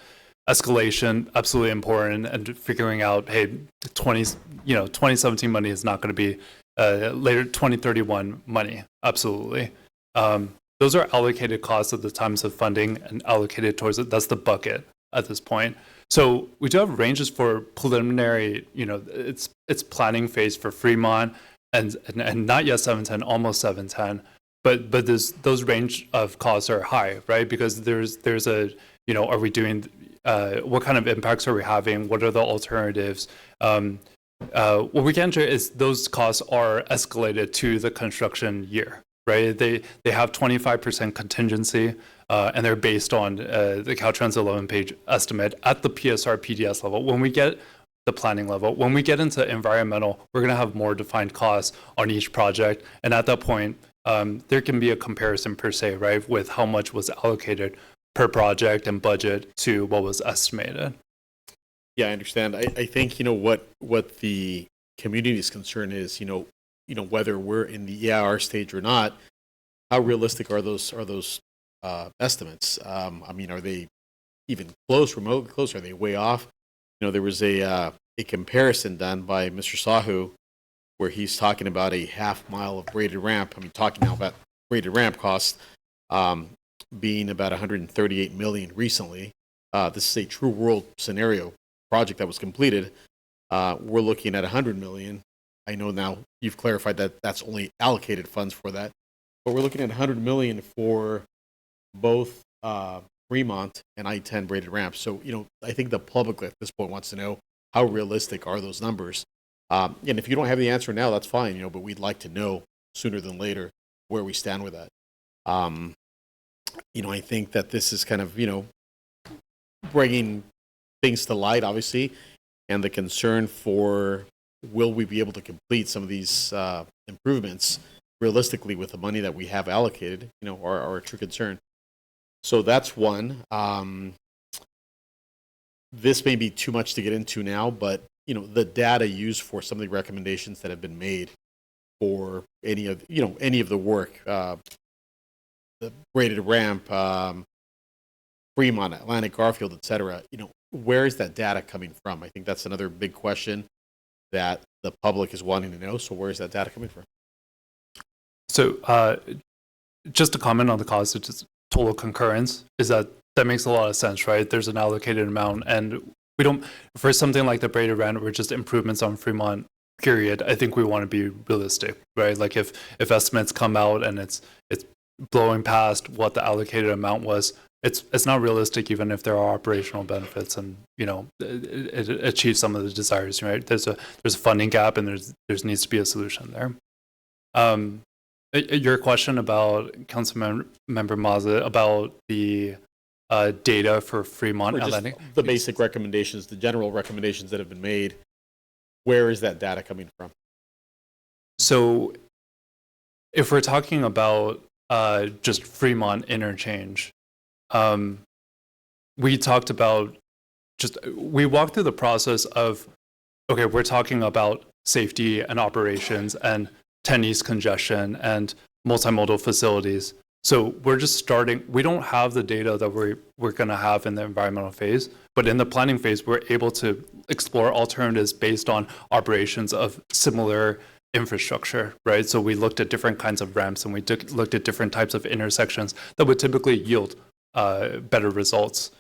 escalation, absolutely important, and figuring out, hey, 2017 money is not going to be later 2031 money. Absolutely. Those are allocated costs at the times of funding and allocated towards it. That's the bucket at this point. So we do have ranges for preliminary, it's planning phase for Fremont and not yet 710, almost 710. But those range of costs are high, right? Because there's a, are we doing, what kind of impacts are we having? What are the alternatives? What we can share is those costs are escalated to the construction year, right? They have 25% contingency, and they're based on the Caltrans 11-page estimate at the PSR PDS level. When we get the planning level, when we get into environmental, we're going to have more defined costs on each project. And at that point, there can be a comparison per se, right, with how much was allocated per project and budget to what was estimated. Yeah, I understand. I think, what the community's concern is, whether we're in the EIR stage or not, how realistic are those estimates? Are they even close, remotely close? Are they way off? There was a comparison done by Mr. Sahu where he's talking about a half mile of braided ramp. Talking now about braided ramp costs being about 138 million recently. This is a true world scenario project that was completed. We're looking at 100 million. I know now you've clarified that that's only allocated funds for that, but we're looking at 100 million for both Fremont and I-10 braided ramps. So, I think the public at this point wants to know how realistic are those numbers. And if you don't have the answer now, that's fine, but we'd like to know sooner than later where we stand with that. I think that this is kind of, bringing things to light, obviously, and the concern for will we be able to complete some of these improvements realistically with the money that we have allocated, are a true concern. So that's one. This may be too much to get into now, but the data used for some of the recommendations that have been made for any of the work, the braided ramp, Fremont, Atlantic, Garfield, etc. Where is that data coming from? I think that's another big question that the public is wanting to know. So where is that data coming from? So just to comment on the cost, it's total concurrence is that makes a lot of sense, right? There's an allocated amount, and we don't, for something like the braided ramp or just improvements on Fremont, period, I think we want to be realistic, right? Like if estimates come out and it's blowing past what the allocated amount was, it's not realistic even if there are operational benefits and, you know, it achieves some of the desires, right? There's a funding gap and there's needs to be a solution there. Your question about Councilmember Mazza about the data for Fremont Or just Atlantic. the basic recommendations, the general recommendations that have been made, where is that data coming from? So if we're talking about just Fremont interchange, we talked about we walked through the process of, okay, we're talking about safety and operations and 10 East congestion and multimodal facilities. So we're just starting, we don't have the data that we're going to have in the environmental phase, but in the planning phase, we're able to explore alternatives based on operations of similar infrastructure, right? So we looked at different kinds of ramps and we looked at different types of intersections that would typically yield better results.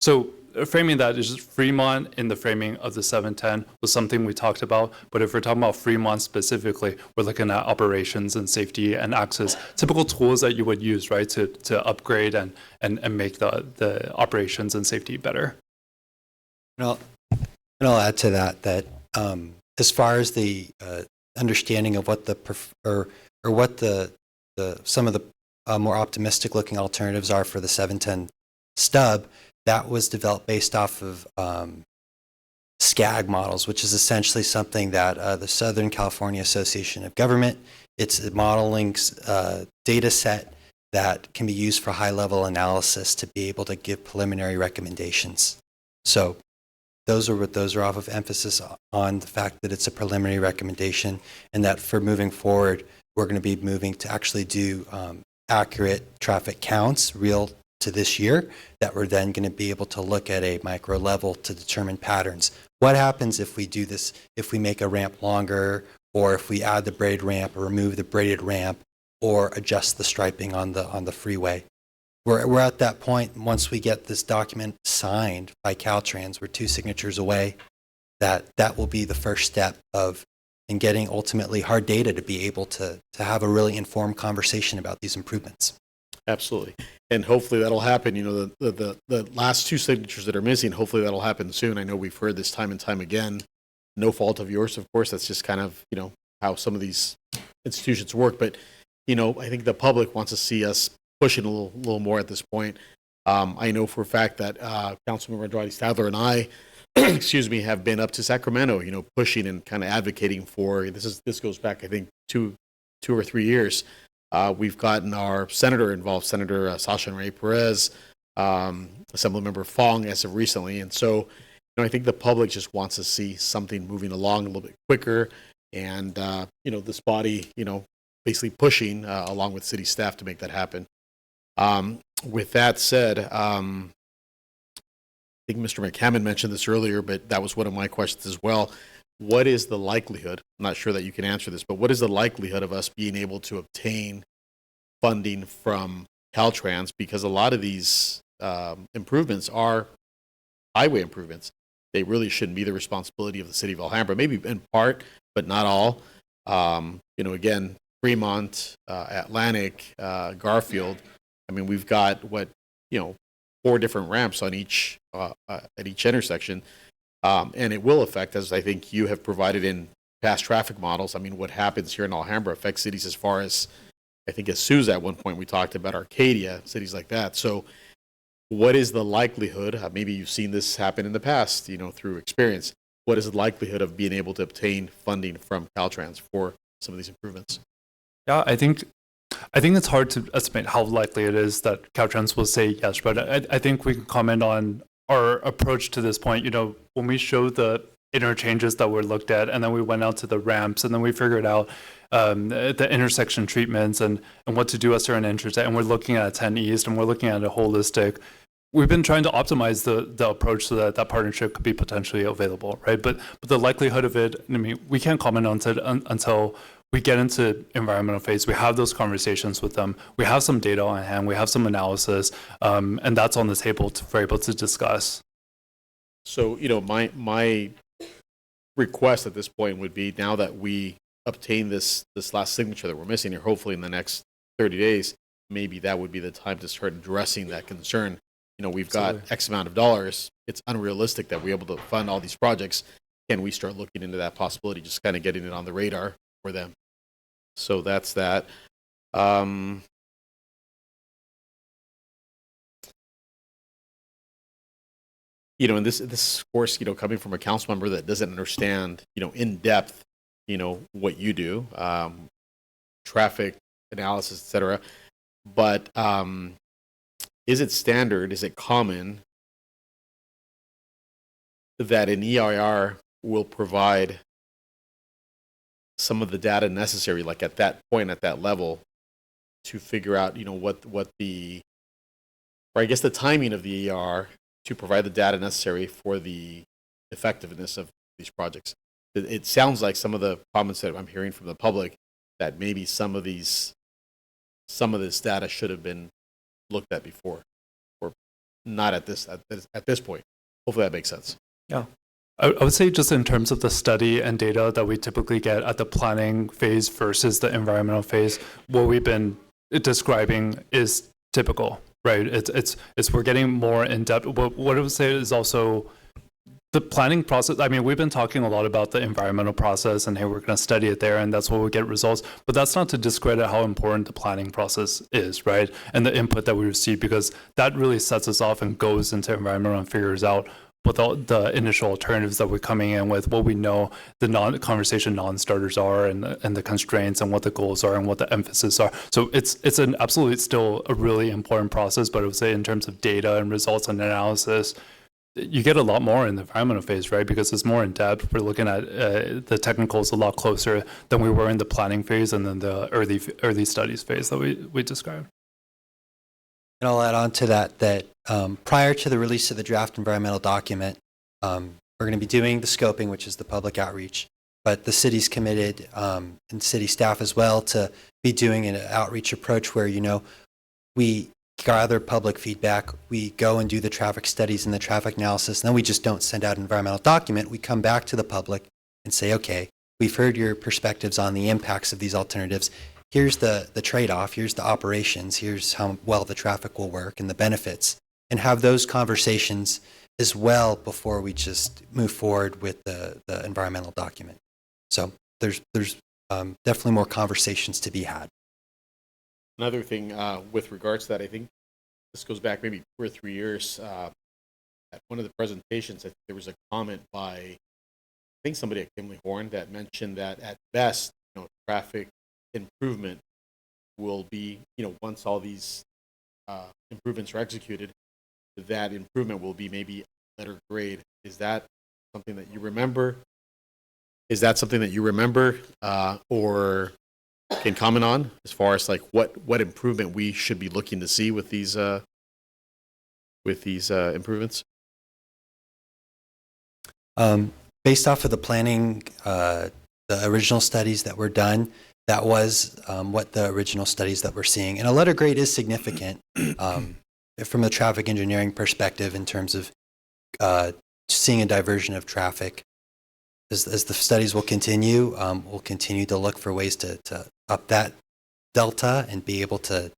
So framing that is just Fremont in the framing of the 710 was something we talked about. But if we're talking about Fremont specifically, we're looking at operations and safety and access, typical tools that you would use, right, to upgrade and make the operations and safety better. And I'll add to that as far as the understanding of what what some of the more optimistic looking alternatives are for the 710 stub, that was developed based off of SCAG models, which is essentially something that the Southern California Association of Government, it's a modeling data set that can be used for high-level analysis to be able to give preliminary recommendations. So those are off of emphasis on the fact that it's a preliminary recommendation and that for moving forward, we're going to be moving to actually do accurate traffic counts, real to this year, that we're then going to be able to look at a micro level to determine patterns. What happens if we do this, if we make a ramp longer, or if we add the braided ramp or remove the braided ramp or adjust the striping on the freeway? We're at that point, once we get this document signed by Caltrans, we're 2 signatures away, that will be the first step in getting ultimately hard data to be able to have a really informed conversation about these improvements. Absolutely. And hopefully that'll happen. You know, the last 2 signatures that are missing, hopefully that'll happen soon. I know we've heard this time and time again. No fault of yours, of course. That's just kind of, you know, how some of these institutions work. But, you know, I think the public wants to see us pushing a little more at this point. I know for a fact that Councilmember Andrade Stadler and I, excuse me, have been up to Sacramento, you know, pushing and kind of advocating for, this goes back, I think, 2 or 3 years. We've gotten our senator involved, Senator Sasha Enrique Perez, Assemblymember Fong as of recently. And so, you know, I think the public just wants to see something moving along a little bit quicker and, you know, this body, you know, basically pushing along with city staff to make that happen. With that said, I think Mr. McCammon mentioned this earlier, but that was one of my questions as well. What is the likelihood, I'm not sure that you can answer this, but what is the likelihood of us being able to obtain funding from Caltrans? Because a lot of these improvements are highway improvements. They really shouldn't be the responsibility of the city of Alhambra, maybe in part, but not all. You know, again, Fremont, Atlantic, Garfield, I mean, we've got 4 different ramps on each at each intersection. And it will affect, as I think you have provided in past traffic models. I mean, what happens here in Alhambra affects cities as far as, I think as Sousa at one point we talked about Arcadia, cities like that. So what is the likelihood, maybe you've seen this happen in the past, you know, through experience, what is the likelihood of being able to obtain funding from Caltrans for some of these improvements? Yeah, I think it's hard to estimate how likely it is that Caltrans will say yes, but I think we can comment on our approach to this point. You know, when we showed the interchanges that were looked at, and then we went out to the ramps, and then we figured out the intersection treatments and what to do at certain intersection, and we're looking at 10 East, and we're looking at a holistic. We've been trying to optimize the approach so that partnership could be potentially available, right? But the likelihood of it, I mean, we can't comment on it until we get into environmental phase, we have those conversations with them, we have some data on hand, we have some analysis, and that's on the table for able to discuss. So, my request at this point would be, now that we obtain this last signature that we're missing here, hopefully in the next 30 days, maybe that would be the time to start addressing that concern. We've got X amount of dollars. It's unrealistic that we're able to fund all these projects. Can we start looking into that possibility, just kind of getting it on the radar for them? So that's that. And this of course, coming from a council member that doesn't understand, in depth, what you do, traffic analysis, et cetera. But is it standard, is it common that an EIR will provide some of the data necessary, like at that point, at that level, to figure out, what the, or I guess the timing of the EIR to provide the data necessary for the effectiveness of these projects? It sounds like some of the comments that I'm hearing from the public, that maybe some of this data should have been looked at before, or not at this point. Hopefully that makes sense. Yeah. I would say, just in terms of the study and data that we typically get at the planning phase versus the environmental phase, what we've been describing is typical, right? It's we're getting more in depth. What I would say is also the planning process. I mean, we've been talking a lot about the environmental process, and hey, we're going to study it there, and that's where we get results. But that's not to discredit how important the planning process is, right? And the input that we receive, because that really sets us off and goes into environmental and figures out what the initial alternatives that we're coming in with, what we know the conversation non-starters are, and the constraints, and what the goals are, and what the emphasis are. So it's an absolutely still a really important process, but I would say in terms of data and results and analysis, you get a lot more in the environmental phase, right? Because it's more in depth. We're looking at the technicals a lot closer than we were in the planning phase and then the early studies phase that we described. And I'll add on to that prior to the release of the draft environmental document, we're going to be doing the scoping, which is the public outreach. But the city's committed, and city staff as well, to be doing an outreach approach where, we gather public feedback, we go and do the traffic studies and the traffic analysis, and then we just don't send out an environmental document. We come back to the public and say, okay, we've heard your perspectives on the impacts of these alternatives. Here's the trade-off, here's the operations, here's how well the traffic will work and the benefits, and have those conversations as well before we just move forward with the environmental document. So there's definitely more conversations to be had. Another thing with regards to that, I think this goes back maybe 2 or 3 years. At one of the presentations, I think there was a comment by, I think somebody at Kimley Horn, that mentioned that at best, traffic improvement will be, once all these improvements are executed, that improvement will be maybe letter grade. Is that something that you remember? Or can comment on, as far as like what improvement we should be looking to see with these improvements? Based off of the planning, the original studies that were done, that was what the original studies that we're seeing. And a letter grade is significant from a traffic engineering perspective in terms of seeing a diversion of traffic. As the studies will continue, we'll continue to look for ways to up that delta and be able to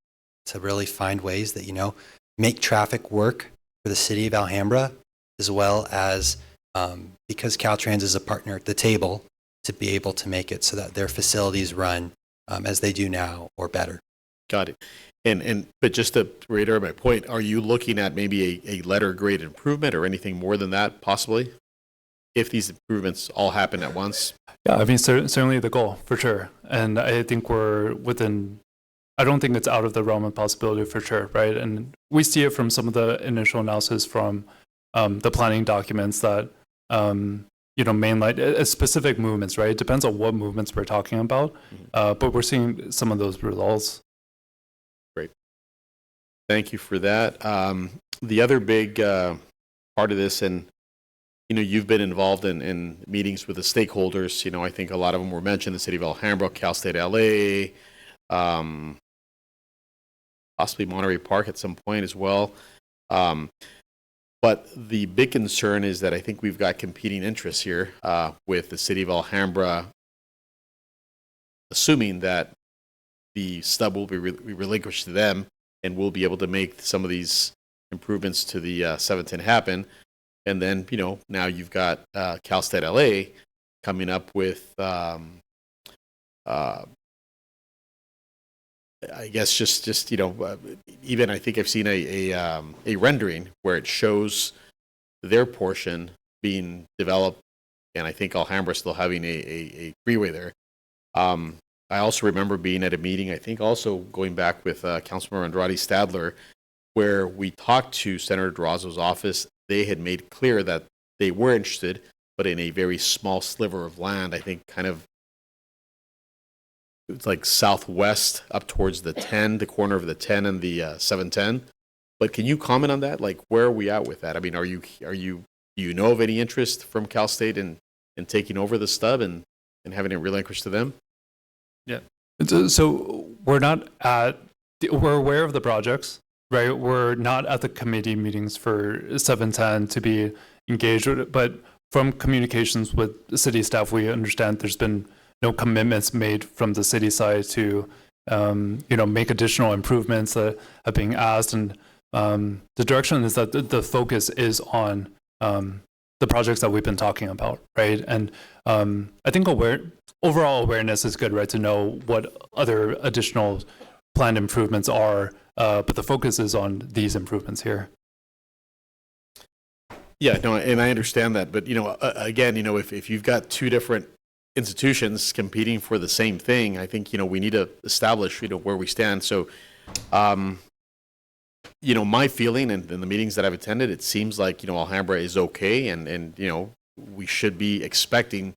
really find ways that, make traffic work for the city of Alhambra, as well as because Caltrans is a partner at the table, to be able to make it so that their facilities run as they do now or better. Got it. But just to reiterate my point, are you looking at maybe a letter grade improvement or anything more than that possibly, if these improvements all happen at once? Yeah, I mean, certainly the goal, for sure. And I think we're within, I don't think it's out of the realm of possibility, for sure, right? And we see it from some of the initial analysis from the planning documents that, mainline specific movements, right? It depends on what movements we're talking about, but we're seeing some of those results. Great. Thank you for that. The other big part of this, and you've been involved in meetings with the stakeholders. I think a lot of them were mentioned, the city of Alhambra, Cal State LA, possibly Monterey Park at some point as well. But the big concern is that I think we've got competing interests here with the city of Alhambra, assuming that the stub will be relinquished to them and we'll be able to make some of these improvements to the 710 happen. And then, now you've got Cal State LA coming up with, I guess just even I think I've seen a rendering where it shows their portion being developed, and I think Alhambra still having a freeway there. I also remember being at a meeting, I think also going back with Councilmember Andrade Stadler, where we talked to Senator Durazo's office. They had made clear that they were interested, but in a very small sliver of land, I think kind of it's like southwest up towards the 10, the corner of the 10 and the 710. But can you comment on that? Like, where are we at with that? I mean, do you know of any interest from Cal State in taking over the stub and having it relinquished to them? Yeah. So we're aware of the projects, right? We're not at the committee meetings for 710 to be engaged with it, but from communications with the city staff, we understand there's been no commitments made from the city side to, make additional improvements that are being asked. And the direction is that the focus is on the projects that we've been talking about, right? And I think overall awareness is good, right? To know what other additional planned improvements are, but the focus is on these improvements here. Yeah, no, and I understand that, but again, if you've got two different institutions competing for the same thing, I think we need to establish where we stand. So, my feeling in the meetings that I've attended, it seems like Alhambra is okay, and we should be expecting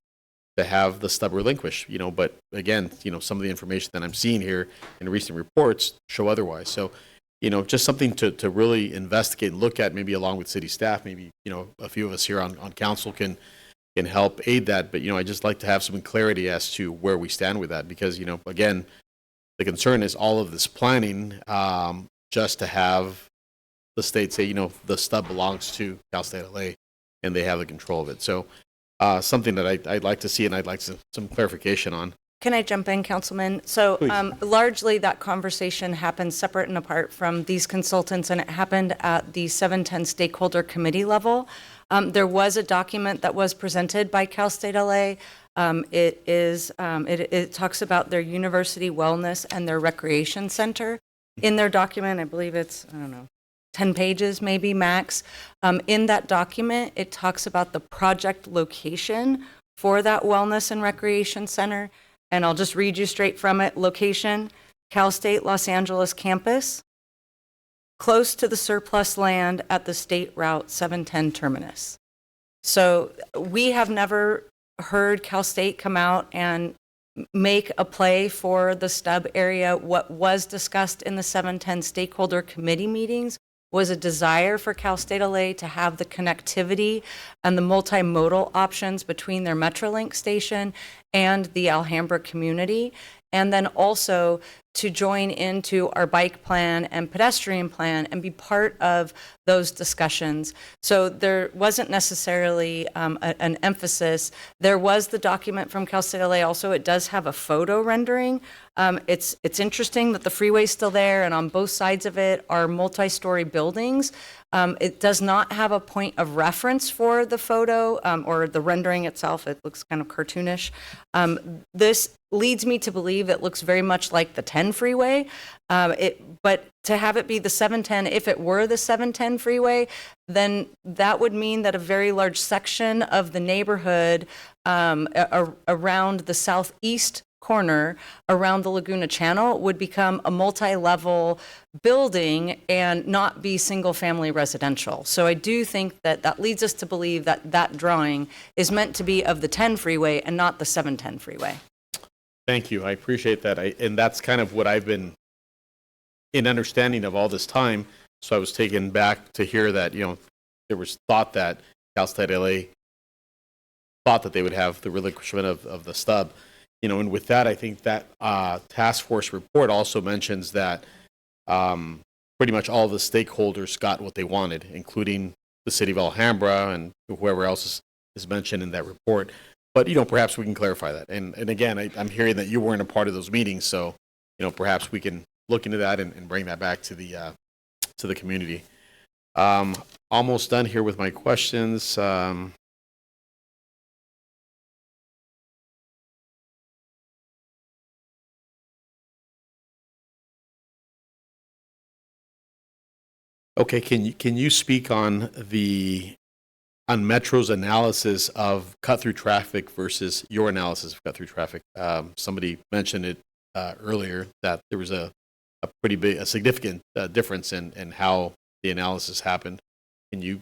to have the stub relinquished. But again, some of the information that I'm seeing here in recent reports show otherwise. So, just something to really investigate and look at, maybe along with city staff, maybe a few of us here on council can help aid that. But I just like to have some clarity as to where we stand with that, because again, the concern is all of this planning just to have the state say the stub belongs to Cal State LA and they have the control of it. So something that I'd like to see, and I'd like some clarification on. Can I jump in, Councilman? So largely that conversation happened separate and apart from these consultants, and it happened at the 710 stakeholder committee level. There was a document that was presented by Cal State LA. It talks about their university wellness and their recreation center. In their document, I believe it's, 10 pages maybe max. In that document, it talks about the project location for that wellness and recreation center. And I'll just read you straight from it. Location, Cal State Los Angeles campus, close to the surplus land at the State Route 710 terminus. So we have never heard Cal State come out and make a play for the stub area. What was discussed in the 710 stakeholder committee meetings was a desire for Cal State LA to have the connectivity and the multimodal options between their Metrolink station and the Alhambra community, and then also to join into our bike plan and pedestrian plan and be part of those discussions. So there wasn't necessarily an emphasis. There was the document from Cal State LA. Also, it does have a photo rendering. It's interesting that the freeway's still there, and on both sides of it are multi-story buildings. It does not have a point of reference for the photo or the rendering itself. It looks kind of cartoonish. This leads me to believe it looks very much like the 10 freeway. But to have it be the 710, if it were the 710 freeway, then that would mean that a very large section of the neighborhood around the southeast corner around the Laguna Channel would become a multi-level building and not be single-family residential. So I do think that leads us to believe that that drawing is meant to be of the 10 freeway and not the 710 freeway. Thank you. I appreciate that. And that's kind of what I've been in understanding of all this time. So I was taken back to hear that, there was thought that Cal State LA thought that they would have the relinquishment of the stub. And with that, I think that task force report also mentions that pretty much all the stakeholders got what they wanted, including the city of Alhambra and whoever else is mentioned in that report. But, perhaps we can clarify that. And again, I'm hearing that you weren't a part of those meetings, so, perhaps we can look into that and bring that back to the community. Almost done here with my questions. Okay, can you speak on Metro's analysis of cut-through traffic versus your analysis of cut-through traffic? Somebody mentioned it earlier that there was a significant difference in how the analysis happened. Can you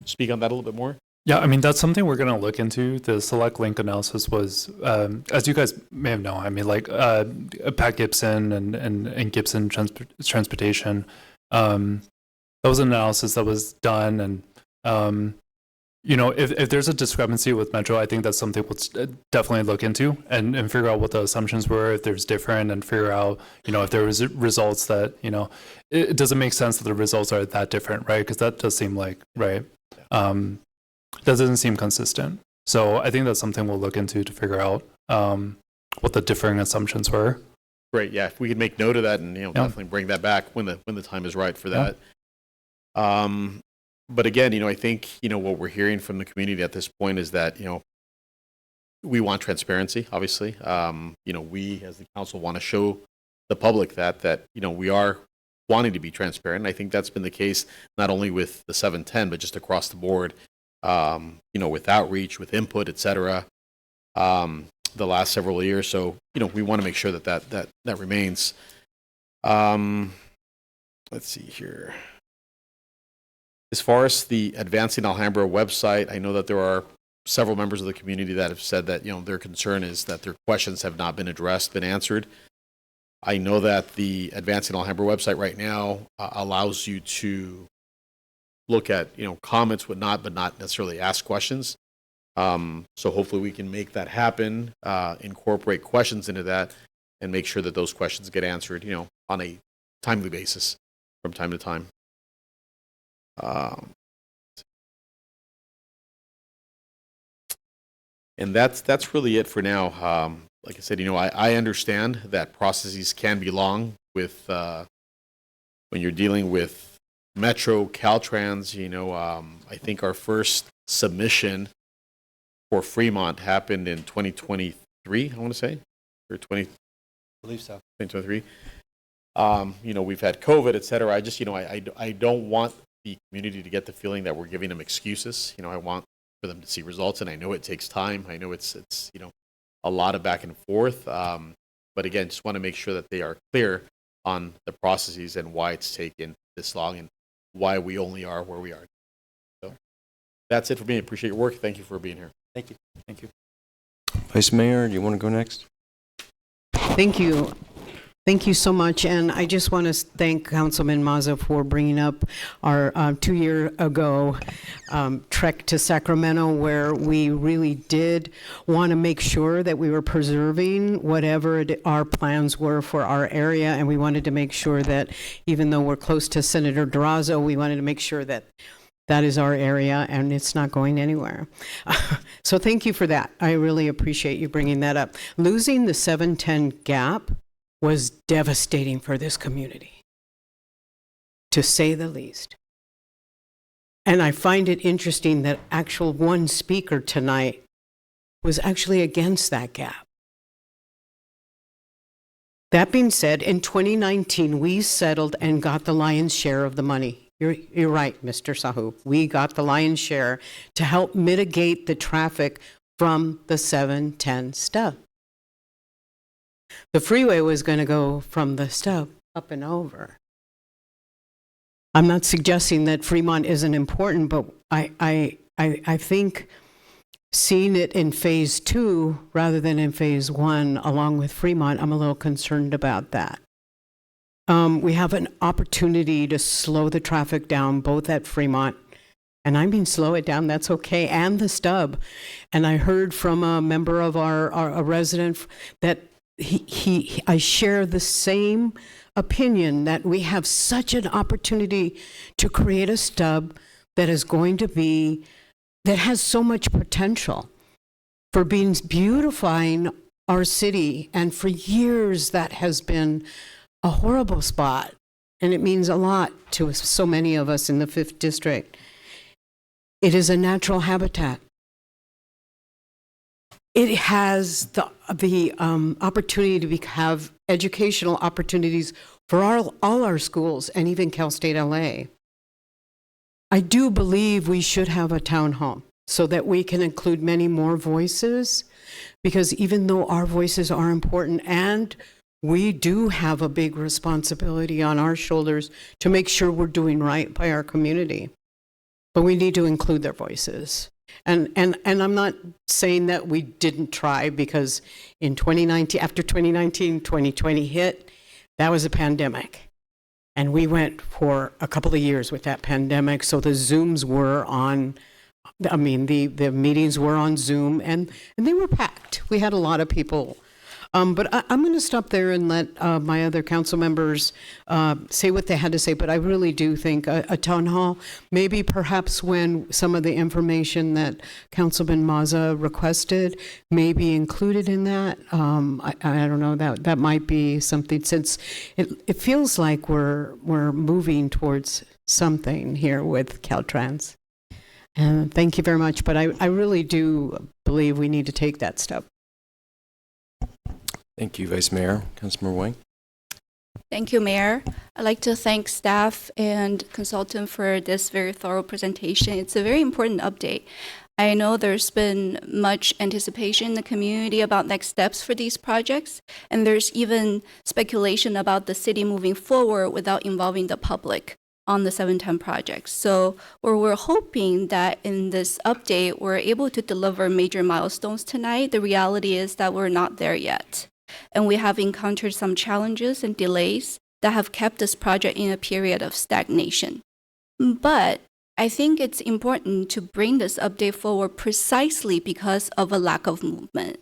speak on that a little bit more? Yeah, that's something we're going to look into. The select link analysis was, as you guys may have known, Pat Gibson and Gibson Transportation. That was an analysis that was done, and if there's a discrepancy with Metro, I think that's something we'll definitely look into and figure out what the assumptions were, if there's different, and figure out if there was results that it doesn't make sense that the results are that different, right? Because that does seem like right. That doesn't seem consistent. So I think that's something we'll look into to figure out what the differing assumptions were. Great, yeah. If we could make note of that and definitely bring that back when the time is right for that. But again, I think what we're hearing from the community at this point is that we want transparency. Obviously, we as the council want to show the public that we are wanting to be transparent. And I think that's been the case not only with the 710, but just across the board. With outreach, with input, et cetera. The last several years. So, we want to make sure that remains. Let's see here. As far as the Advancing Alhambra website, I know that there are several members of the community that have said that, their concern is that their questions have not been addressed, been answered. I know that the Advancing Alhambra website right now allows you to look at, comments, but not necessarily ask questions. So hopefully we can make that happen, incorporate questions into that, and make sure that those questions get answered, on a timely basis from time to time. And that's really it for now. Like I said, I understand that processes can be long with when you're dealing with Metro, Caltrans. I think our first submission for Fremont happened in 2023, I want to say, or 20. I believe so. 2023. We've had COVID, et cetera. I just, I don't want the community to get the feeling that we're giving them excuses. I want for them to see results, and I know it takes time. I know it's a lot of back and forth. But again, just want to make sure that they are clear on the processes and why it's taken this long and why we only are where we are. So that's it for me. I appreciate your work. Thank you for being here. Thank you. Thank you. Vice Mayor, do you want to go next? Thank you. Thank you so much. And I just want to thank Councilman Maza for bringing up our 2 year ago trek to Sacramento, where we really did want to make sure that we were preserving whatever our plans were for our area. And we wanted to make sure that even though we're close to Senator Durazo, we wanted to make sure that that is our area and it's not going anywhere. So thank you for that. I really appreciate you bringing that up. Losing the 710 gap was devastating for this community, to say the least. And I find it interesting that actual one speaker tonight was actually against that gap. That being said, in 2019, we settled and got the lion's share of the money. You're right, Mr. Sahu. We got the lion's share to help mitigate the traffic from the 710 stub. The freeway was going to go from the stub up and over. I'm not suggesting that Fremont isn't important, but I think seeing it in phase 2 rather than in phase 1 along with Fremont, I'm a little concerned about that. We have an opportunity to slow the traffic down both at Fremont And I mean, slow it down, that's okay, and the stub. And I heard from a member of our resident that I share the same opinion that we have such an opportunity to create a stub that is going to be, that has so much potential for being beautifying our city. And for years, that has been a horrible spot. And it means a lot to so many of us in the 5th District. It is a natural habitat. It has the opportunity to have educational opportunities for all our schools and even Cal State LA. I do believe we should have a town hall so that we can include many more voices, because even though our voices are important and we do have a big responsibility on our shoulders to make sure we're doing right by our community, but we need to include their voices. And I'm not saying that we didn't try, because in 2019, after 2019, 2020 hit, that was a pandemic. And we went for a couple of years with that pandemic. So the Zooms were on, the meetings were on Zoom, and they were packed. We had a lot of people. But I'm going to stop there and let my other council members say what they had to say. But I really do think a town hall, maybe perhaps when some of the information that Councilman Maza requested may be included in that. I don't know, that might be something, since it feels like we're moving towards something here with Caltrans. And thank you very much. But I really do believe we need to take that step. Thank you, Vice Mayor. Councilmember Wang. Thank you, Mayor. I'd like to thank staff and consultant for this very thorough presentation. It's a very important update. I know there's been much anticipation in the community about next steps for these projects, and there's even speculation about the city moving forward without involving the public on the 710 projects. So we're hoping that in this update, we're able to deliver major milestones tonight. The reality is that we're not there yet. And we have encountered some challenges and delays that have kept this project in a period of stagnation. But I think it's important to bring this update forward precisely because of a lack of movement.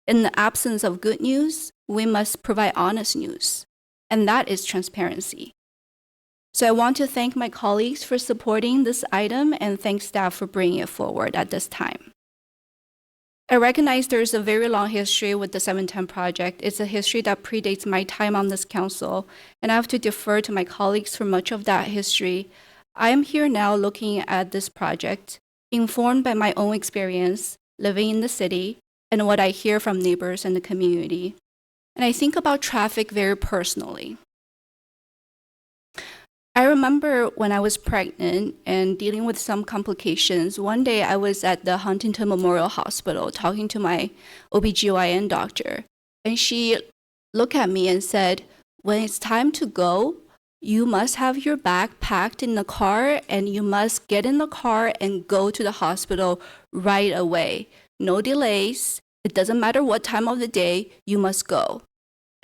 In the absence of good news, we must provide honest news, and that is transparency. So I want to thank my colleagues for supporting this item and thank staff for bringing it forward at this time. I recognize there's a very long history with the 710 project. It's a history that predates my time on this council, and I have to defer to my colleagues for much of that history. I am here now looking at this project, informed by my own experience living in the city and what I hear from neighbors and the community. And I think about traffic very personally. I remember when I was pregnant and dealing with some complications, one day I was at the Huntington Memorial Hospital talking to my OBGYN doctor, and she looked at me and said, when it's time to go, you must have your bag packed in the car and you must get in the car and go to the hospital right away. No delays. It doesn't matter what time of the day, you must go.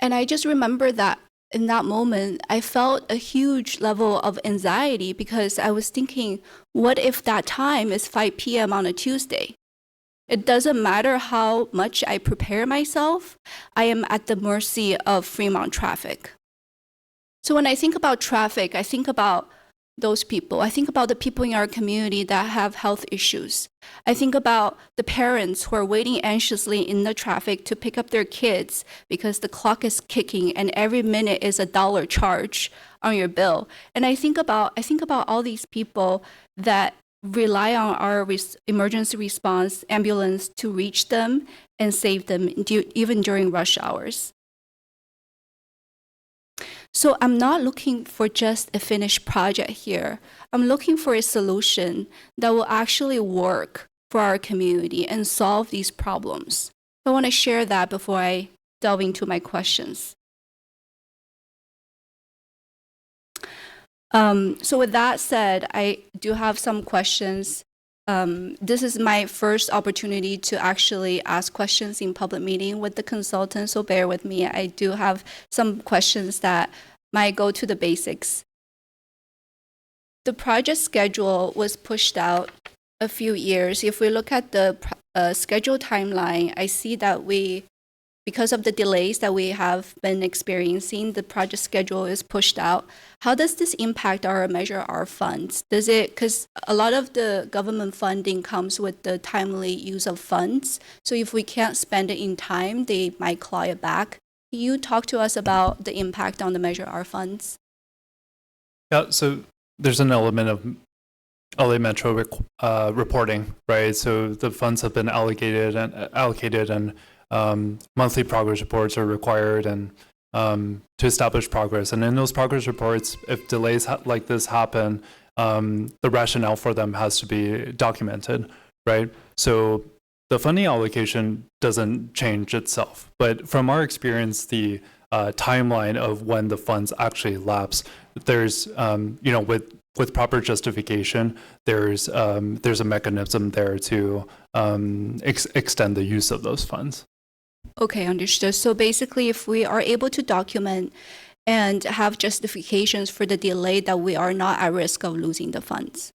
And I just remember that in that moment, I felt a huge level of anxiety because I was thinking, what if that time is 5 p.m. on a Tuesday? It doesn't matter how much I prepare myself, I am at the mercy of Fremont traffic. So when I think about traffic, I think about those people. I think about the people in our community that have health issues. I think about the parents who are waiting anxiously in the traffic to pick up their kids because the clock is ticking and every minute is $1 charge on your bill. And I think about all these people that rely on our emergency response ambulance to reach them and save them even during rush hours. So I'm not looking for just a finished project here. I'm looking for a solution that will actually work for our community and solve these problems. I want to share that before I delve into my questions. So with that said, I do have some questions. This is my first opportunity to actually ask questions in public meeting with the consultant, so bear with me. I do have some questions that might go to the basics. the project schedule was pushed out a few years. If we look at the schedule timeline, I see that because of the delays that we have been experiencing, the project schedule is pushed out. How does this impact our Measure R funds? Because a lot of the government funding comes with the timely use of funds. So if we can't spend it in time, they might claw it back. Can you talk to us about the impact on the Measure R funds? Yeah, so there's an element of LA Metro reporting, right? So the funds have been allocated and monthly progress reports are required and to establish progress. And in those progress reports, if delays like this happen, the rationale for them has to be documented, right? So the funding allocation doesn't change itself. But from our experience, the timeline of when the funds actually lapse, there's, with proper justification, there's a mechanism there to extend the use of those funds. Okay, understood. So basically, if we are able to document and have justifications for the delay, that we are not at risk of losing the funds.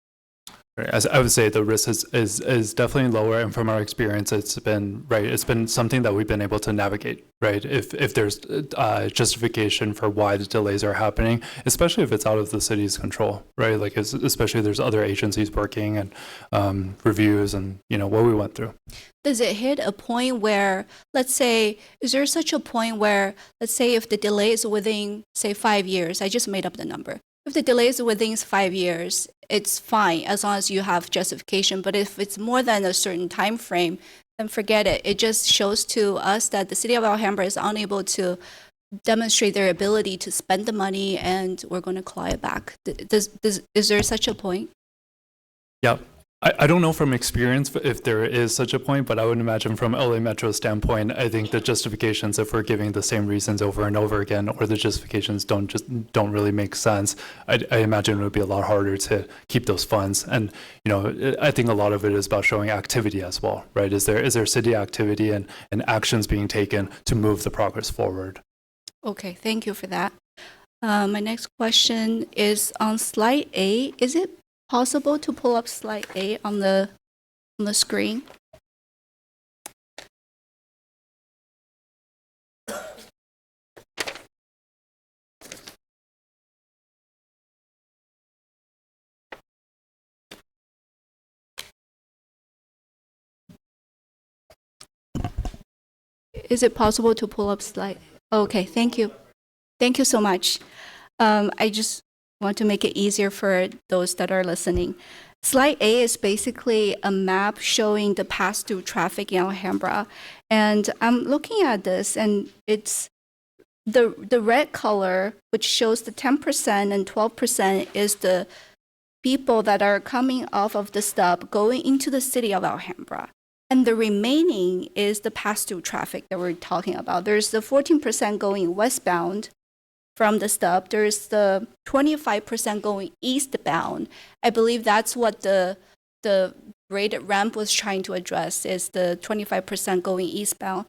Right. As I would say, the risk is definitely lower, and from our experience, it's been something that we've been able to navigate, right? If there's justification for why the delays are happening, especially if it's out of the city's control, right? Like especially there's other agencies working and reviews and what we went through. Does it hit a point where, let's say, is there such a point where, let's say, if the delay is within, say, 5 years? I just made up the number. If the delay is within 5 years, it's fine as long as you have justification. But if it's more than a certain time frame, then forget it. It just shows to us that the city of Alhambra is unable to demonstrate their ability to spend the money, and we're going to claw it back. Is there such a point? Yeah. I don't know from experience if there is such a point, but I would imagine from LA Metro's standpoint, I think the justifications, if we're giving the same reasons over and over again, or the justifications don't really make sense, I imagine it would be a lot harder to keep those funds. And I think a lot of it is about showing activity as well, right? Is there city activity and actions being taken to move the progress forward? Okay, thank you for that. My next question is on slide A. Is it possible to pull up slide A on the screen? Is it possible to pull up slide? Okay, thank you. Thank you so much. I just want to make it easier for those that are listening. Slide A is basically a map showing the pass-through traffic in Alhambra. And I'm looking at this, and it's the red color, which shows the 10% and 12% is the people that are coming off of the stub going into the city of Alhambra. And the remaining is the pass-through traffic that we're talking about. There's the 14% going westbound from the stub. There's the 25% going eastbound. I believe that's what the braided ramp was trying to address, is the 25% going eastbound.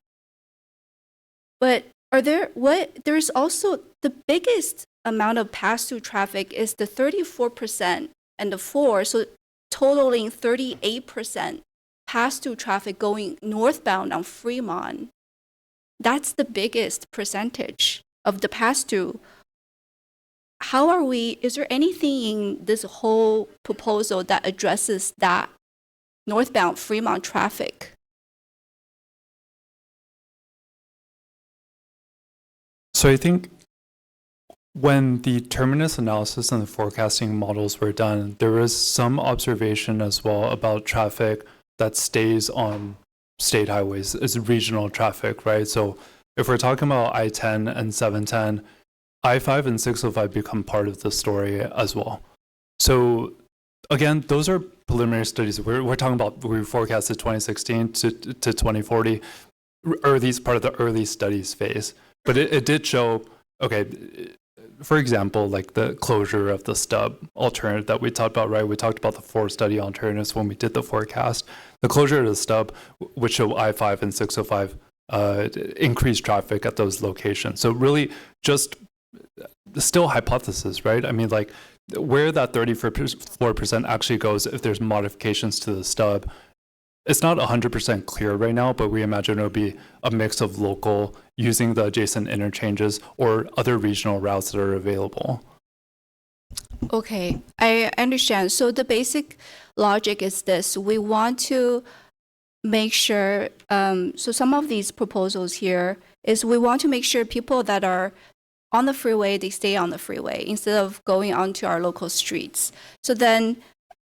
But there's also the biggest amount of pass-through traffic is the 34% and the 4%, so totaling 38% pass-through traffic going northbound on Fremont. That's the biggest percentage of the pass-through. Is there anything in this whole proposal that addresses that northbound Fremont traffic? So I think when the terminus analysis and the forecasting models were done, there was some observation as well about traffic that stays on state highways as regional traffic, right? So if we're talking about I-10 and 710, I-5 and 605 become part of the story as well. So again, those are preliminary studies. We're talking about, we forecasted 2016 to 2040, part of the early studies phase. But it did show, okay, for example, like the closure of the stub alternative that we talked about, right? We talked about the 4 study alternatives when we did the forecast. The closure of the stub, which show I-5 and 605, increased traffic at those locations. So really just still hypothesis, right? I mean, like where that 34% actually goes if there's modifications to the stub, it's not 100% clear right now, but we imagine it'll be a mix of local using the adjacent interchanges or other regional routes that are available. Okay, I understand. So the basic logic is this. We want to make sure, so some of these proposals here is we want to make sure people that are on the freeway, they stay on the freeway instead of going onto our local streets. So then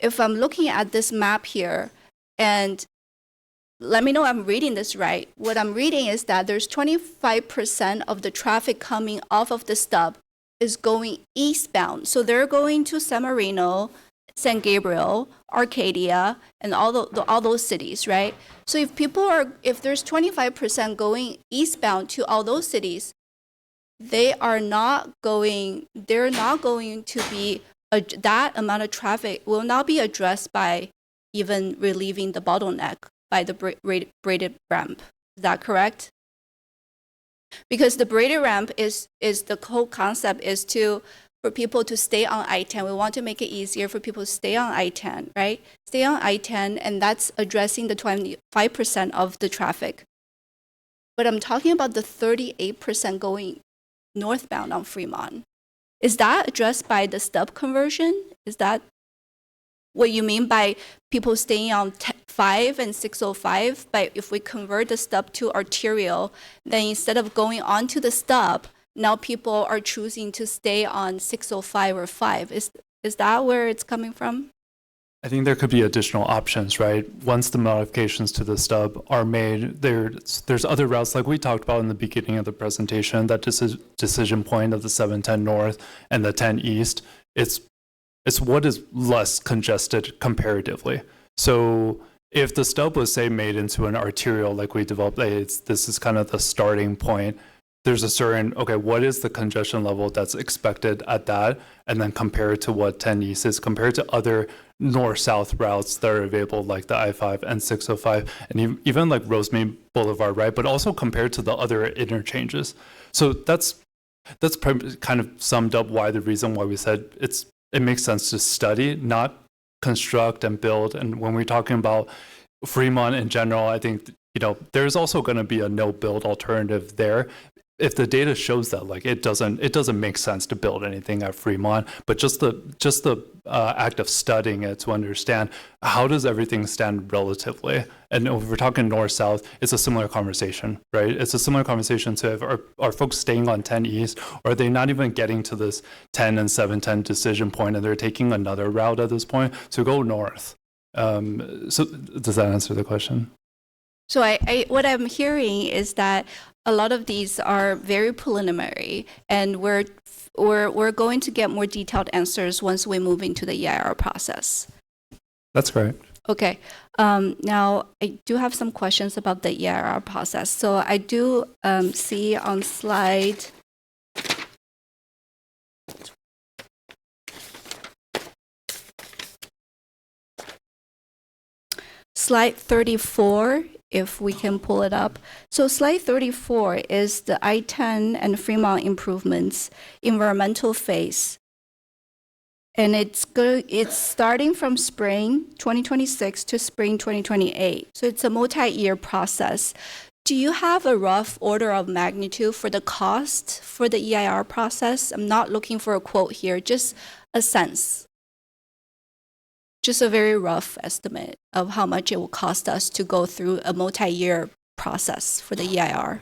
if I'm looking at this map here, and let me know I'm reading this right, what I'm reading is that there's 25% of the traffic coming off of the stub is going eastbound. So they're going to San Marino, San Gabriel, Arcadia, and all those cities, right? So if there's 25% going eastbound to all those cities, they're not going to be, that amount of traffic will not be addressed by even relieving the bottleneck by the braided ramp. Is that correct? Because the braided ramp is the whole concept is for people to stay on I-10. We want to make it easier for people to stay on I-10, right? Stay on I-10, and that's addressing the 25% of the traffic. But I'm talking about the 38% going northbound on Fremont. Is that addressed by the stub conversion? Is that what you mean by people staying on 5 and 605? But if we convert the stub to arterial, then instead of going onto the stub, now people are choosing to stay on 605 or 5. Is that where it's coming from? I think there could be additional options, right? Once the modifications to the stub are made, there's other routes like we talked about in the beginning of the presentation, that decision point of the 710 North and the 10 East. It's what is less congested comparatively. So if the stub was, say, made into an arterial like we developed, this is kind of the starting point. There's a certain, okay, what is the congestion level that's expected at that? And then compare it to what 10 East is, compared to other north-south routes that are available like the I-5 and 605, and even like Rosemary Boulevard, right? But also compared to the other interchanges. So that's kind of summed up why the reason why we said it makes sense to study, not construct and build. And when we're talking about Fremont in general, I think, there's also going to be a no-build alternative there. If the data shows that, like, it doesn't make sense to build anything at Fremont, but just the act of studying it to understand how does everything stand relatively. And if we're talking north-south, it's a similar conversation, right? It's a similar conversation to if are folks staying on 10 East, or are they not even getting to this 10 and 710 decision point, and they're taking another route at this point to go north? So does that answer the question? So what I'm hearing is that a lot of these are very preliminary, and we're going to get more detailed answers once we move into the EIR process. That's correct. Okay. Now, I do have some questions about the EIR process. So I do see on slide slide 34, if we can pull it up. So slide 34 is the I-10 and Fremont improvements environmental phase. And it's starting from spring 2026 to spring 2028. So it's a multi-year process. Do you have a rough order of magnitude for the cost for the EIR process? I'm not looking for a quote here, just a sense. Just a very rough estimate of how much it will cost us to go through a multi-year process for the EIR.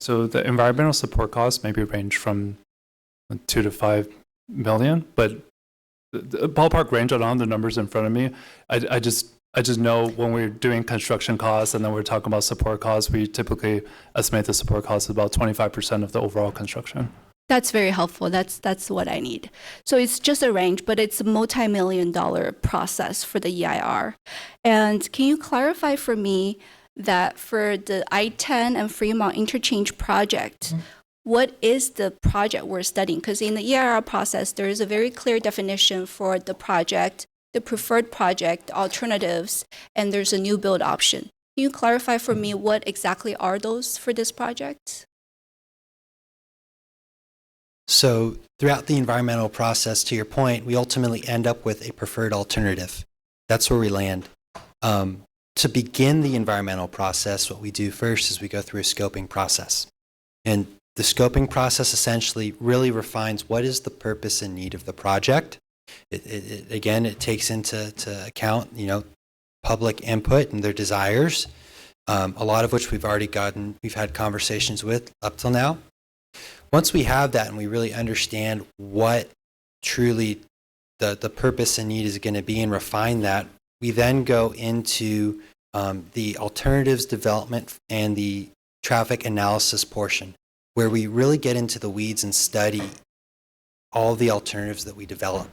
So the environmental support costs maybe range from 2 to 5 million, but the ballpark range, I don't have the numbers in front of me. I just know when we're doing construction costs and then we're talking about support costs, we typically estimate the support costs about 25% of the overall construction. That's very helpful. That's what I need. So it's just a range, but it's a multi-million-dollar process for the EIR. And can you clarify for me that for the I-10 and Fremont interchange project, what is the project we're studying? Because in the EIR process, there is a very clear definition for the project, the preferred project, alternatives, and there's a new build option. Can you clarify for me what exactly are those for this project? So throughout the environmental process, to your point, we ultimately end up with a preferred alternative. That's where we land. To begin the environmental process, what we do first is we go through a scoping process. And the scoping process essentially really refines what is the purpose and need of the project. Again, it takes into account, public input and their desires, a lot of which we've had conversations with up till now. Once we have that and we really understand what truly the purpose and need is going to be and refine that, we then go into the alternatives development and the traffic analysis portion, where we really get into the weeds and study all the alternatives that we develop.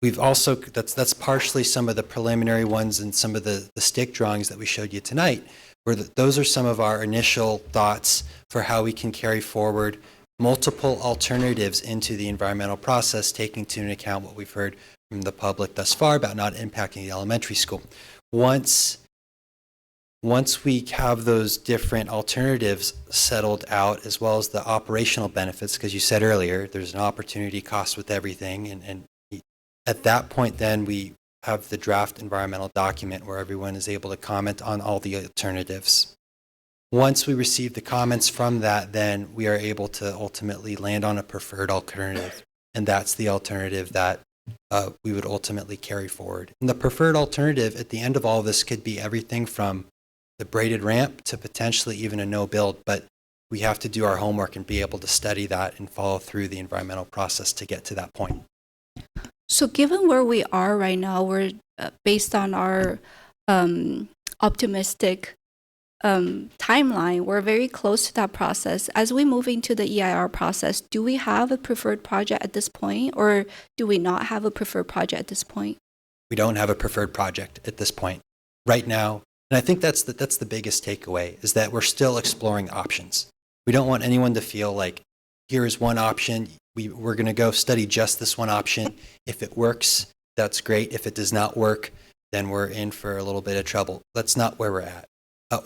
We've also, that's partially some of the preliminary ones and some of the stick drawings that we showed you tonight, where those are some of our initial thoughts for how we can carry forward multiple alternatives into the environmental process, taking into account what we've heard from the public thus far about not impacting the elementary school. Once we have those different alternatives settled out, as well as the operational benefits, because you said earlier, there's an opportunity cost with everything, and at that point, then we have the draft environmental document where everyone is able to comment on all the alternatives. Once we receive the comments from that, then we are able to ultimately land on a preferred alternative. And that's the alternative that we would ultimately carry forward. And the preferred alternative at the end of all of this could be everything from the braided ramp to potentially even a no build, but we have to do our homework and be able to study that and follow through the environmental process to get to that point. So given where we are right now, we're based on our optimistic timeline, we're very close to that process. As we move into the EIR process, do we have a preferred project at this point, or do we not have a preferred project at this point? We don't have a preferred project at this point right now. And I think that's the biggest takeaway, is that we're still exploring options. We don't want anyone to feel like, here is one option, we're going to go study just this one option. If it works, that's great. If it does not work, then we're in for a little bit of trouble. That's not where we're at.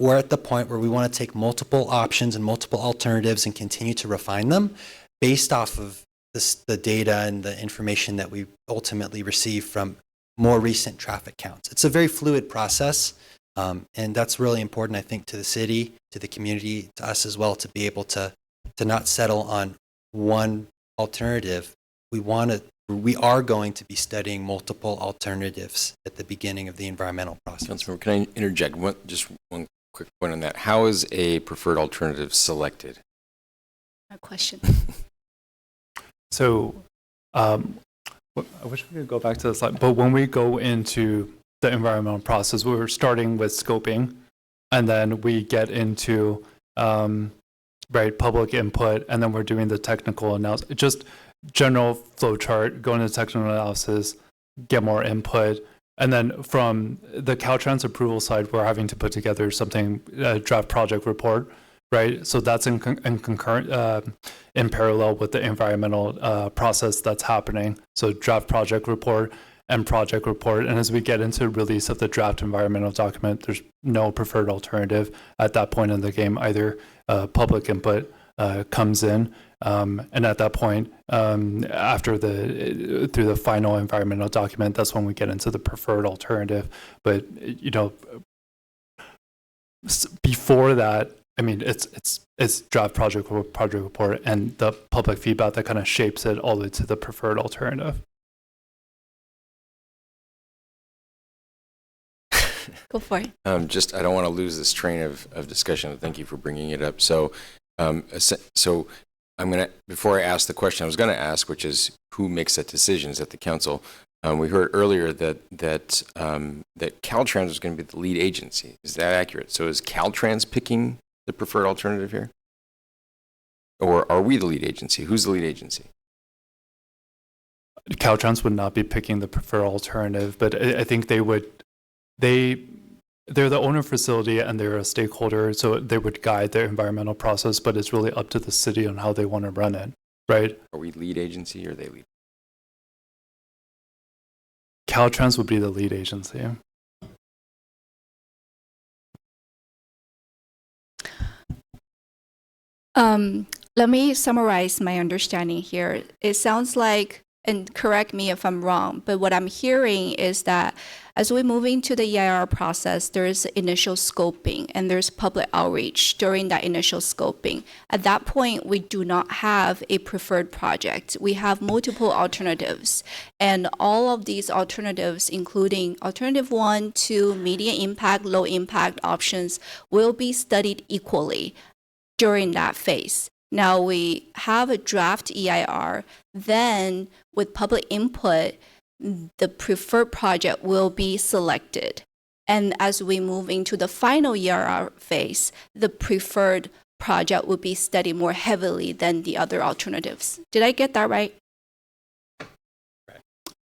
We're at the point where we want to take multiple options and multiple alternatives and continue to refine them based off of the data and the information that we ultimately receive from more recent traffic counts. It's a very fluid process, and that's really important, I think, to the city, to the community, to us as well, to be able to not settle on one alternative. We are going to be studying multiple alternatives at the beginning of the environmental process. Councilmember, can I interject just one quick point on that? How is a preferred alternative selected? A question. So I wish we could go back to the slide, but when we go into the environmental process, we're starting with scoping, and then we get into public input, and then we're doing the technical analysis, just general flow chart, go into technical analysis, get more input. And then from the Caltrans approval side, we're having to put together something, draft project report, right? So that's in concurrent, in parallel with the environmental process that's happening. So draft project report and project report. And as we get into release of the draft environmental document, there's no preferred alternative at that point in the game. Either public input comes in, and at that point, after through the final environmental document, that's when we get into the preferred alternative. But before that, I mean, it's draft project report and the public feedback that kind of shapes it all the way to the preferred alternative. Go for it. I don't want to lose this train of discussion. Thank you for bringing it up. So I'm going to, before I ask the question I was going to ask, which is who makes that decisions at the council, we heard earlier that Caltrans was going to be the lead agency. Is that accurate? So is Caltrans picking the preferred alternative here? Or are we the lead agency? Who's the lead agency? Caltrans would not be picking the preferred alternative, but I think they're the owner facility and they're a stakeholder, so they would guide their environmental process, but it's really up to the city on how they want to run it, right? Are we lead agency or are they lead? Caltrans would be the lead agency. Let me summarize my understanding here. It sounds like, and correct me if I'm wrong, but what I'm hearing is that as we move into the EIR process, there's initial scoping and there's public outreach during that initial scoping. At that point, we do not have a preferred project. We have multiple alternatives. And all of these alternatives, including alternative 1, 2, medium impact, low impact options, will be studied equally during that phase. Now we have a draft EIR, then with public input, the preferred project will be selected. And as we move into the final EIR phase, the preferred project will be studied more heavily than the other alternatives. Did I get that right?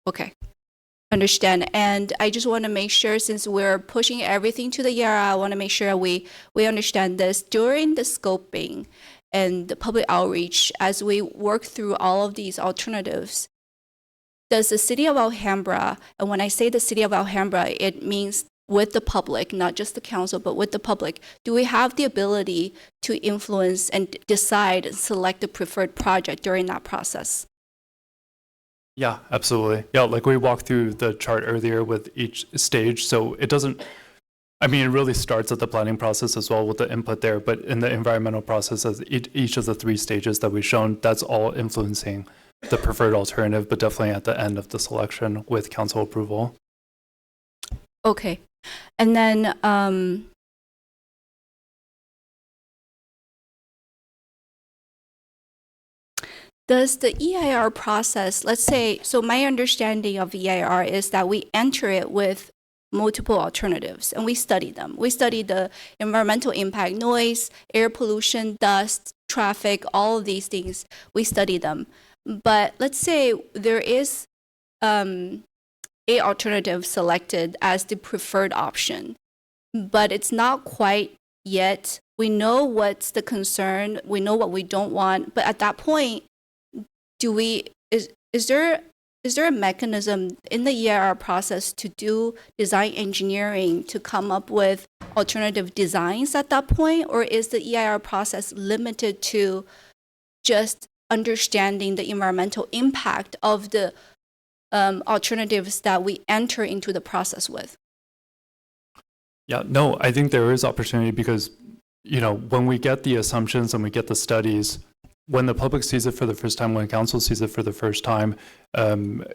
Okay. Understand. And I just want to make sure, since we're pushing everything to the EIR, I want to make sure we understand this. During the scoping and the public outreach, as we work through all of these alternatives, does the city of Alhambra, and when I say the city of Alhambra, it means with the public, not just the council, but with the public, do we have the ability to influence and decide and select the preferred project during that process? Yeah, absolutely. Yeah, like we walked through the chart earlier with each stage. So it doesn't, I mean, it really starts at the planning process as well with the input there, but in the environmental process, as each of the 3 stages that we've shown, that's all influencing the preferred alternative, but definitely at the end of the selection with council approval. Okay. And then, does the EIR process, let's say, so my understanding of EIR is that we enter it with multiple alternatives and we study them. We study the environmental impact, noise, air pollution, dust, traffic, all of these things, we study them. But let's say there is a alternative selected as the preferred option, but it's not quite yet. We know what's the concern, we know what we don't want, but at that point, is there a mechanism in the EIR process to do design engineering to come up with alternative designs at that point, or is the EIR process limited to just understanding the environmental impact of the alternatives that we enter into the process with? Yeah, no, I think there is opportunity because, you know, when we get the assumptions and we get the studies, when the public sees it for the first time, when council sees it for the first time,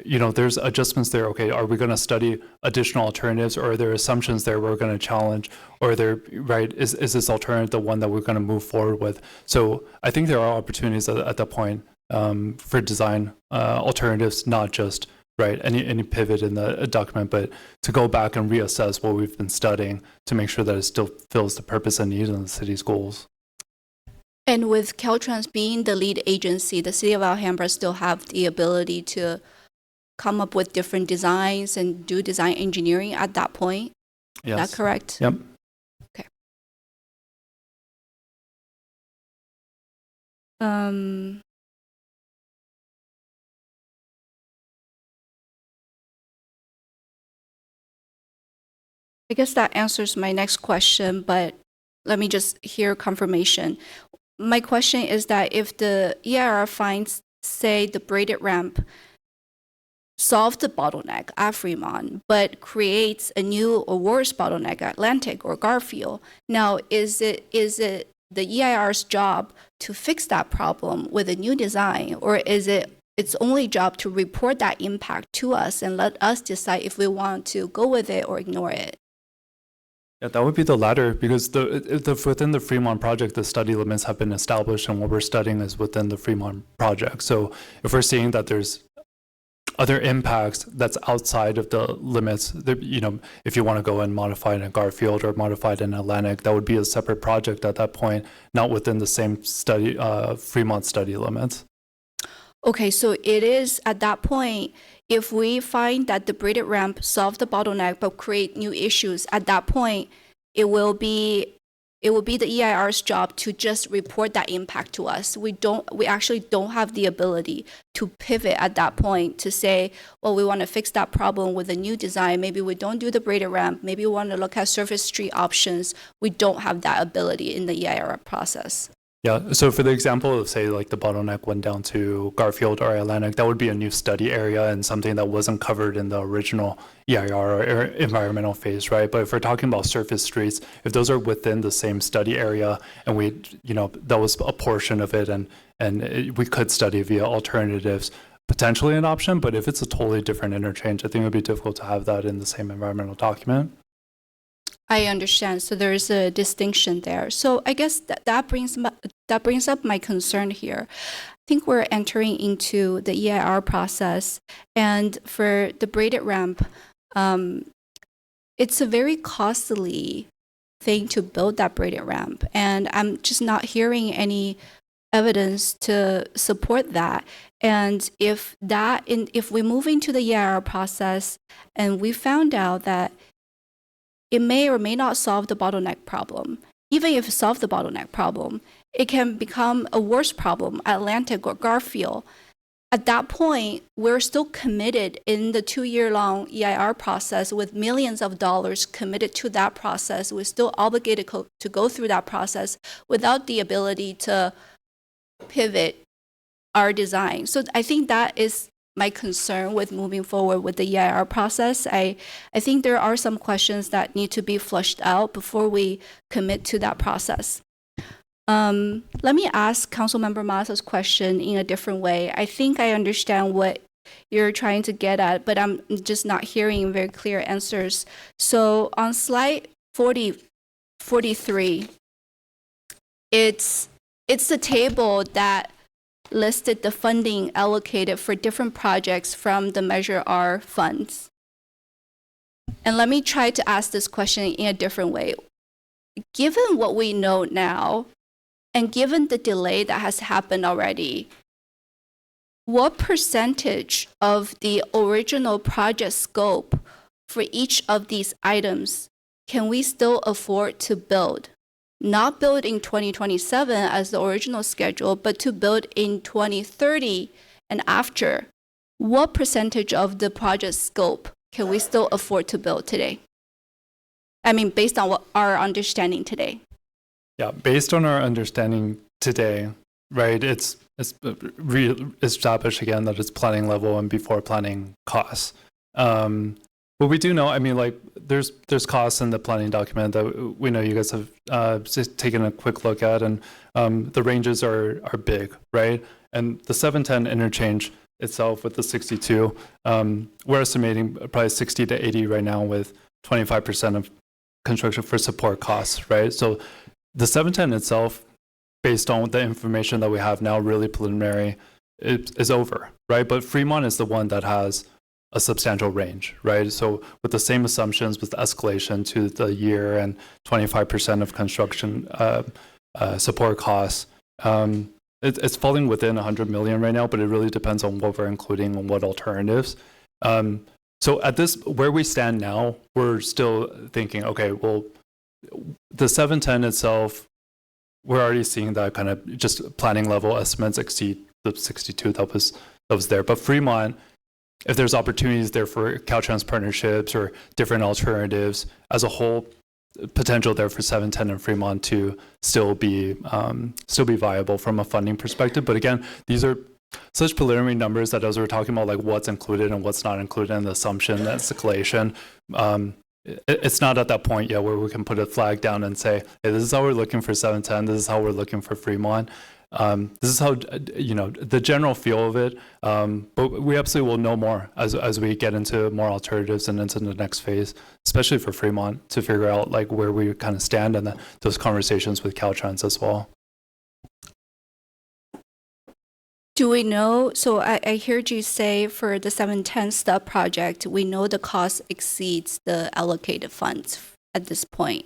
you know, there's adjustments there. Okay, are we going to study additional alternatives, or are there assumptions there we're going to challenge, or are there, right, is this alternative the one that we're going to move forward with? So I think there are opportunities at that point for design alternatives, not just, right, any pivot in the document, but to go back and reassess what we've been studying to make sure that it still fills the purpose and needs of the city's goals. And with Caltrans being the lead agency, the city of Alhambra still have the ability to come up with different designs and do design engineering at that point? Yes. Is that correct? Yep. Okay. I guess that answers my next question, but let me just hear confirmation. My question is that if the EIR finds, say, the braided ramp solved the bottleneck at Fremont, but creates a new or worse bottleneck at Atlantic or Garfield, now is it the EIR's job to fix that problem with a new design, or is it its only job to report that impact to us and let us decide if we want to go with it or ignore it? Yeah, that would be the latter, because within the Fremont project, the study limits have been established, and what we're studying is within the Fremont project. So if we're seeing that there's other impacts that's outside of the limits, you know, if you want to go and modify it in Garfield or modify it in Atlantic, that would be a separate project at that point, not within the same study, Fremont study limits. Okay, so it is at that point, if we find that the braided ramp solved the bottleneck but create new issues, at that point, it will be the EIR's job to just report that impact to us. We actually don't have the ability to pivot at that point to say, well, we want to fix that problem with a new design. Maybe we don't do the braided ramp. Maybe we want to look at surface street options. We don't have that ability in the EIR process. Yeah, so for the example of, say, like the bottleneck went down to Garfield or Atlantic, that would be a new study area and something that wasn't covered in the original EIR or environmental phase, right? But if we're talking about surface streets, if those are within the same study area and we, that was a portion of it we could study via alternatives, potentially an option, but if it's a totally different interchange, I think it would be difficult to have that in the same environmental document. I understand. So there is a distinction there. So I guess that brings up my concern here. I think we're entering into the EIR process, and for the braided ramp, it's a very costly thing to build that braided ramp, and I'm just not hearing any evidence to support that. And if we move into the EIR process and we found out that it may or may not solve the bottleneck problem, even if it solves the bottleneck problem, it can become a worse problem, Atlantic or Garfield. At that point, we're still committed in the 2-year-long EIR process with millions of dollars committed to that process. We're still obligated to go through that process without the ability to pivot our design. So I think that is my concern with moving forward with the EIR process. I think there are some questions that need to be flushed out before we commit to that process. Let me ask Councilmember Maza's question in a different way. I think I understand what you're trying to get at, but I'm just not hearing very clear answers. So on slide 43, it's the table that listed the funding allocated for different projects from the Measure R funds. And let me try to ask this question in a different way. Given what we know now, and given the delay that has happened already, what percentage of the original project scope for each of these items can we still afford to build? Not build in 2027 as the original schedule, but to build in 2030 and after. What percentage of the project scope can we still afford to build today? I mean, based on what our understanding today. Yeah, based on our understanding today, right, it's established again that it's planning level and before planning costs. But we do know, I mean, like, there's costs in the planning document that we know you guys have just taken a quick look at, and the ranges are big, right? And the 710 interchange itself with the 62, we're estimating probably 60 to 80 right now with 25% of construction for support costs, right? So the 710 itself, based on the information that we have now, really preliminary, is over, right? But Fremont is the one that has a substantial range, right? So with the same assumptions, with the escalation to the year and 25% of construction support costs, it's falling within 100 million right now, but it really depends on what we're including and what alternatives. So at this, where we stand now, we're still thinking, okay, well, the 710 itself, we're already seeing that kind of just planning level estimates exceed the 62 that was there. But Fremont, if there's opportunities there for Caltrans partnerships or different alternatives, as a whole, potential there for 710 and Fremont to still be viable from a funding perspective. But again, these are such preliminary numbers that as we're talking about like what's included and what's not included in the assumption, that escalation, it's not at that point yet where we can put a flag down and say, hey, this is how we're looking for 710, this is how we're looking for Fremont. This is how, the general feel of it, but we absolutely will know more as we get into more alternatives and into the next phase, especially for Fremont, to figure out like where we kind of stand and those conversations with Caltrans as well. Do we know, so I heard you say for the 710 Stub project, we know the cost exceeds the allocated funds at this point.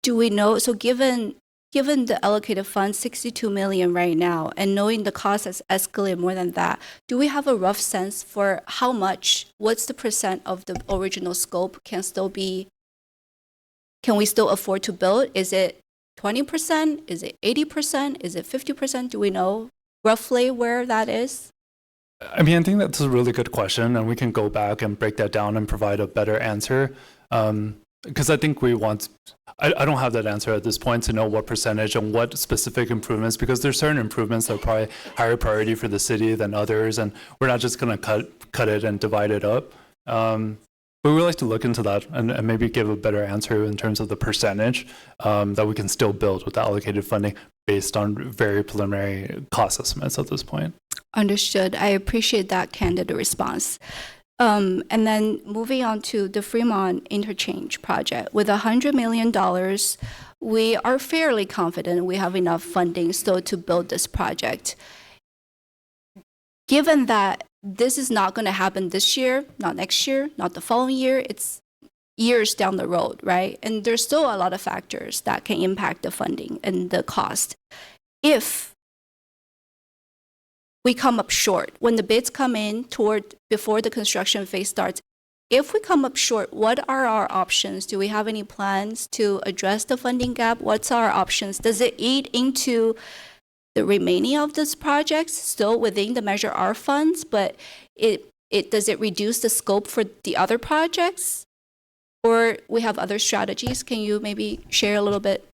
Do we know, so given the allocated funds, 62 million right now, and knowing the cost has escalated more than that, do we have a rough sense for how much, what's the percent of the original scope can we still afford to build? Is it 20%? Is it 80%? Is it 50%? Do we know roughly where that is? I mean, I think that's a really good question, and we can go back and break that down and provide a better answer. because I think we want, I don't have that answer at this point to know what percentage and what specific improvements, because there's certain improvements that are probably higher priority for the city than others, and we're not just going to cut it and divide it up. But we would like to look into that and maybe give a better answer in terms of the percentage that we can still build with the allocated funding based on very preliminary cost estimates at this point. Understood. I appreciate that candid response. And then moving on to the Fremont interchange project. With $100 million, we are fairly confident we have enough funding still to build this project. Given that this is not going to happen this year, not next year, not the following year, it's years down the road, right? And there's still a lot of factors that can impact the funding and the cost. If we come up short, when the bids come in before the construction phase starts, if we come up short, what are our options? Do we have any plans to address the funding gap? What's our options? Does it eat into the remaining of this project still within the Measure R funds, but does it reduce the scope for the other projects? Or we have other strategies? Can you maybe share a little bit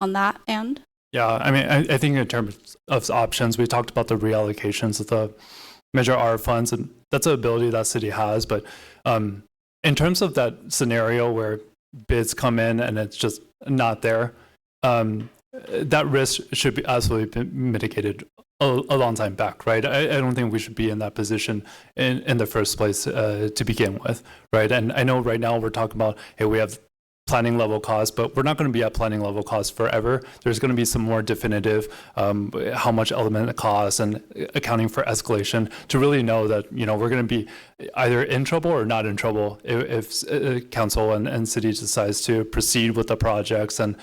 on that end? Yeah, I mean, I think in terms of options, we talked about the reallocations of the Measure R funds, and that's an ability that city has. But in terms of that scenario where bids come in and it's just not there, that risk should be absolutely mitigated a long time back, right? I don't think we should be in that position in the first place to begin with, right? And I know right now we're talking about, hey, we have planning level costs, but we're not going to be at planning level costs forever. There's going to be some more definitive how much element it costs and accounting for escalation to really know that, you know, we're going to be either in trouble or not in trouble if council and city decides to proceed with the projects and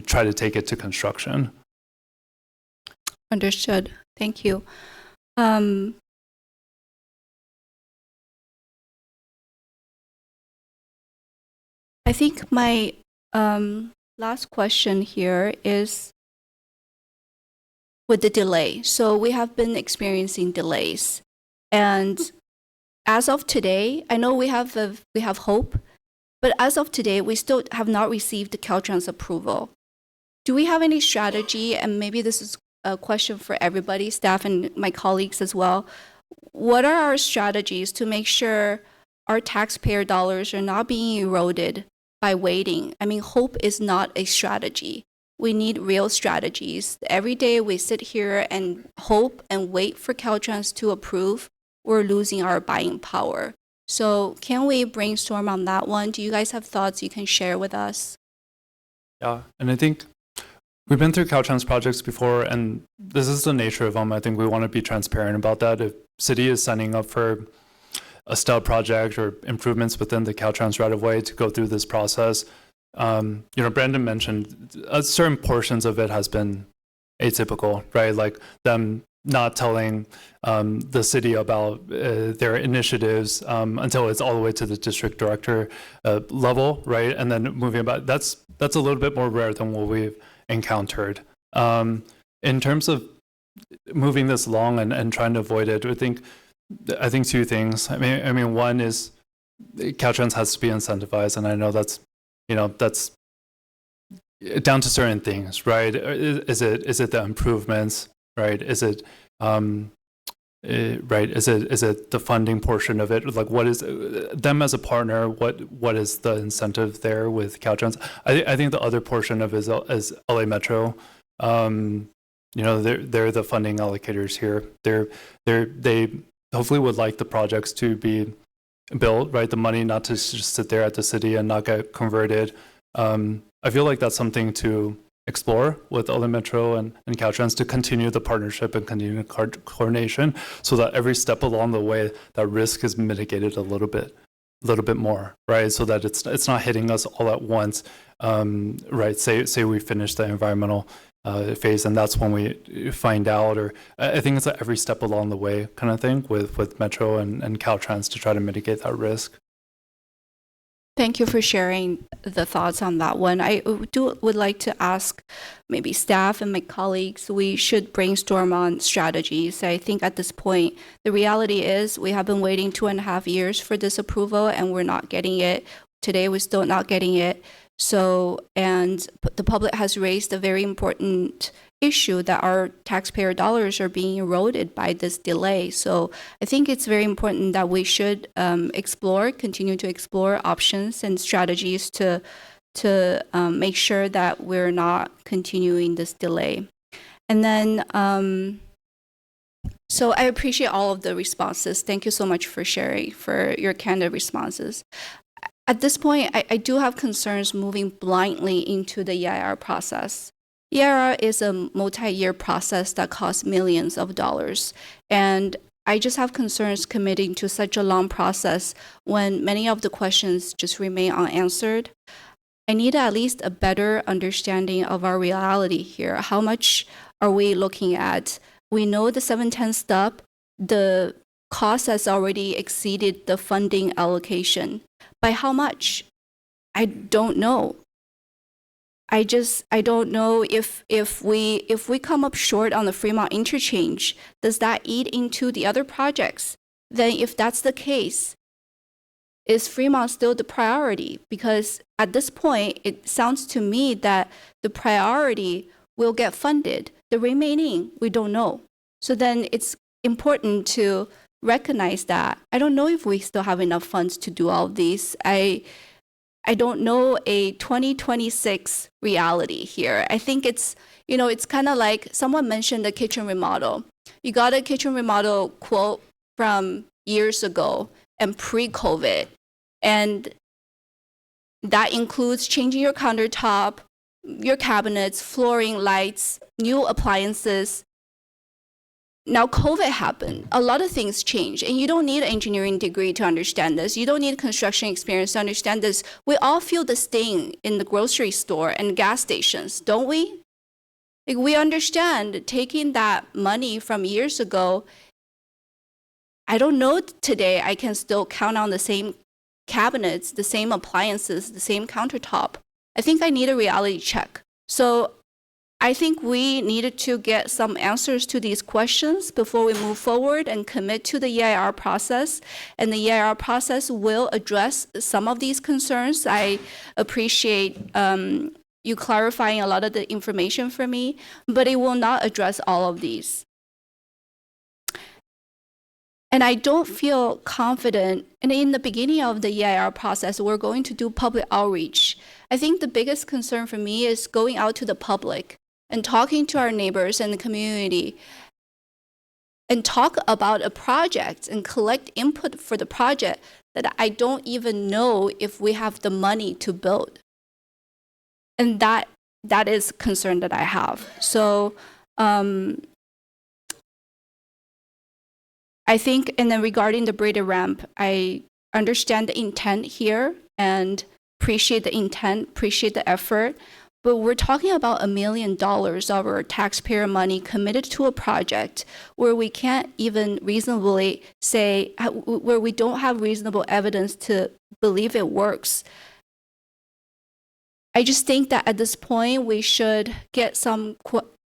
try to take it to construction. Understood. Thank you. I think my last question here is with the delay. So we have been experiencing delays, and as of today, I know we have hope, but as of today, we still have not received the Caltrans approval. Do we have any strategy? And maybe this is a question for everybody, staff and my colleagues as well. What are our strategies to make sure our taxpayer dollars are not being eroded by waiting? I mean, hope is not a strategy. We need real strategies. Every day we sit here and hope and wait for Caltrans to approve, we're losing our buying power. So can we brainstorm on that one? Do you guys have thoughts you can share with us? Yeah, and I think we've been through Caltrans projects before, and this is the nature of them. I think we want to be transparent about that. If city is signing up for a Stub project or improvements within the Caltrans right-of-way to go through this process, you know, Brandon mentioned certain portions of it has been atypical, right? Like them not telling the city about their initiatives until it's all the way to the district director level, right? And then moving about, that's a little bit more rare than what we've encountered. In terms of moving this along and trying to avoid it, I think two things. I mean, one is Caltrans has to be incentivized, and I know that's down to certain things, right? Is it the improvements, right? Is it right? Is it the funding portion of it? Like, what is them as a partner? What is the incentive there with Caltrans? I think the other portion of it is LA Metro. You know, they're the funding allocators here. They hopefully would like the projects to be built, right? The money not to just sit there at the city and not get converted. I feel like that's something to explore with LA Metro and Caltrans to continue the partnership and continue coordination so that every step along the way, that risk is mitigated a little bit more, right? So that it's not hitting us all at once, right? Say we finish the environmental phase, and that's when we find out, or I think it's like every step along the way kind of thing with Metro and Caltrans to try to mitigate that risk. Thank you for sharing the thoughts on that one. I would like to ask maybe staff and my colleagues, we should brainstorm on strategies. I think at this point, the reality is we have been waiting 2.5 years for this approval and we're not getting it. today we're still not getting it. So, and the public has raised a very important issue that our taxpayer dollars are being eroded by this delay. So I think it's very important that we should continue to explore options and strategies to make sure that we're not continuing this delay. And then, so I appreciate all of the responses. Thank you so much for sharing, for your candid responses. At this point, I do have concerns moving blindly into the EIR process. EIR is a multi-year process that costs millions of dollars. And I just have concerns committing to such a long process when many of the questions just remain unanswered. I need at least a better understanding of our reality here. How much are we looking at? We know the 710 stub, the cost has already exceeded the funding allocation. By how much? I don't know. I don't know if we come up short on the Fremont interchange, does that eat into the other projects? Then if that's the case, is Fremont still the priority? Because at this point, it sounds to me that the priority will get funded. The remaining, we don't know. So then it's important to recognize that. I don't know if we still have enough funds to do all of these. I don't know a 2026 reality here. I think it's, it's kind of like someone mentioned the kitchen remodel. You got a kitchen remodel quote from years ago and pre-COVID. And that includes changing your countertop, your cabinets, flooring, lights, new appliances. Now COVID happened, a lot of things changed, and you don't need an engineering degree to understand this. You don't need construction experience to understand this. We all feel the sting in the grocery store and gas stations, don't we? Like, we understand taking that money from years ago. I don't know today I can still count on the same cabinets, the same appliances, the same countertop. I think I need a reality check. So I think we needed to get some answers to these questions before we move forward and commit to the EIR process. And the EIR process will address some of these concerns. I appreciate you clarifying a lot of the information for me, but it will not address all of these. And I don't feel confident. And in the beginning of the EIR process, we're going to do public outreach. I think the biggest concern for me is going out to the public and talking to our neighbors and the community and talk about a project and collect input for the project that I don't even know if we have the money to build. And that is a concern that I have. So I think, and then regarding the braided ramp, I understand the intent here and appreciate the intent, appreciate the effort. But we're talking about $1 million of our taxpayer money committed to a project where we can't even reasonably say, where we don't have reasonable evidence to believe it works. I just think that at this point, we should get some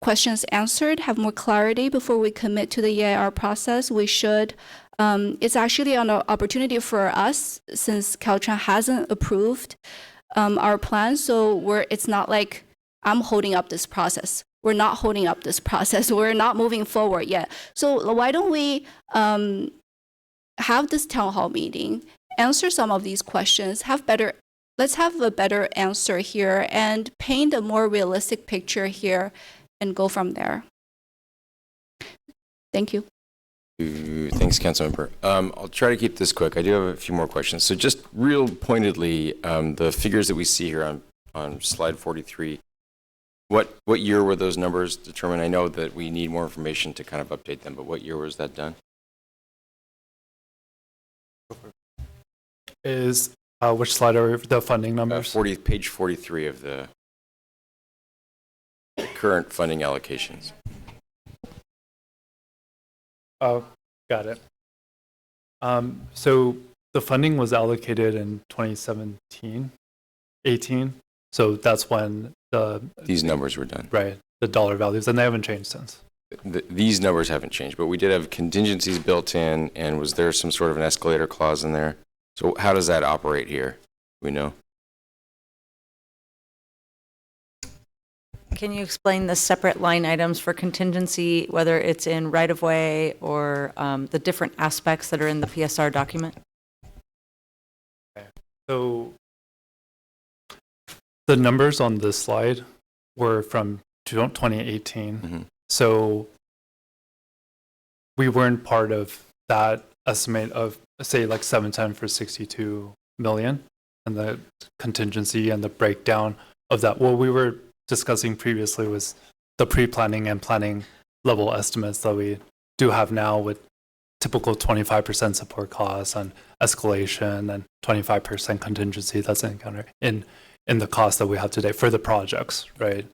questions answered, have more clarity before we commit to the EIR process. We should, it's actually an opportunity for us since Caltrans hasn't approved our plan. So it's not like I'm holding up this process. We're not holding up this process. We're not moving forward yet. So why don't we have this town hall meeting, answer some of these questions, let's have a better answer here and paint a more realistic picture here and go from there. Thank you. Thanks, Councilmember. I'll try to keep this quick. I do have a few more questions. So just real pointedly, the figures that we see here on slide 43, what year were those numbers determined? I know that we need more information to kind of update them, but what year was that done? Is which slide are the funding numbers? Page 43 of the current funding allocations. Oh, got it. So the funding was allocated in 2017, 18. So that's when these numbers were done. Right, the dollar values, and they haven't changed since. These numbers haven't changed, but we did have contingencies built in, and was there some sort of an escalator clause in there? So how does that operate here? We know. Can you explain the separate line items for contingency, whether it's in right-of-way or the different aspects that are in the PSR document? So the numbers on this slide were from 2018. So we weren't part of that estimate of, say, like 710 for 62 million and the contingency and the breakdown of that. What we were discussing previously was the pre-planning and planning level estimates that we do have now with typical 25% support costs and escalation and 25% contingency that's encountered in the cost that we have today for the projects, right?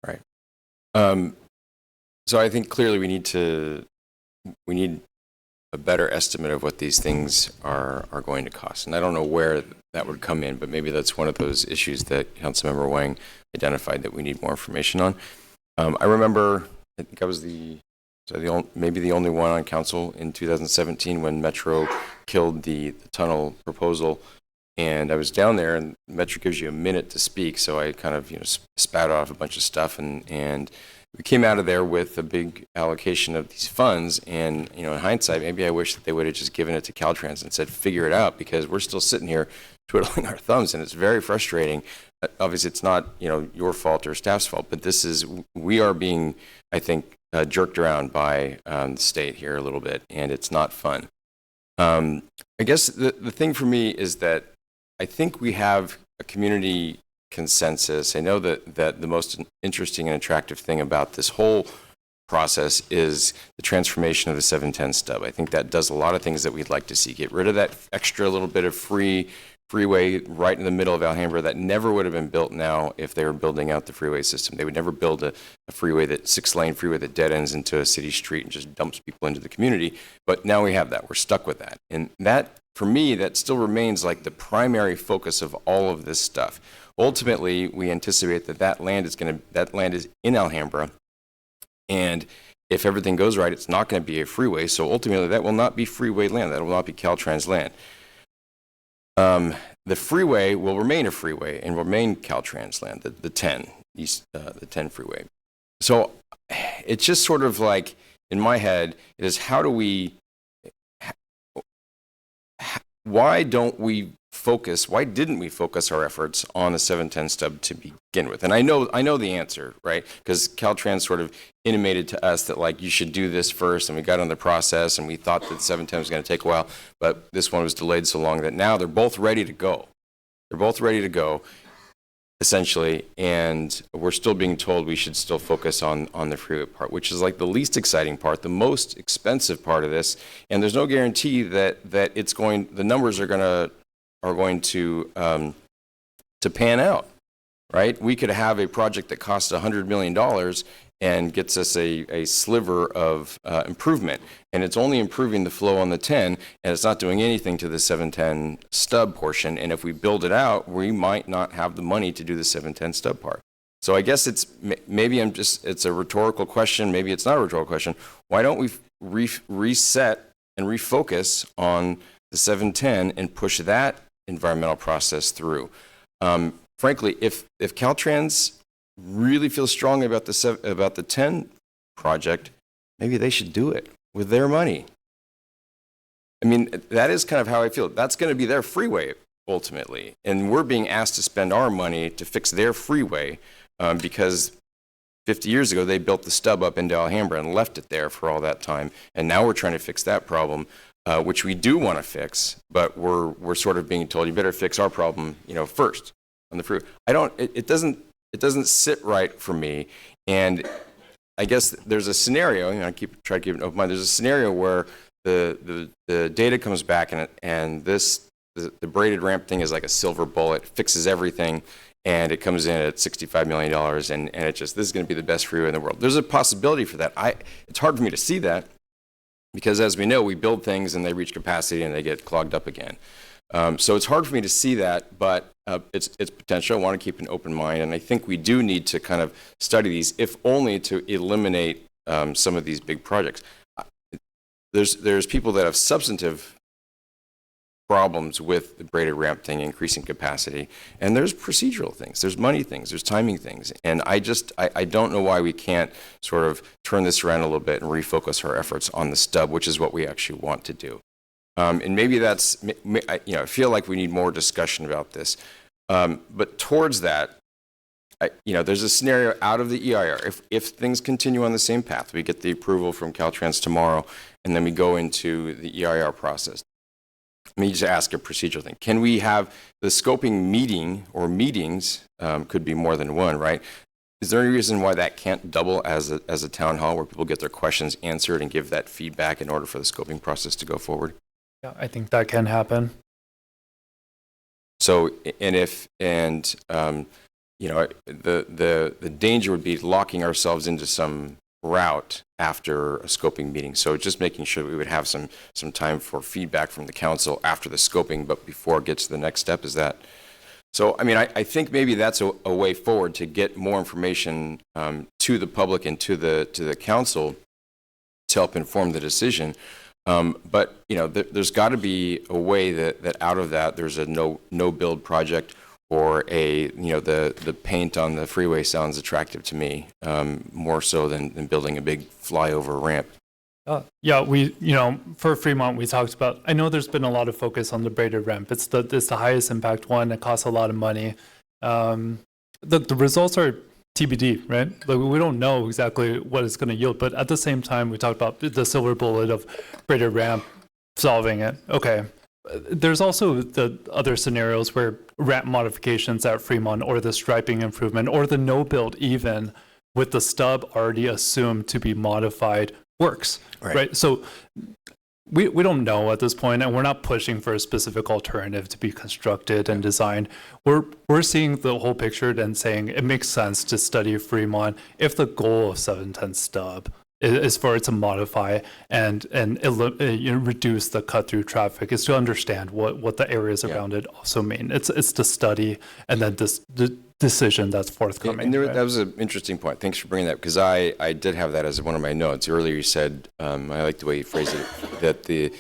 Right. So I think clearly we need a better estimate of what these things are going to cost. And I don't know where that would come in, but maybe that's one of those issues that Councilmember Wang identified that we need more information on. I remember, I think I was maybe the only one on council in 2017 when Metro killed the tunnel proposal. And I was down there, and Metro gives you a minute to speak, so I kind of spat off a bunch of stuff, and we came out of there with a big allocation of these funds. And in hindsight, maybe I wish that they would have just given it to Caltrans and said, figure it out, because we're still sitting here twiddling our thumbs, and it's very frustrating. Obviously, it's not your fault or staff's fault, but we are being, I think, jerked around by the state here a little bit, and it's not fun. I guess the thing for me is that I think we have a community consensus. I know that the most interesting and attractive thing about this whole process is the transformation of the 710 stub. I think that does a lot of things that we'd like to see. Get rid of that extra little bit of freeway right in the middle of Alhambra that never would have been built now if they were building out the freeway system. They would never build a freeway, that 6-lane freeway that dead ends into a city street and just dumps people into the community. But now we have that. We're stuck with that. And that, for me, that still remains like the primary focus of all of this stuff. Ultimately, we anticipate that land is in Alhambra, and if everything goes right, it's not going to be a freeway. So ultimately, that will not be freeway land. That will not be Caltrans land. The freeway will remain a freeway and remain Caltrans land, the 10 freeway. So it's just sort of like, in my head, it is why didn't we focus our efforts on the 710 stub to begin with? And I know the answer, right? Because Caltrans sort of intimated to us that, like, you should do this first, and we got on the process, and we thought that 710 was going to take a while, but this one was delayed so long that now they're both ready to go. They're both ready to go, essentially, and we're still being told we should still focus on the freeway part, which is like the least exciting part, the most expensive part of this, and there's no guarantee that the numbers are going to pan out, right? We could have a project that costs $100 million and gets us a sliver of improvement, and it's only improving the flow on the 10, and it's not doing anything to the 710 stub portion. And if we build it out, we might not have the money to do the 710 stub part. So I guess it's a rhetorical question. Maybe it's not a rhetorical question. Why don't we reset and refocus on the 710 and push that environmental process through? Frankly, if Caltrans really feels strongly about the 10 project, maybe they should do it with their money. I mean, that is kind of how I feel. That's going to be their freeway ultimately, and we're being asked to spend our money to fix their freeway because 50 years ago they built the stub up into Alhambra and left it there for all that time, and now we're trying to fix that problem, which we do want to fix, but we're sort of being told, you better fix our problem, first on the freeway. It doesn't sit right for me. And I guess there's a scenario, try to keep an open mind. There's a scenario where the data comes back and the braided ramp thing is like a silver bullet, fixes everything, and it comes in at $65 million, and this is going to be the best freeway in the world. There's a possibility for that. It's hard for me to see that because, as we know, we build things and they reach capacity and they get clogged up again. So it's hard for me to see that, but it's potential. I want to keep an open mind, and I think we do need to kind of study these, if only to eliminate some of these big projects. There's people that have substantive problems with the braided ramp thing, increasing capacity, and there's procedural things, there's money things, there's timing things, and I don't know why we can't sort of turn this around a little bit and refocus our efforts on the stub, which is what we actually want to do. And maybe that's, I feel like we need more discussion about this. But towards that, there's a scenario out of the EIR. If things continue on the same path, we get the approval from Caltrans tomorrow, and then we go into the EIR process. Let me just ask a procedural thing. Can we have the scoping meeting or meetings, could be more than one, right? Is there any reason why that can't double as a town hall where people get their questions answered and give that feedback in order for the scoping process to go forward? Yeah, I think that can happen. So, the danger would be locking ourselves into some route after a scoping meeting. So just making sure that we would have some time for feedback from the council after the scoping, but before it gets to the next step. Is that? So, I think maybe that's a way forward to get more information to the public and to the council to help inform the decision. But there's got to be a way that out of that there's a no build project, or the paint on the freeway sounds attractive to me, more so than building a big flyover ramp. Yeah, for Fremont, we talked about, I know there's been a lot of focus on the braided ramp. It's the highest impact one. It costs a lot of money. The results are TBD, right? Like, we don't know exactly what it's going to yield, but at the same time, we talked about the silver bullet of braided ramp solving it. Okay. There's also the other scenarios where ramp modifications at Fremont, or the striping improvement, or the no build even with the stub already assumed to be modified works, right? So we don't know at this point, and we're not pushing for a specific alternative to be constructed and designed. We're seeing the whole picture and saying it makes sense to study Fremont if the goal of 710 stub is for it to modify and reduce the cut-through traffic, is to understand what the areas around it also mean. It's the study and then the decision that's forthcoming. And that was an interesting point. Thanks for bringing that, because I did have that as one of my notes. Earlier you said, I like the way you phrased it, that the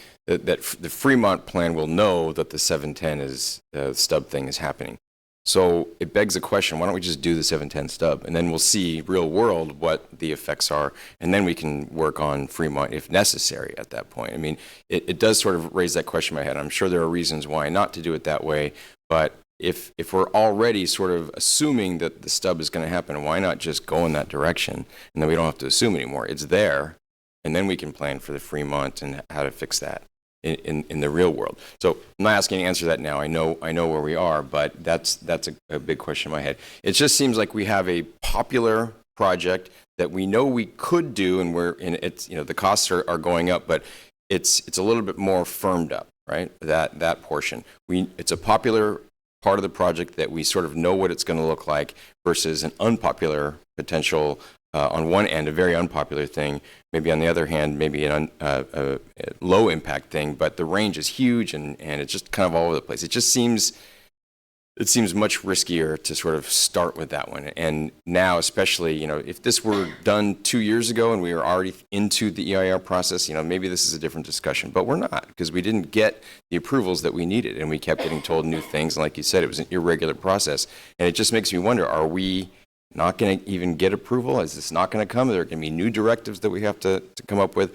Fremont plan will know that the 710 stub thing is happening. So it begs the question, why don't we just do the 710 stub, and then we'll see real world what the effects are, and then we can work on Fremont if necessary at that point. It does sort of raise that question in my head. I'm sure there are reasons why not to do it that way, but if we're already sort of assuming that the stub is going to happen, why not just go in that direction, and then we don't have to assume anymore. It's there, and then we can plan for the Fremont and how to fix that in the real world. So I'm not asking you to answer that now. I know where we are, but that's a big question in my head. It just seems like we have a popular project that we know we could do, and the costs are going up, but it's a little bit more firmed up, right? That portion. It's a popular part of the project that we sort of know what it's going to look like, versus an unpopular potential, on one end, a very unpopular thing, maybe on the other hand, maybe a low impact thing, but the range is huge and it's just kind of all over the place. It seems much riskier to sort of start with that one. And now, especially, if this were done 2 years ago and we were already into the EIR process, maybe this is a different discussion, but we're not, because we didn't get the approvals that we needed, and we kept getting told new things. And like you said, it was an irregular process. And it just makes me wonder, are we not going to even get approval? Is this not going to come? Are there going to be new directives that we have to come up with?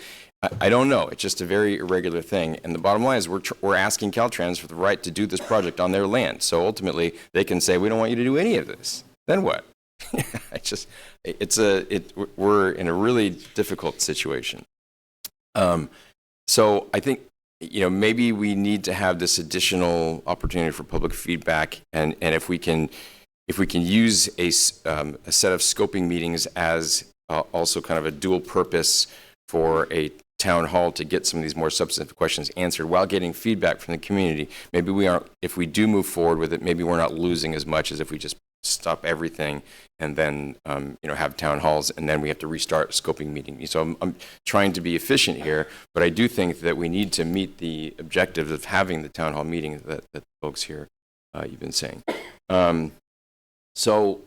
I don't know. It's just a very irregular thing. And the bottom line is we're asking Caltrans for the right to do this project on their land. So ultimately, they can say, we don't want you to do any of this. Then what? We're in a really difficult situation. So I think, maybe we need to have this additional opportunity for public feedback. And if we can use a set of scoping meetings as also kind of a dual purpose for a town hall to get some of these more substantive questions answered while getting feedback from the community, maybe if we do move forward with it, maybe we're not losing as much as if we just stop everything and then have town halls and then we have to restart scoping meeting. So I'm trying to be efficient here, but I do think that we need to meet the objectives of having the town hall meeting that the folks here you've been saying. So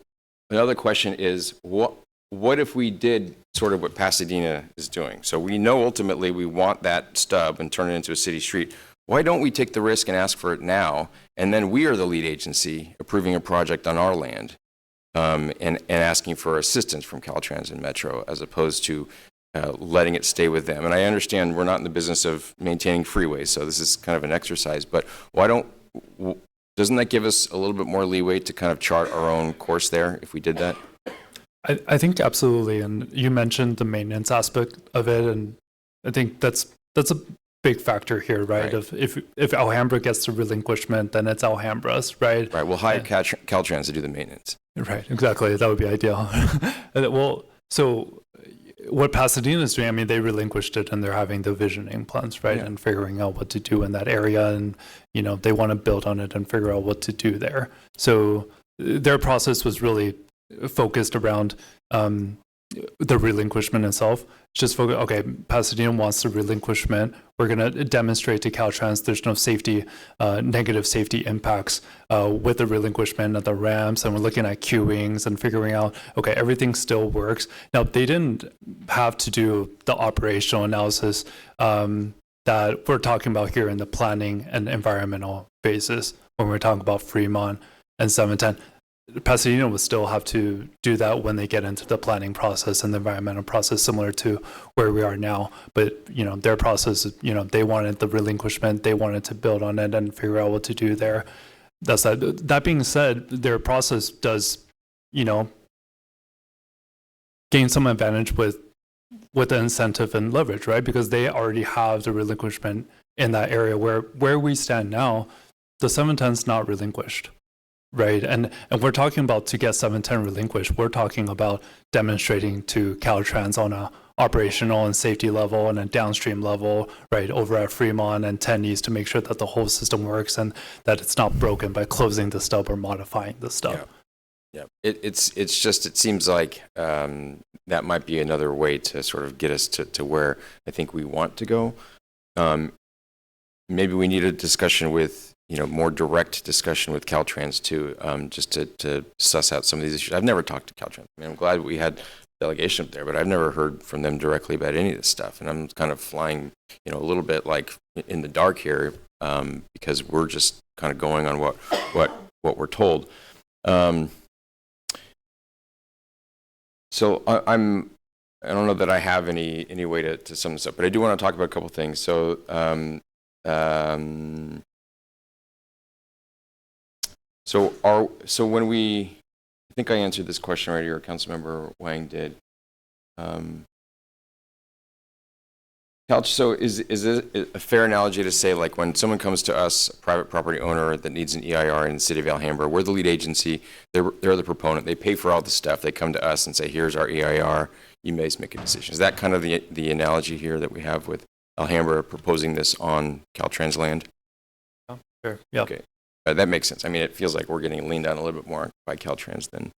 another question is, what if we did sort of what Pasadena is doing? So we know ultimately we want that stub and turn it into a city street. why don't we take the risk and ask for it now, and then we are the lead agency approving a project on our land, and asking for assistance from Caltrans and Metro, as opposed to letting it stay with them. And I understand we're not in the business of maintaining freeways, so this is kind of an exercise, but doesn't that give us a little bit more leeway to kind of chart our own course there if we did that? I think absolutely. And you mentioned the maintenance aspect of it, and I think that's a big factor here, right? If Alhambra gets the relinquishment, then it's Alhambra's, right? Right. We'll hire Caltrans to do the maintenance. Right. Exactly. That would be ideal. Well, so what Pasadena is doing, I mean, they relinquished it and they're having the visioning plans, right? Yeah. And figuring out what to do in that area. And, you know, they want to build on it and figure out what to do there. So their process was really focused around the relinquishment itself. Just focus, okay, Pasadena wants the relinquishment. We're going to demonstrate to Caltrans there's no safety, negative safety impacts with the relinquishment of the ramps. And we're looking at queuings and figuring out, okay, everything still works. Now, they didn't have to do the operational analysis that we're talking about here in the planning and environmental phases when we're talking about Fremont and 710. Pasadena will still have to do that when they get into the planning process and the environmental process, similar to where we are now. But, you know, their process, you know, they wanted the relinquishment, they wanted to build on it and figure out what to do there. That's that. That being said, their process does, you know, gain some advantage with the incentive and leverage, right? Because they already have the relinquishment in that area where we stand now, the 710 is not relinquished. Right, and we're talking about to get 710 relinquished, we're talking about demonstrating to Caltrans on a operational and safety level and a downstream level, right, over at Fremont and 10 East to make sure that the whole system works and that it's not broken by closing the stub or modifying the stub. Yeah. It's just, it seems like that might be another way to sort of get us to where I think we want to go. Maybe we need a discussion with, you know, more direct discussion with Caltrans too, just to suss out some of these issues. I've never talked to Caltrans. I mean, I'm glad we had a delegation up there, but I've never heard from them directly about any of this stuff. And I'm kind of flying, you know, a little bit like in the dark here, because we're just kind of going on what we're told. So I don't know that I have any way to sum this up, but I do want to talk about a couple things. So So when I think I answered this question right here, Councilmember Wang did. So is it a fair analogy to say, like, when someone comes to us, a private property owner that needs an EIR in the city of Alhambra, we're the lead agency, they're the proponent, they pay for all the stuff, they come to us and say, here's our EIR, you may make a decision. Is that kind of the analogy here that we have with Alhambra proposing this on Caltrans land? Sure. Yeah. Okay. That makes sense. I mean, it feels like we're getting leaned on a little bit more by Caltrans than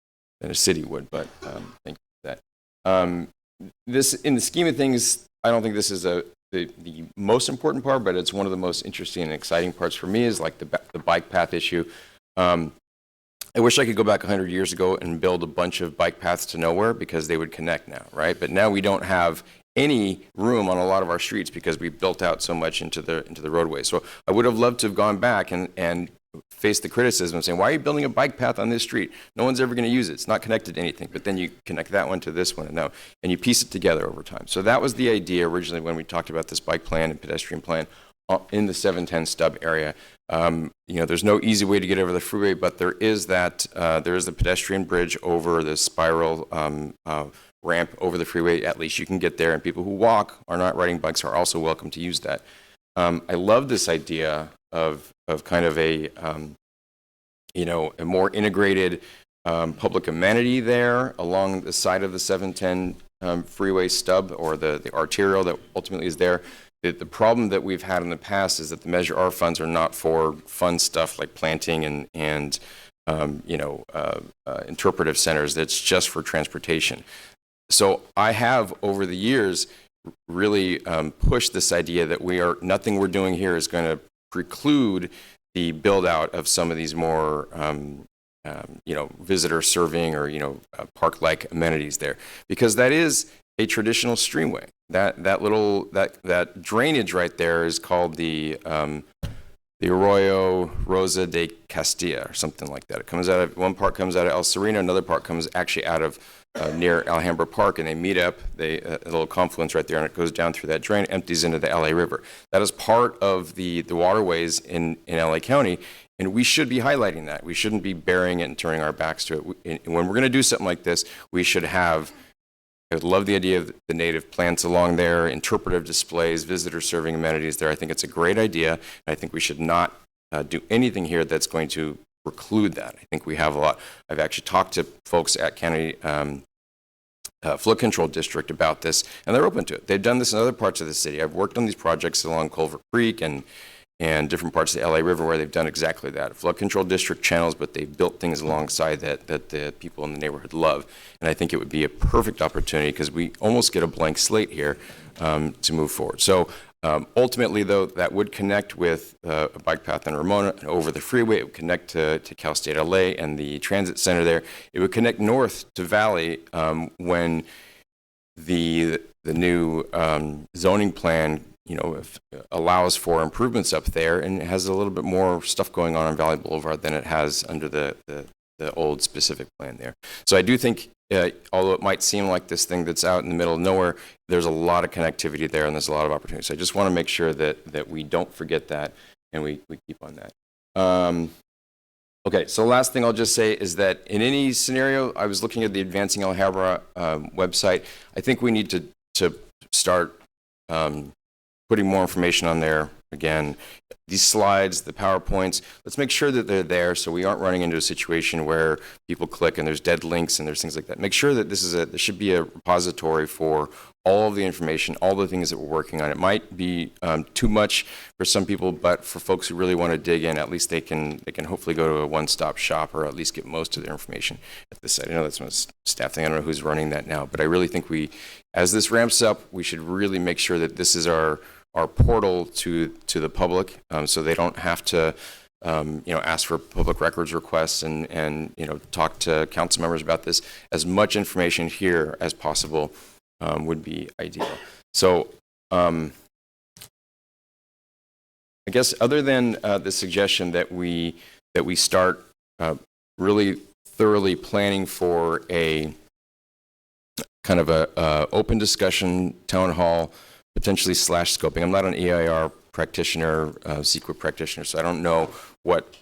a city would, but thank you for that. This, in the scheme of things, I don't think this is the most important part, but it's one of the most interesting and exciting parts for me, is like the bike path issue. I wish I could go back 100 years ago and build a bunch of bike paths to nowhere, because they would connect now, right? But now we don't have any room on a lot of our streets because we built out so much into the roadway. So I would have loved to have gone back and faced the criticism of saying, why are you building a bike path on this street? No one's ever going to use it. It's not connected to anything. But then you connect that one to this one, and you piece it together over time. So that was the idea originally when we talked about this bike plan and pedestrian plan in the 710 stub area. You know, there's no easy way to get over the freeway, but there is the pedestrian bridge over the spiral ramp over the freeway. At least you can get there, and people who walk or not riding bikes are also welcome to use that. I love this idea of kind of a more integrated public amenity there along the side of the 710 freeway stub, or the arterial that ultimately is there. The problem that we've had in the past is that the Measure R funds are not for fun stuff like planting and interpretive centers. That's just for transportation. So I have, over the years, really pushed this idea that nothing we're doing here is going to preclude the build out of some of these more visitor serving or park-like amenities there, because that is a traditional streamway. That drainage right there is called the the Arroyo Rosa de Castilla or something like that. It comes out of, one part comes out of El Sereno, another part comes actually out of near Alhambra Park, and they meet up, a little confluence right there, and it goes down through that drain, empties into the LA River. That is part of the waterways in LA County, and we should be highlighting that. We shouldn't be burying it and turning our backs to it. When we're going to do something like this, we should have, I would love the idea of the native plants along there, interpretive displays, visitor serving amenities there. I think it's a great idea, and I think we should not do anything here that's going to preclude that. I think we have a lot. I've actually talked to folks at County Flood Control District about this, and they're open to it. They've done this in other parts of the city. I've worked on these projects along Culver Creek and different parts of the LA River where they've done exactly that. Flood Control District channels, but they've built things alongside that the people in the neighborhood love. And I think it would be a perfect opportunity because we almost get a blank slate here to move forward. So ultimately, though, that would connect with a bike path in Ramona and over the freeway. It would connect to Cal State LA and the transit center there. It would connect north to Valley when the new zoning plan, allows for improvements up there, and it has a little bit more stuff going on Valley Boulevard than it has under the old specific plan there. So I do think, although it might seem like this thing that's out in the middle of nowhere, there's a lot of connectivity there and there's a lot of opportunity. So I just want to make sure that we don't forget that and we keep on that. Okay, so the last thing I'll just say is that in any scenario, I was looking at the Advancing Alhambra website. I think we need to start putting more information on there. Again, these slides, the PowerPoints, let's make sure that they're there so we aren't running into a situation where people click and there's dead links and there's things like that. Make sure that there should be a repository for all of the information, all the things that we're working on. It might be too much for some people, but for folks who really want to dig in, at least they can hopefully go to a one-stop shop or at least get most of their information at the site. I know that's my staff thing. I don't know who's running that now, but I really think as this ramps up, we should really make sure that this is our portal to the public, so they don't have to ask for public records requests and talk to council members about this. As much information here as possible would be ideal. So I guess other than the suggestion that we start really thoroughly planning for a kind of a open discussion town hall, potentially /scoping. I'm not an EIR practitioner, CEQA practitioner, so I don't know what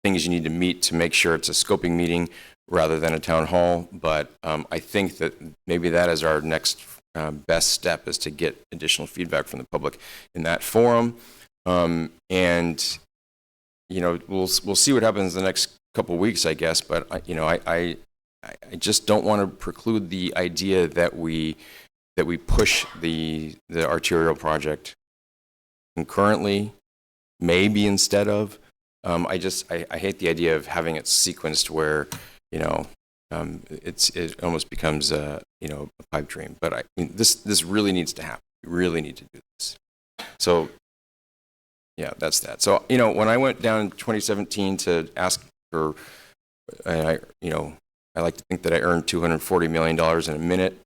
things you need to meet to make sure it's a scoping meeting rather than a town hall, but I think that maybe that is our next best step, is to get additional feedback from the public in that forum. And we'll see what happens in the next couple of weeks, I guess, but I just don't want to preclude the idea that we push the Arterial project concurrently, maybe instead of. I hate the idea of having it sequenced where it almost becomes a pipe dream. But this really needs to happen. We really need to do this. So yeah, that's that. So when I went down in 2017 to ask for, I like to think that I earned $240 million in a minute.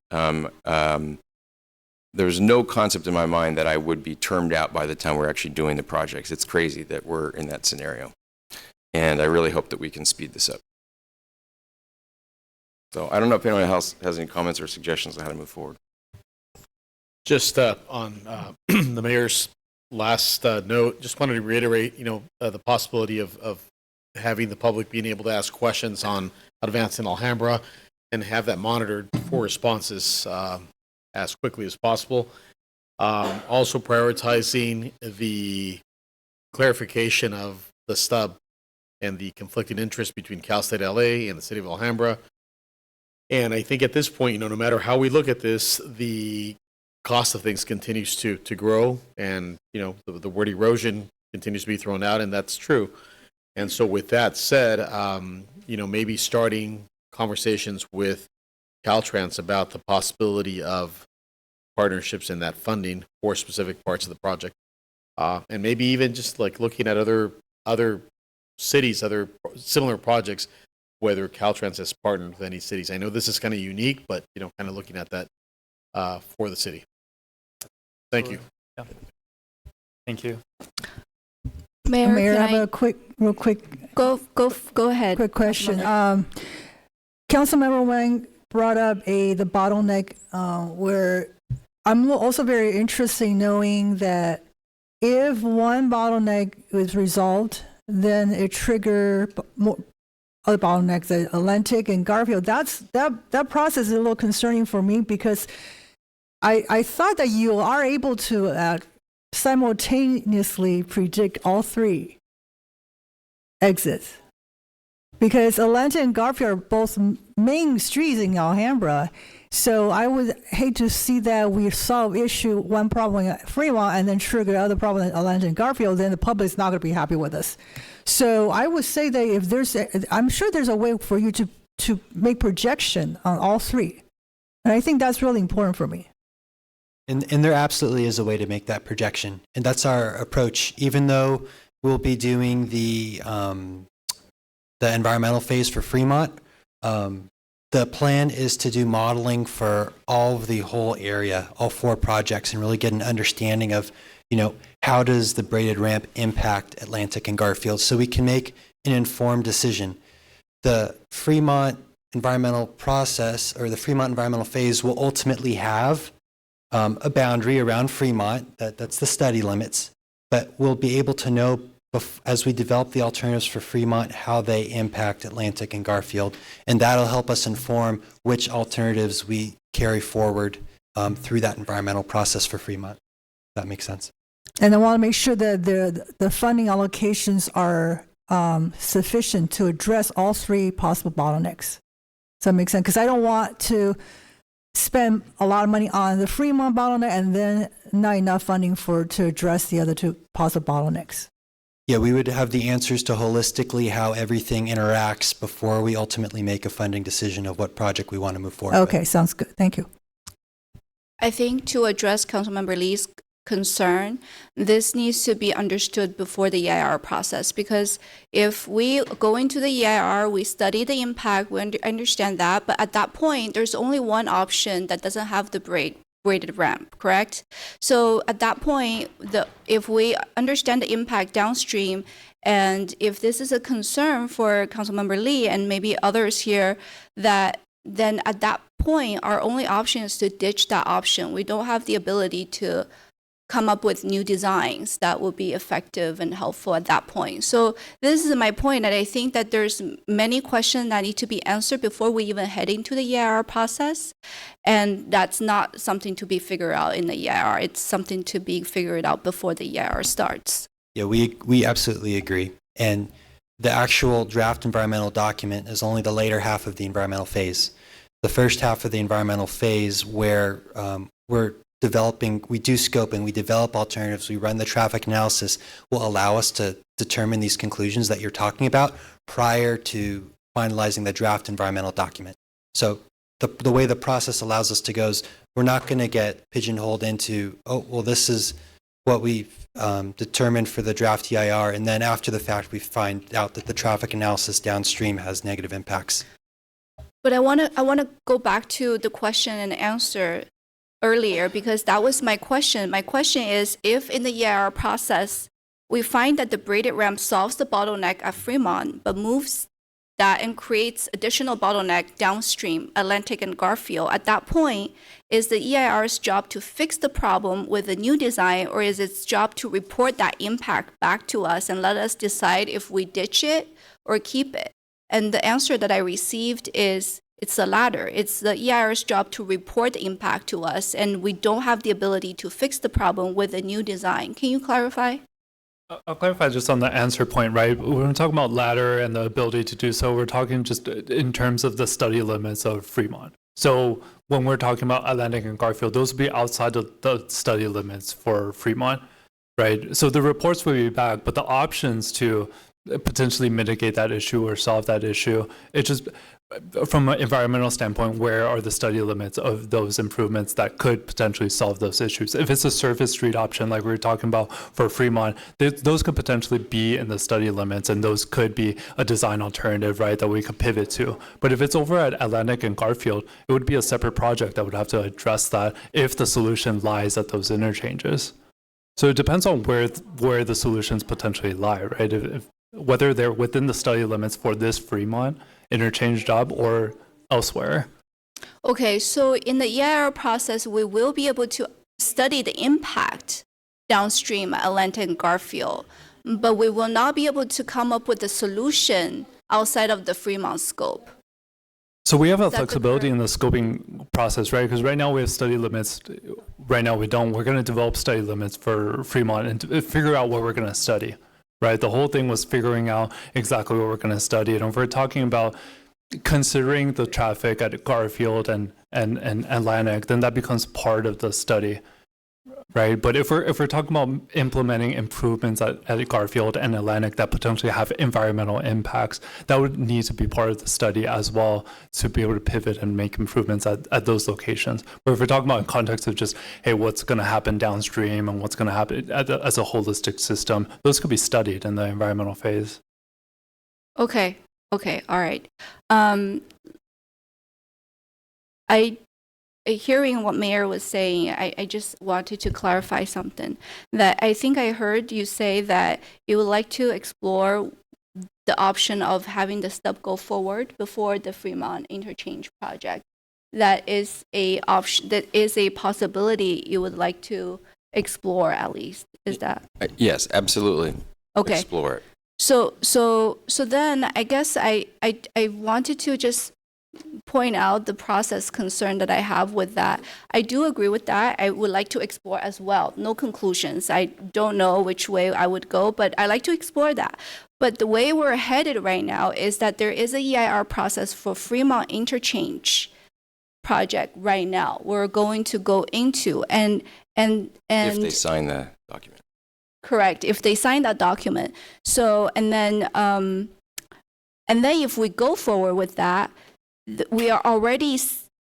There's no concept in my mind that I would be termed out by the time we're actually doing the projects. It's crazy that we're in that scenario. And I really hope that we can speed this up. So I don't know if anyone else has any comments or suggestions on how to move forward. Just on the mayor's last note, just wanted to reiterate, the possibility of having the public being able to ask questions on Advancing Alhambra and have that monitored for responses as quickly as possible. Also prioritizing the clarification of the stub and the conflicting interest between Cal State LA and the city of Alhambra. And I think at this point, no matter how we look at this, the cost of things continues to grow, and the word erosion continues to be thrown out, and that's true. And so with that said, maybe starting conversations with Caltrans about the possibility of partnerships in that funding for specific parts of the project. And maybe even just like looking at other cities, other similar projects, whether Caltrans has partnered with any cities. I know this is kind of unique, but kind of looking at that for the city. Thank you. Yeah. Thank you. Mayor, I can have a real quick. Go ahead. Quick question. Councilmember Wang brought up the bottleneck where I'm also very interested in knowing that if one bottleneck is resolved, then it trigger more other bottlenecks, the Atlantic and Garfield. That process is a little concerning for me because I thought that you are able to simultaneously predict all three exits. Because Atlantic and Garfield are both main streets in Alhambra. So I would hate to see that we solve one problem at Fremont and then trigger the other problem at Atlantic and Garfield, then the public's not going to be happy with us. So I would say that if I'm sure there's a way for you to make projection on all three. And I think that's really important for me. And there absolutely is a way to make that projection. And that's our approach. Even though we'll be doing the environmental phase for Fremont, the plan is to do modeling for all of the whole area, all 4 projects, and really get an understanding of, how does the braided ramp impact Atlantic and Garfield so we can make an informed decision. The Fremont environmental process or the Fremont environmental phase will ultimately have a boundary around Fremont, that's the study limits, but we'll be able to know as we develop the alternatives for Fremont how they impact Atlantic and Garfield, and that'll help us inform which alternatives we carry forward through that environmental process for Fremont. That makes sense. And I want to make sure that the funding allocations are sufficient to address all 3 possible bottlenecks. Does that make sense? Because I don't want to spend a lot of money on the Fremont bottleneck and then not enough funding to address the other 2 possible bottlenecks. Yeah, we would have the answers to holistically how everything interacts before we ultimately make a funding decision of what project we want to move forward with. Okay, sounds good. Thank you. I think to address Councilmember Lee's concern, this needs to be understood before the EIR process, because if we go into the EIR, we study the impact, we understand that, but at that point, there's only one option that doesn't have the braided ramp, correct? So at that point, if we understand the impact downstream, and if this is a concern for Councilmember Lee and maybe others here, then at that point, our only option is to ditch that option. We don't have the ability to come up with new designs that will be effective and helpful at that point. So this is my point, that I think that there's many questions that need to be answered before we even head into the EIR process. And that's not something to be figured out in the EIR. It's something to be figured out before the EIR starts. Yeah, we absolutely agree. And the actual draft environmental document is only the later half of the environmental phase. The first half of the environmental phase where we're developing, we do scoping, we develop alternatives, we run the traffic analysis, will allow us to determine these conclusions that you're talking about prior to finalizing the draft environmental document. So the way the process allows us to go is we're not going to get pigeonholed into, oh, well, this is what we've determined for the draft EIR, and then after the fact we find out that the traffic analysis downstream has negative impacts. But I want to go back to the question and answer earlier, because that was my question. My question is, if in the EIR process, we find that the braided ramp solves the bottleneck at Fremont, but moves that and creates additional bottleneck downstream, Atlantic and Garfield, at that point, is the EIR's job to fix the problem with a new design, or is its job to report that impact back to us and let us decide if we ditch it or keep it? And the answer that I received is, it's the latter. It's the EIR's job to report the impact to us, and we don't have the ability to fix the problem with a new design. Can you clarify? I'll clarify just on the answer point, right? When we're talking about ladder and the ability to do so, we're talking just in terms of the study limits of Fremont. So when we're talking about Atlantic and Garfield, those would be outside of the study limits for Fremont, right? So the reports will be back, but the options to potentially mitigate that issue or solve that issue, it just, from an environmental standpoint, where are the study limits of those improvements that could potentially solve those issues? If it's a surface street option, like we were talking about for Fremont, those could potentially be in the study limits, and those could be a design alternative, right, that we could pivot to. But if it's over at Atlantic and Garfield, it would be a separate project that would have to address that if the solution lies at those interchanges. So it depends on where the solutions potentially lie, right? If whether they're within the study limits for this Fremont interchange job or elsewhere. Okay, so in the EIR process, we will be able to study the impact downstream at Atlantic and Garfield, but we will not be able to come up with a solution outside of the Fremont scope. So we have a Is that the flexibility in the scoping process, right? Because right now we have study limits. Right now we don't. We're going to develop study limits for Fremont and to figure out what we're going to study, right? The whole thing was figuring out exactly what we're going to study. And if we're talking about considering the traffic at Garfield and Atlantic, then that becomes part of the study, right? But if we're talking about implementing improvements at Garfield and Atlantic that potentially have environmental impacts, that would need to be part of the study as well to be able to pivot and make improvements at those locations. But if we're talking about in context of just, hey, what's going to happen downstream and what's going to happen as a holistic system, those could be studied in the environmental phase. Okay, all right. Hearing what Mayor was saying, I just wanted to clarify something. That I think I heard you say that you would like to explore the option of having the Stub go forward before the Fremont interchange project. That is a option. That is a possibility you would like to explore at least. Is that? Yes, absolutely. Okay. Explore it. So then I guess I wanted to just point out the process concern that I have with that. I do agree with that. I would like to explore as well. No conclusions. I don't know which way I would go, but I like to explore that. But the way we're headed right now is that there is a EIR process for Fremont interchange project right now. We're going to go into and If they sign the document. Correct, if they sign that document. So, and then if we go forward with that, we are already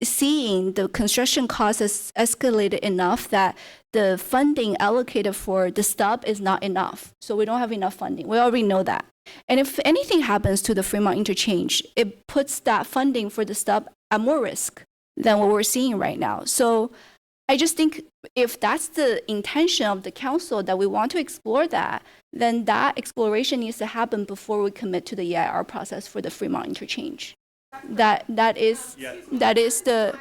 seeing the construction cost has escalated enough that the funding allocated for the Stub is not enough. So we don't have enough funding. We already know that. And if anything happens to the Fremont interchange, it puts that funding for the Stub at more risk than what we're seeing right now. So I just think if that's the intention of the council, that we want to explore that, then that exploration needs to happen before we commit to the EIR process for the Fremont interchange. That is the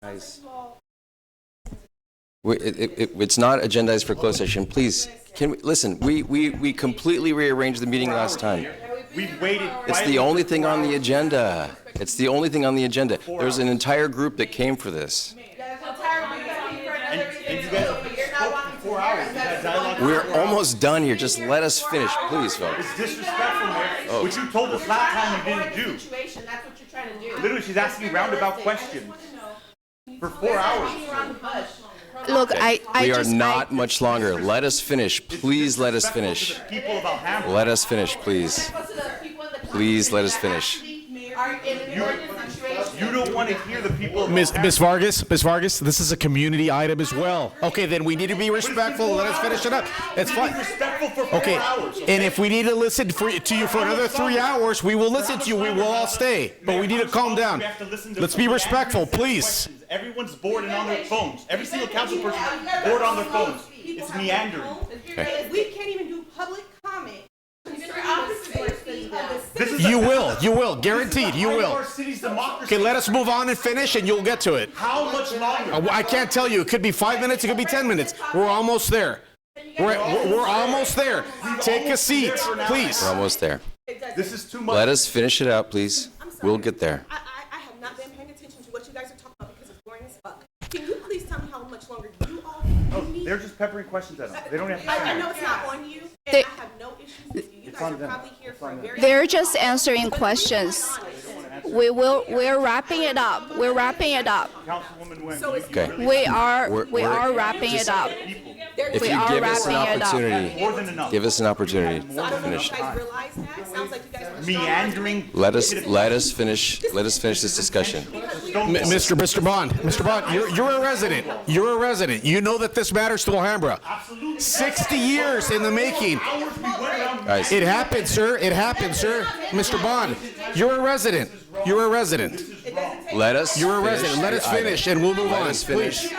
Guys. It's not agendized for closed session. Please, can we listen? We completely rearranged the meeting last time. We've waited. It's the only thing on the agenda. It's the only thing on the agenda. There's an entire group that came for this. And you guys have spoken for 4 hours. You've had dialogue. We're almost done here. Just let us finish, please, folks. It's disrespectful, Mayor. What you told us last time you didn't do. That's what you're trying to do. Literally, she's asking roundabout questions for 4 hours. Look, We are not much longer. Let us finish. Please let us finish. Let us finish, please. Please let us finish. You don't want to hear the people. Ms. Vargas, this is a community item as well. Okay, then we need to be respectful. Let us finish it up. It's fine. Respectful for 4 Okay, hours. and if we need to listen to you for another 3 hours, we will listen to you. We will all stay, but we need to calm down. Let's be respectful, please. Everyone's bored and on their phones. Every single council person is bored on their phones. It's meandering. Okay. We can't even do public comment. You will, guaranteed, you will. Okay, let us move on and finish, and you'll get to it. How much longer? I can't tell you. It could be 5 minutes. It could be 10 minutes. We're almost there. We're almost there. Take a seat, please. We're almost there. This is too much. Let us finish it out, please. We'll get there. I have not been paying attention to what you guys are talking about because it's boring as fuck. Can you please tell me how much longer you all need? They're just peppering questions at them. They don't have to I know it's not on you, and I have no issues with you. You guys are probably here for a very. they're just answering questions. We're wrapping it up. We're wrapping it up. Councilwoman Wynn. Okay. We are We're wrapping it up. If We you are give us an wrapping it up. opportunity, give us an opportunity to finish. Meandering. Let us finish this discussion. Mr. Bond, you're a resident. You're a resident. You know that this matters to Alhambra. 60 years in the making. Guys. It happened, sir. It happened, sir. Mr. Bond, you're a resident. You're a resident. Let us. You're a resident. Let us finish, and we'll move on. Let us finish. Please.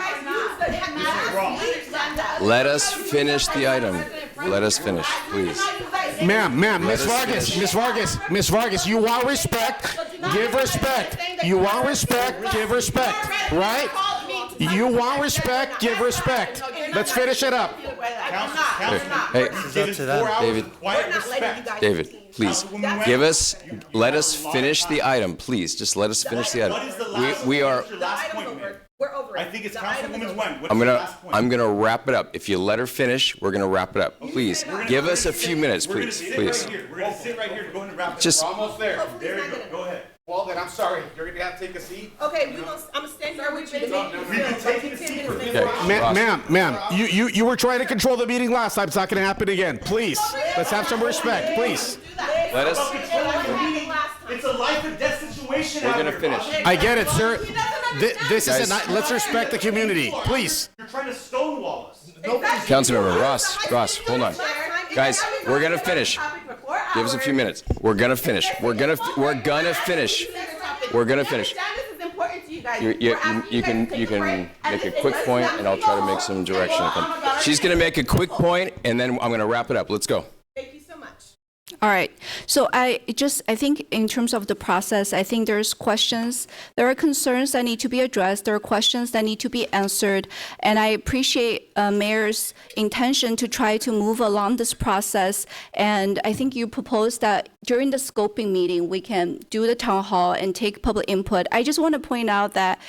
let us finish the item. Let us finish, please. Ma'am, Miss us Vargas, finish. Miss Vargas, you want respect? Give respect. You want respect? Give respect. Right? You want respect? Give respect. Let's finish it up. Hey, David, please, let us finish the item, please. Just let us finish the item. We are, I think it's Councilwoman Nguyen. I'm gonna wrap it up. If you let her finish, we're gonna wrap it up. Please, give us a few minutes, please, please. We're gonna sit right here, go ahead and wrap it up. Just- We're almost there. There you go, go ahead. Well, then I'm sorry, you're gonna have to take a seat. Okay, I'm gonna stand here with you. We've been taking a seat for Okay, Ma'am, you were trying to control the meeting last time. It's not going to happen again. Please, let's have some respect, please. Let us, It's a life and death situation. we're gonna finish. I get it, sir. This is Guys. let's respect the community, please. You're trying to stonewall us. Councilmember Ross, hold on. Guys, we're gonna finish. Give us a few minutes. We're gonna finish. We're gonna finish. We're gonna finish. You can make a quick point, and I'll try to make some direction. She's gonna make a quick point, and then I'm gonna wrap it up. Let's go. Thank you so much. All right. So I think in terms of the process, I think there's questions, there are concerns that need to be addressed, there are questions that need to be answered, and I appreciate Mayor's intention to try to move along this process. And I think you proposed that during the scoping meeting, we can do the town hall and take public input. I just want to point out that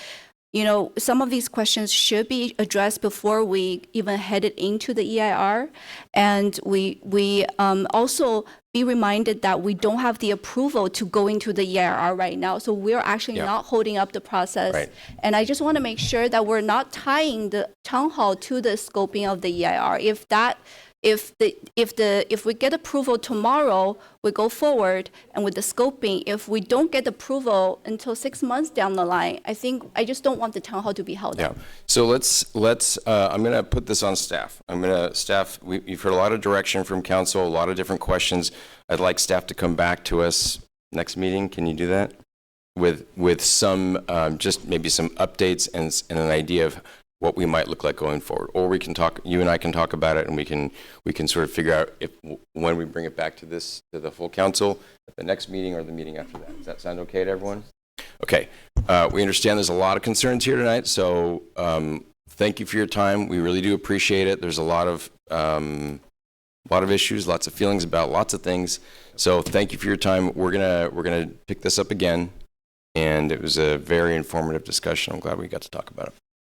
some of these questions should be addressed before we even headed into the EIR. And we also be reminded that we don't have the approval to go into the EIR right now. So we're actually not holding up the process. Right. And I just want to make sure that we're not tying the town hall to the scoping of the EIR. If we get approval tomorrow, we go forward, and with the scoping, if we don't get approval until 6 months down the line, I just don't want the town hall to be held up. So let's. I'm going to put this on staff. You've heard a lot of direction from council, a lot of different questions. I'd like staff to come back to us next meeting. Can you do that? With some, just maybe some updates and an idea of what we might look like going forward, or we can talk. You and I can talk about it, and we can sort of figure out when we bring it back to the full council at the next meeting or the meeting after that. Does that sound okay to everyone? Okay. We understand there's a lot of concerns here tonight, so thank you for your time. We really do appreciate it. There's a lot of issues, lots of feelings about lots of things. So thank you for your time. We're gonna pick this up again, and it was a very informative discussion. I'm glad we got to talk about it.